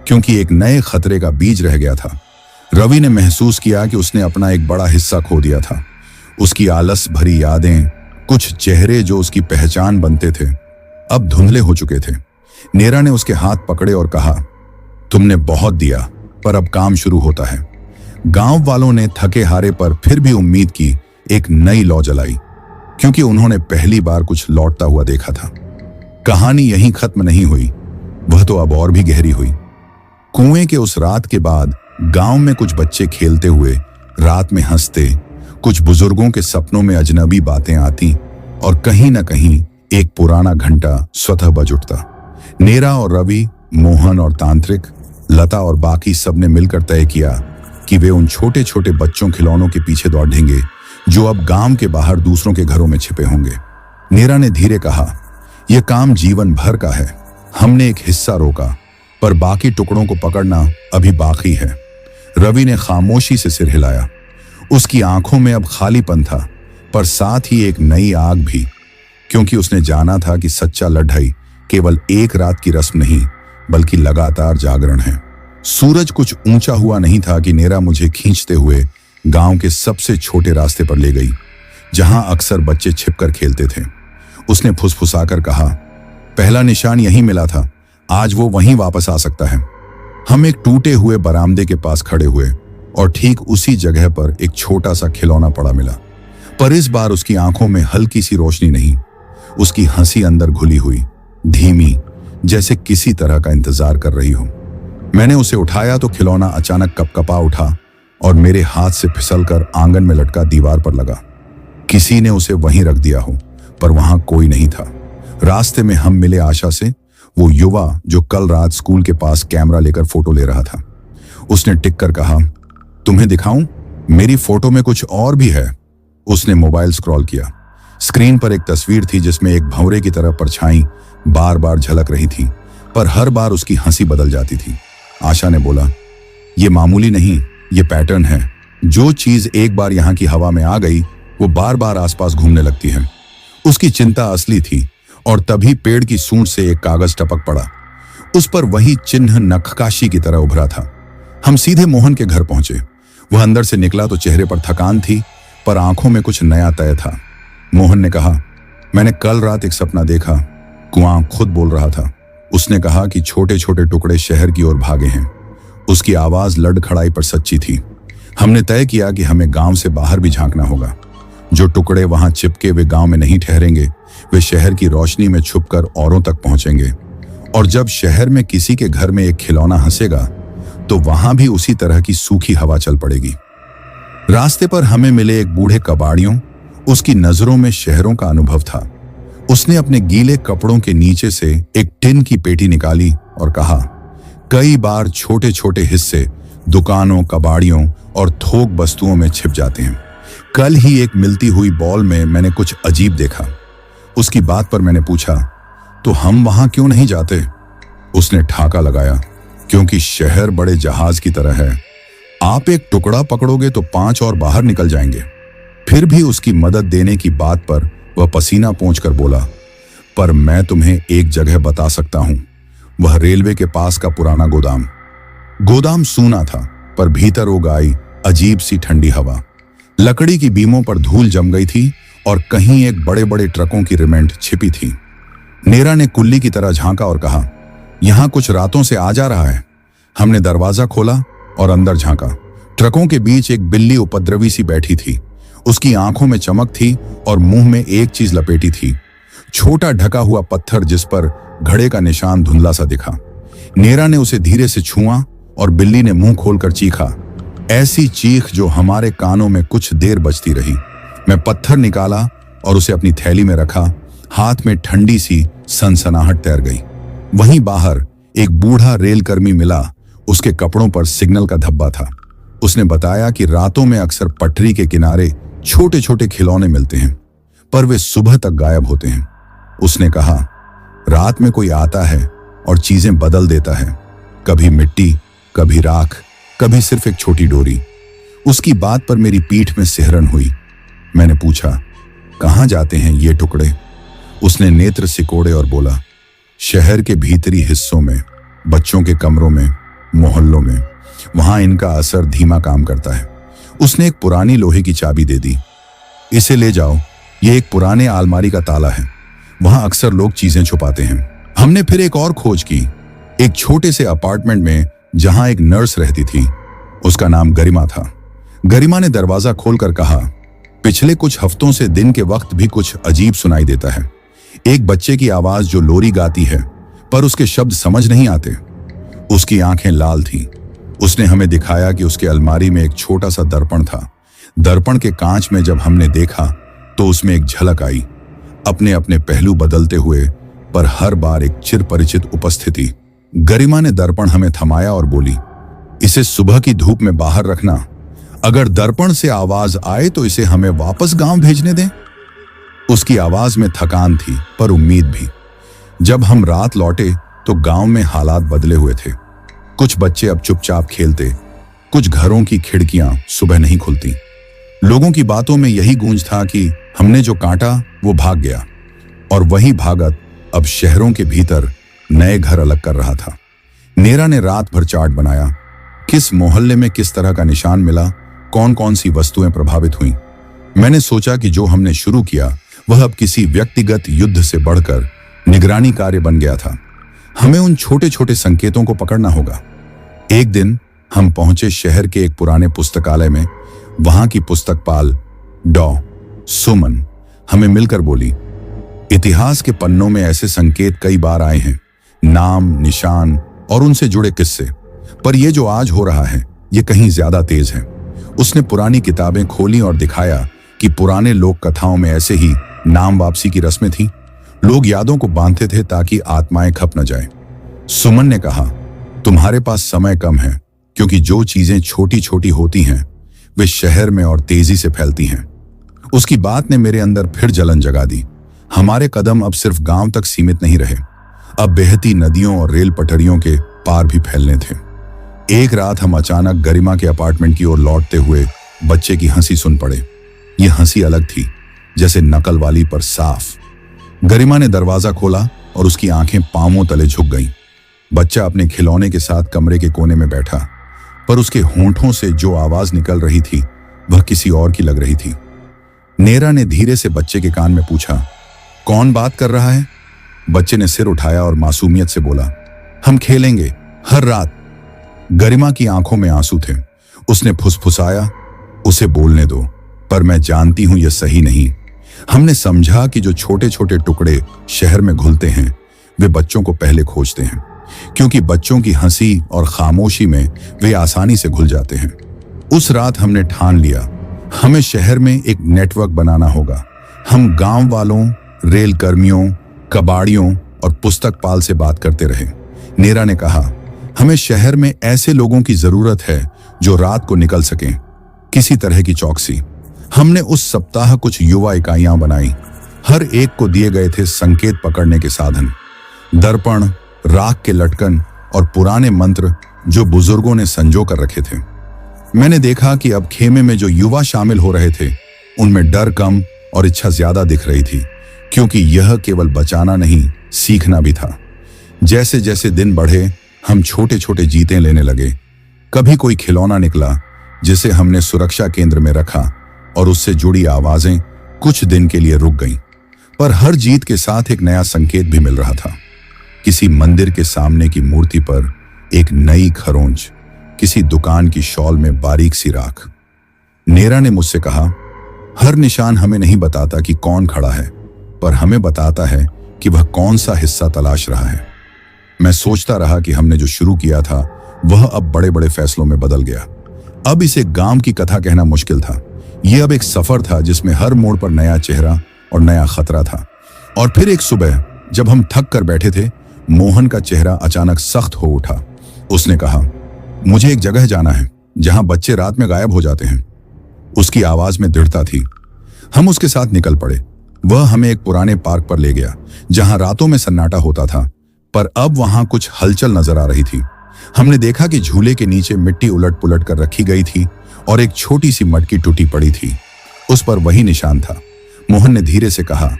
क्योंकि एक नए खतरे का बीज रह गया था। रवि ने महसूस किया कि उसने अपना एक बड़ा हिस्सा खो दिया था। उसकी आलस भरी यादें, कुछ चेहरे जो उसकी पहचान बनते थे, अब धुंधले हो चुके थे। नेरा ने उसके हाथ पकड़े और कहा, तुमने बहुत दिया, पर अब काम शुरू होता है। गांव वालों ने थके हारे पर फिर भी उम्मीद की एक नई लौ जलाई, क्योंकि उन्होंने पहली बार कुछ लौटता हुआ देखा था। कहानी यहीं खत्म नहीं हुई, वह तो अब और भी गहरी हुई। कुएं के उस रात के बाद गांव में कुछ बच्चे खेलते हुए रात में हंसते, कुछ बुजुर्गों के सपनों में अजनबी बातें आती और कहीं न कहीं एक पुराना घंटा स्वतः बज उठता। नेरा और रवि, मोहन और तांत्रिक, लता और बाकी सबने मिलकर तय किया कि वे उन छोटे छोटे बच्चों खिलौनों के पीछे दौड़ेंगे जो अब गांव के बाहर दूसरों के घरों में छिपे होंगे। नेरा ने धीरे कहा, यह काम जीवन भर का है। हमने एक हिस्सा रोका, पर बाकी टुकड़ों को पकड़ना अभी बाकी है। रवि ने खामोशी से सिर हिलाया। उसकी आंखों में अब खालीपन था, पर साथ ही एक नई आग भी, क्योंकि उसने जाना था कि सच्चा लड़ाई केवल एक रात की रस्म नहीं, बल्कि लगातार जागरण है। सूरज कुछ ऊंचा हुआ नहीं था कि नेरा मुझे खींचते हुए गांव के सबसे छोटे रास्ते पर ले गई, जहां अक्सर बच्चे छिपकर खेलते थे। उसने फुसफुसाकर कहा, पहला निशान यहीं मिला था, आज वो वहीं वापस आ सकता है। हम एक टूटे हुए बरामदे के पास खड़े हुए और ठीक उसी जगह पर एक छोटा सा खिलौना पड़ा मिला, पर इस बार उसकी आंखों में हल्की सी रोशनी नहीं, उसकी हंसी अंदर घुली हुई, धीमी, जैसे किसी तरह का इंतजार कर रही हो। मैंने उसे उठाया तो खिलौना अचानक कपकपा उठा और मेरे हाथ से फिसलकर आंगन में लटका दीवार पर लगा। किसी ने उसे वहीं रख दिया हो, पर वहां कोई नहीं था। रास्ते में हम मिले आशा से, वो युवा जो कल रात स्कूल के पास कैमरा लेकर फोटो ले रहा था। उसने टिक कर कहा, तुम्हें दिखाऊं? मेरी फोटो में कुछ और भी है। उसने मोबाइल स्क्रॉल किया। स्क्रीन पर एक तस्वीर थी जिसमें एक भंवरे की तरह परछाई बार बार झलक रही थी, पर हर बार उसकी हंसी बदल जाती थी। आशा ने बोला, ये मामूली नहीं, ये पैटर्न है। जो चीज एक बार यहाँ की हवा में आ गई, वो बार बार आसपास घूमने लगती है। उसकी चिंता असली थी, और तभी पेड़ की सूंड से एक कागज टपक पड़ा। उस पर वही चिन्ह नक्काशी की तरह उभरा था। हम सीधे मोहन के घर पहुंचे। वह अंदर से निकला तो चेहरे पर थकान थी, पर आंखों में कुछ नया तय था। मोहन ने कहा, मैंने कल रात एक सपना देखा। कुआं खुद बोल रहा था। उसने कहा कि छोटे छोटे टुकड़े शहर की ओर भागे हैं। उसकी आवाज लड़खड़ाई पर सच्ची थी। हमने तय किया कि हमें गांव से बाहर भी झांकना होगा। जो टुकड़े वहां चिपके वे गांव में नहीं ठहरेंगे, वे शहर की रोशनी में छुपकर औरों तक पहुंचेंगे। और जब शहर में किसी के घर में एक खिलौना हंसेगा, तो वहां भी उसी तरह की सूखी हवा चल पड़ेगी। रास्ते पर हमें मिले एक बूढ़े कबाड़ियों। उसकी नजरों में शहरों का अनुभव था। उसने अपने गीले कपड़ों के नीचे से एक टिन की पेटी निकाली और कहा, कई बार छोटे छोटे हिस्से दुकानों, कबाड़ियों और थोक वस्तुओं में छिप जाते हैं। कल ही एक मिलती हुई बॉल में मैंने कुछ अजीब देखा। उसकी बात पर मैंने पूछा, तो हम वहां क्यों नहीं जाते? उसने ठाका लगाया, क्योंकि शहर बड़े जहाज की तरह है। आप एक टुकड़ा पकड़ोगे तो 5 और बाहर निकल जाएंगे। फिर भी उसकी मदद देने की बात पर वह पसीना पोंछकर बोला, पर मैं तुम्हें एक जगह बता सकता हूं, वह रेलवे के पास का पुराना गोदाम। गोदाम सूना था, पर भीतर उग आई अजीब सी ठंडी हवा। लकड़ी की बीमों पर धूल जम गई थी और कहीं एक बड़े बड़े ट्रकों की रिमेंट छिपी थी। नेरा ने कुल्ली की तरह झांका और कहा, यहां कुछ रातों से आ जा रहा है। हमने दरवाजा खोला और अंदर झांका। ट्रकों के बीच एक बिल्ली उपद्रवी सी बैठी थी। उसकी आंखों में चमक थी और मुंह में एक चीज लपेटी थी, छोटा ढका हुआ पत्थर जिस पर घड़े का निशान धुंधला सा दिखा। नेरा ने उसे धीरे से छुआ और बिल्ली ने मुंह खोलकर चीखा, ऐसी चीख जो हमारे कानों में कुछ देर बजती रही। मैं पत्थर निकाला और उसे अपनी थैली में रखा। हाथ में ठंडी सी सनसनाहट तैर गई। वहीं बाहर एक बूढ़ा रेलकर्मी मिला। उसके कपड़ों पर सिग्नल का धब्बा था। उसने बताया कि रातों में अक्सर पटरी के किनारे छोटे छोटे खिलौने मिलते हैं, पर वे सुबह तक गायब होते हैं। उसने कहा, रात में कोई आता है और चीजें बदल देता है, कभी मिट्टी, कभी राख, कभी सिर्फ एक छोटी डोरी। उसकी बात पर मेरी पीठ में सिहरन हुई। मैंने पूछा, कहां जाते हैं ये टुकड़े? उसने नेत्र सिकोड़े और बोला, शहर के भीतरी हिस्सों में, बच्चों के कमरों में, मोहल्लों में। वहां इनका असर धीमा काम करता है। उसने एक पुरानी लोहे की चाबी दे दी। इसे ले जाओ, यह एक पुराने अलमारी का ताला है। वहां अक्सर लोग चीजें छुपाते हैं। हमने फिर एक और खोज की, एक छोटे से अपार्टमेंट में जहां एक नर्स रहती थी। उसका नाम गरिमा था। गरिमा ने दरवाजा खोलकर कहा, पिछले कुछ हफ्तों से दिन के वक्त भी कुछ अजीब सुनाई देता है। एक बच्चे की आवाज जो लोरी गाती है, पर उसके शब्द समझ नहीं आते। उसकी आंखें लाल थीं। उसने हमें दिखाया कि उसके अलमारी में एक छोटा सा दर्पण था। दर्पण के कांच में जब हमने देखा तो उसमें एक झलक आई, अपने अपने पहलू बदलते हुए, पर हर बार एक चिरपरिचित उपस्थिति। गरिमा ने दर्पण हमें थमाया और बोली, इसे सुबह की धूप में बाहर रखना। अगर दर्पण से आवाज आए तो इसे हमें वापस गांव भेजने दें। उसकी आवाज में थकान थी, पर उम्मीद भी। जब हम रात लौटे तो गांव में हालात बदले हुए थे। कुछ बच्चे अब चुपचाप खेलते, कुछ घरों की खिड़कियां सुबह नहीं खुलती। लोगों की बातों में यही गूंज था कि हमने जो काटा वो भाग गया, और वही भागत अब शहरों के भीतर नए घर अलग कर रहा था। नेरा ने रात भर चार्ट बनाया, किस मोहल्ले में किस तरह का निशान मिला, कौन कौन सी वस्तुएं प्रभावित हुई। मैंने सोचा कि जो हमने शुरू किया वह अब किसी व्यक्तिगत युद्ध से बढ़कर निगरानी कार्य बन गया था। हमें उन छोटे छोटे संकेतों को पकड़ना होगा। एक दिन हम पहुंचे शहर के एक पुराने पुस्तकालय में। वहां की पुस्तकपाल डॉ सुमन हमें मिलकर बोली, इतिहास के पन्नों में ऐसे संकेत कई बार आए हैं, नाम, निशान और उनसे जुड़े किस्से, पर यह जो आज हो रहा है यह कहीं ज्यादा तेज है। उसने पुरानी किताबें खोली और दिखाया कि पुराने लोक कथाओं में ऐसे ही नाम वापसी की रस्में थीं। लोग यादों को बांधते थे ताकि आत्माएं खप न जाएं। सुमन ने कहा, तुम्हारे पास समय कम है, क्योंकि जो चीजें छोटी छोटी होती हैं वे शहर में और तेजी से फैलती हैं। उसकी बात ने मेरे अंदर फिर जलन जगा दी। हमारे कदम अब सिर्फ गांव तक सीमित नहीं रहे, अब बहती नदियों और रेल पटरियों के पार भी फैलने थे। एक रात हम अचानक गरिमा के अपार्टमेंट की ओर लौटते हुए बच्चे की हंसी सुन पड़े। यह हंसी अलग थी, जैसे नकल वाली पर साफ। गरिमा ने दरवाजा खोला और उसकी आंखें पांवों तले झुक गईं। बच्चा अपने खिलौने के साथ कमरे के कोने में बैठा, पर उसके होंठों से जो आवाज निकल रही थी वह किसी और की लग रही थी। नेरा ने धीरे से बच्चे के कान में पूछा, कौन बात कर रहा है? बच्चे ने सिर उठाया और मासूमियत से बोला, हम खेलेंगे हर रात। गरिमा की आंखों में आंसू थे। उसने फुसफुसाया, उसे बोलने दो, पर मैं जानती हूं यह सही नहीं। हमने समझा कि जो छोटे छोटे टुकड़े शहर में घुलते हैं वे बच्चों को पहले खोजते हैं, क्योंकि बच्चों की हंसी और खामोशी में वे आसानी से घुल जाते हैं। उस रात हमने ठान लिया, हमें शहर में एक नेटवर्क बनाना होगा। हम गांव वालों, रेल कर्मियों, कबाड़ियों और पुस्तकपाल से बात करते रहे। नेरा ने कहा, हमें शहर में ऐसे लोगों की जरूरत है जो रात को निकल सकें, किसी तरह की चौकसी। हमने उस सप्ताह कुछ युवा इकाइयां बनाई। हर एक को दिए गए थे संकेत पकड़ने के साधन, दर्पण, राख के लटकन और पुराने मंत्र जो बुजुर्गों ने संजो कर रखे थे। मैंने देखा कि अब खेमे में जो युवा शामिल हो रहे थे उनमें डर कम और इच्छा ज्यादा दिख रही थी, क्योंकि यह केवल बचाना नहीं, सीखना भी था। जैसे जैसे दिन बढ़े हम छोटे छोटे जीतें लेने लगे। कभी कोई खिलौना निकला जिसे हमने सुरक्षा केंद्र में रखा और उससे जुड़ी आवाजें कुछ दिन के लिए रुक गईं। पर हर जीत के साथ एक नया संकेत भी मिल रहा था। किसी मंदिर के सामने की मूर्ति पर एक नई खरोंच, किसी दुकान की शॉल में बारीक सी राख। नेरा ने मुझसे कहा, हर निशान हमें नहीं बताता कि कौन खड़ा है, पर हमें बताता है कि वह कौन सा हिस्सा तलाश रहा है। मैं सोचता रहा कि हमने जो शुरू किया था वह अब बड़े बड़े फैसलों में बदल गया। अब इसे गांव की कथा कहना मुश्किल था। यह अब एक सफर था जिसमें हर मोड़ पर नया चेहरा और नया खतरा था। और फिर एक सुबह जब हम थक कर बैठे थे, मोहन का चेहरा अचानक सख्त हो उठा। उसने कहा, मुझे एक जगह जाना है जहां बच्चे रात में गायब हो जाते हैं। उसकी आवाज में दृढ़ता थी। हम उसके साथ निकल पड़े। वह हमें एक पुराने पार्क पर ले गया जहां रातों में सन्नाटा होता था, पर अब वहां कुछ हलचल नजर आ रही थी। हमने देखा कि झूले के नीचे मिट्टी उलट पुलट कर रखी गई थी और एक छोटी सी मटकी टूटी पड़ी थी। उस पर वही निशान था। मोहन ने धीरे से कहा,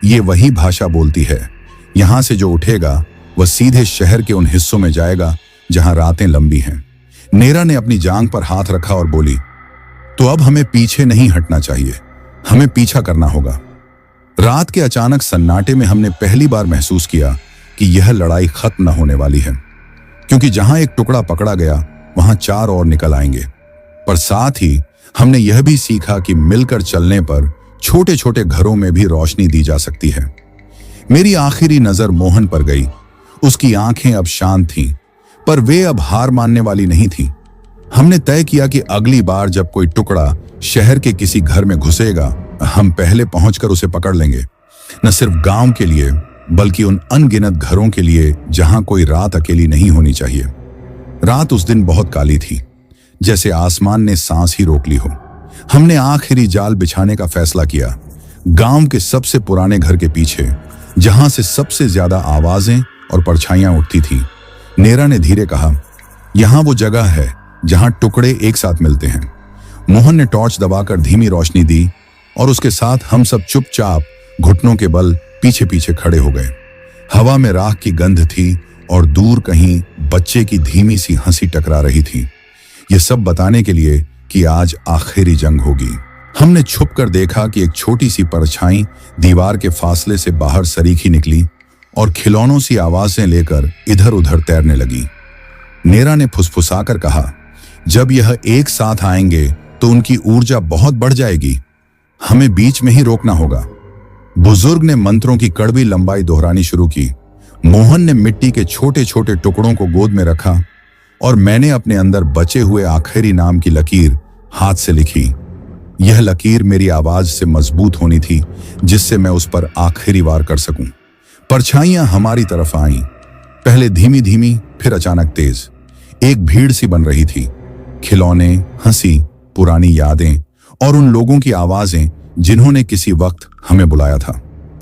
यह वही भाषा बोलती है। यहां से जो उठेगा वह सीधे शहर के उन हिस्सों में जाएगा जहां रातें लंबी हैं। नेरा ने अपनी जांघ पर हाथ रखा और बोली, तो अब हमें पीछे नहीं हटना चाहिए, हमें पीछा करना होगा। रात के अचानक सन्नाटे में हमने पहली बार महसूस किया कि यह लड़ाई खत्म न होने वाली है, क्योंकि जहां एक टुकड़ा पकड़ा गया वहां 4 और निकल आएंगे। पर साथ ही हमने यह भी सीखा कि मिलकर चलने पर छोटे छोटे घरों में भी रोशनी दी जा सकती है। मेरी आखिरी नजर मोहन पर गई। उसकी आंखें अब शांत थीं, पर वे अब हार मानने वाली नहीं थीं। हमने तय किया कि अगली बार जब कोई टुकड़ा शहर के किसी घर में घुसेगा, हम पहले पहुंचकर उसे पकड़ लेंगे। न सिर्फ गांव के लिए, बल्कि उन अनगिनत घरों के लिए जहां कोई रात अकेली नहीं होनी चाहिए। रात उस दिन बहुत काली थी, जैसे आसमान ने सांस ही रोक ली हो। हमने आखिरी जाल बिछाने का फैसला किया। गांव के सबसे पुराने घर के पीछे, जहां से सबसे ज्यादा आवाजें और परछाइयां उठती थीं। नेरा ने धीरे कहा, यहां वो जगह है जहां टुकड़े एक साथ मिलते हैं। मोहन ने टॉर्च दबाकर धीमी रोशनी दी और उसके साथ हम सब चुपचाप घुटनों के बल पीछे पीछे खड़े हो गए। हवा में राख की गंध थी और दूर कहीं बच्चे की धीमी सी हंसी टकरा रही थी। ये सब बताने के लिए कि आज आखिरी जंग होगी। हमने छुपकर देखा कि एक छोटी सी परछाई दीवार के फासले से बाहर सरीखी निकली और खिलौनों सी आवाजें लेकर इधर उधर तैरने लगी। नेरा ने फुसफुसाकर कहा, जब यह एक साथ आएंगे तो उनकी ऊर्जा बहुत बढ़ जाएगी, हमें बीच में ही रोकना होगा। बुजुर्ग ने मंत्रों की कड़वी लंबाई दोहरानी शुरू की। मोहन ने मिट्टी के छोटे छोटे टुकड़ों को गोद में रखा और मैंने अपने अंदर बचे हुए आखिरी नाम की लकीर हाथ से लिखी। यह लकीर मेरी आवाज से मजबूत होनी थी, जिससे मैं उस पर आखिरी वार कर सकूं। परछाइयां हमारी तरफ आईं, पहले धीमी धीमी, फिर अचानक तेज। एक भीड़ सी बन रही थी। खिलौने, हंसी, पुरानी यादें और उन लोगों की आवाजें जिन्होंने किसी वक्त हमें बुलाया था।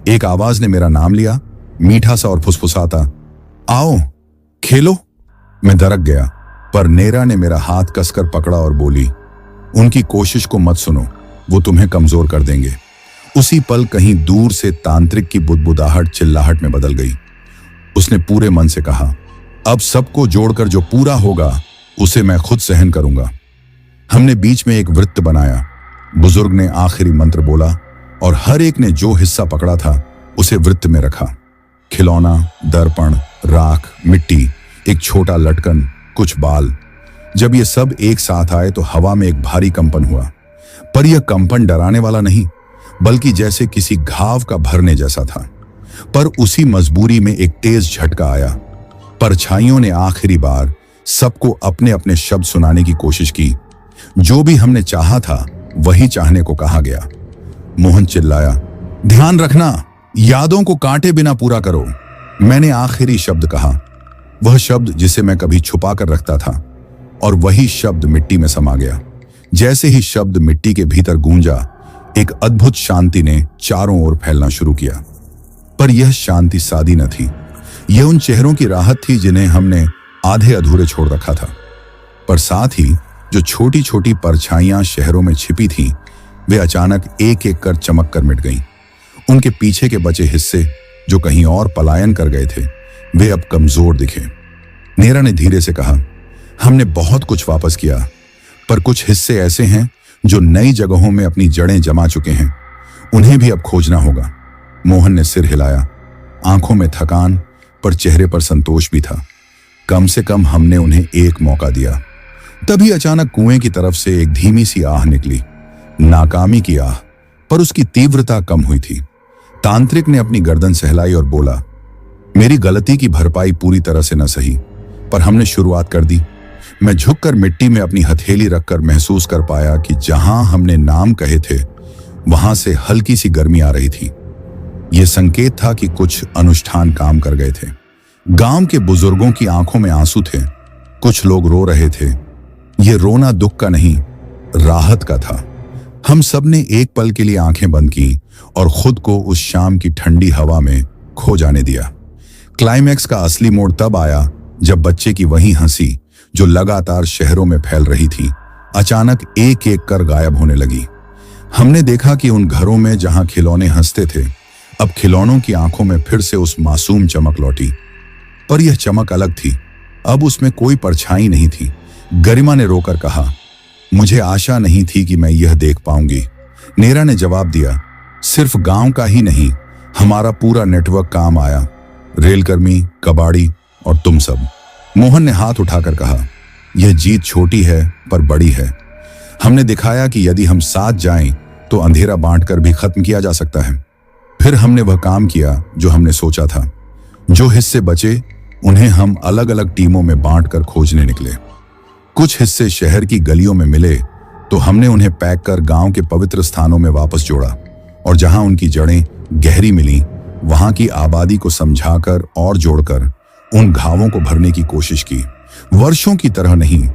एक आवाज ने मेरा नाम लिया, मीठा सा और फुसफुसाता, आओ खेलो। मैं दरक गया, पर नेरा ने मेरा हाथ कसकर पकड़ा और बोली, उनकी कोशिश को मत सुनो, वो तुम्हें कमजोर कर देंगे। उसी पल कहीं दूर से तांत्रिक की बुदबुदाहट चिल्लाहट में बदल गई। उसने पूरे मन से कहा, अब सबको जोड़कर जो पूरा होगा उसे मैं खुद सहन करूंगा। हमने बीच में एक वृत्त बनाया। बुजुर्ग ने आखिरी मंत्र बोला और हर एक ने जो हिस्सा पकड़ा था उसे वृत्त में रखा। खिलौना, दर्पण, राख, मिट्टी, एक छोटा लटकन, कुछ बाल। जब ये सब एक साथ आए तो हवा में एक भारी कंपन हुआ, पर यह कंपन डराने वाला नहीं, बल्कि जैसे किसी घाव का भरने जैसा था। पर उसी मजबूरी में एक तेज झटका आया। परछाइयों ने आखिरी बार सबको अपने अपने शब्द सुनाने की कोशिश की। जो भी हमने चाहा था वही चाहने को कहा गया। मोहन चिल्लाया, ध्यान रखना, यादों को काटे बिना पूरा करो। मैंने आखिरी शब्द कहा, वह शब्द जिसे मैं कभी छुपा कर रखता था, और वही शब्द मिट्टी में समा गया। जैसे ही शब्द मिट्टी के भीतर गूंजा, एक अद्भुत शांति ने चारों ओर फैलना शुरू किया। पर यह शांति सादी न थी। यह उन चेहरों की राहत थी जिन्हें हमने आधे अधूरे छोड़ रखा था, पर साथ ही जो छोटी छोटी परछाइयां शहरों में छिपी थीं, वे अचानक एक एक कर चमक कर मिट गईं। उनके पीछे के बचे हिस्से जो कहीं और पलायन कर गए थे, वे अब कमजोर दिखे। नीरा ने धीरे से कहा, हमने बहुत कुछ वापस किया, पर कुछ हिस्से ऐसे हैं जो नई जगहों में अपनी जड़ें जमा चुके हैं, उन्हें भी अब खोजना होगा। मोहन ने सिर हिलाया, आंखों में थकान पर चेहरे पर संतोष भी था। कम से कम हमने उन्हें एक मौका दिया। तभी अचानक कुएं की तरफ से एक धीमी सी आह निकली, नाकामी की आह, पर उसकी तीव्रता कम हुई थी। तांत्रिक ने अपनी गर्दन सहलाई और बोला, मेरी गलती की भरपाई पूरी तरह से न सही, पर हमने शुरुआत कर दी। मैं झुककर मिट्टी में अपनी हथेली रखकर महसूस कर पाया कि जहां हमने नाम कहे थे, वहां से हल्की सी गर्मी आ रही थी। यह संकेत था कि कुछ अनुष्ठान काम कर गए थे। गांव के बुजुर्गों की आंखों में आंसू थे, कुछ लोग रो रहे थे। यह रोना दुख का नहीं, राहत का था। हम सब ने एक पल के लिए आंखें बंद की और खुद को उस शाम की ठंडी हवा में खो जाने दिया। क्लाइमैक्स का असली मोड़ तब आया जब बच्चे की वही हंसी जो लगातार शहरों में फैल रही थी, अचानक एक एक कर गायब होने लगी। हमने देखा कि उन घरों में जहां खिलौने हंसते थे, अब खिलौनों की आंखों में फिर से उस मासूम चमक लौटी। पर यह चमक अलग थी, अब उसमें कोई परछाई नहीं थी। गरिमा ने रोकर कहा, मुझे आशा नहीं थी कि मैं यह देख पाऊंगी। नीरा ने जवाब दिया, सिर्फ गांव का ही नहीं, हमारा पूरा नेटवर्क काम आया, रेलकर्मी, कबाड़ी और तुम सब। मोहन ने हाथ उठाकर कहा, यह जीत छोटी है पर बड़ी है। हमने दिखाया कि यदि हम साथ जाएं तो अंधेरा बांटकर भी खत्म किया जा सकता है। फिर हमने वह काम किया जो हमने सोचा था। जो हिस्से बचे उन्हें हम अलग अलग टीमों में बांटकर खोजने निकले। कुछ हिस्से शहर की गलियों में मिले तो हमने उन्हें पैक कर गांव के पवित्र स्थानों में वापस जोड़ा, और जहां उनकी जड़ें गहरी मिली, वहां की आबादी को समझाकर और जोड़कर उन घावों को भरने की कोशिश की। वर्षों की तरह नहीं,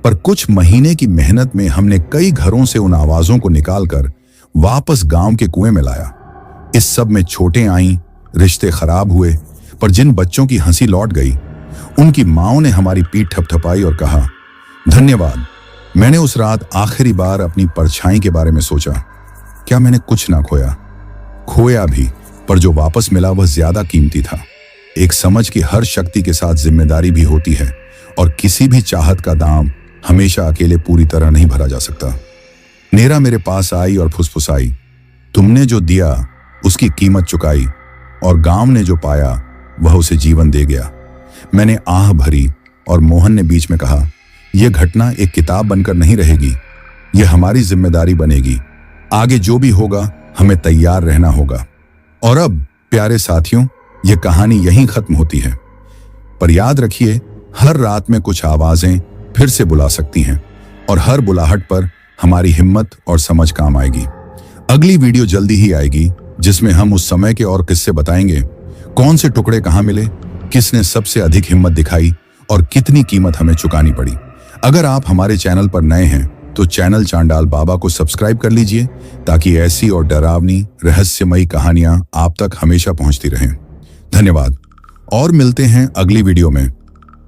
पर कुछ महीने की मेहनत में हमने कई घरों से उन आवाजों को निकालकर वापस गांव के कुएं में लाया। इस सब में चोटें आईं, रिश्ते खराब हुए, पर जिन बच्चों की हंसी लौट गई, उनकी माओं ने हमारी पीठ थपथपाई और कहा, धन्यवाद। मैंने उस रात आखिरी बार अपनी परछाई के बारे में सोचा। क्या मैंने कुछ ना खोया? खोया भी, पर जो वापस मिला वह ज्यादा कीमती था। एक समझ की हर शक्ति के साथ जिम्मेदारी भी होती है, और किसी भी चाहत का दाम हमेशा अकेले पूरी तरह नहीं भरा जा सकता। नीरा मेरे पास आई और फुसफुसाई, तुमने जो दिया उसकी कीमत चुकाई, और गांव ने जो पाया वह उसे जीवन दे गया। मैंने आह भरी और मोहन ने बीच में कहा, यह घटना एक किताब बनकर नहीं रहेगी, यह हमारी जिम्मेदारी बनेगी। आगे जो भी होगा हमें तैयार रहना होगा। और अब प्यारे साथियों, यह कहानी यहीं खत्म होती है, पर याद रखिए, हर रात में कुछ आवाजें फिर से बुला सकती हैं, और हर बुलाहट पर हमारी हिम्मत और समझ काम आएगी। अगली वीडियो जल्दी ही आएगी, जिसमें हम उस समय के और किस्से बताएंगे। कौन से टुकड़े कहां मिले, किसने सबसे अधिक हिम्मत दिखाई, और कितनी कीमत हमें चुकानी पड़ी। अगर आप हमारे चैनल पर नए हैं तो चैनल चांडाल बाबा को सब्सक्राइब कर लीजिए, ताकि ऐसी और डरावनी रहस्यमयी कहानियां आप तक हमेशा पहुंचती रहें। धन्यवाद, और मिलते हैं अगली वीडियो में।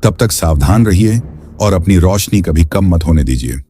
तब तक सावधान रहिए और अपनी रोशनी कभी कम मत होने दीजिए।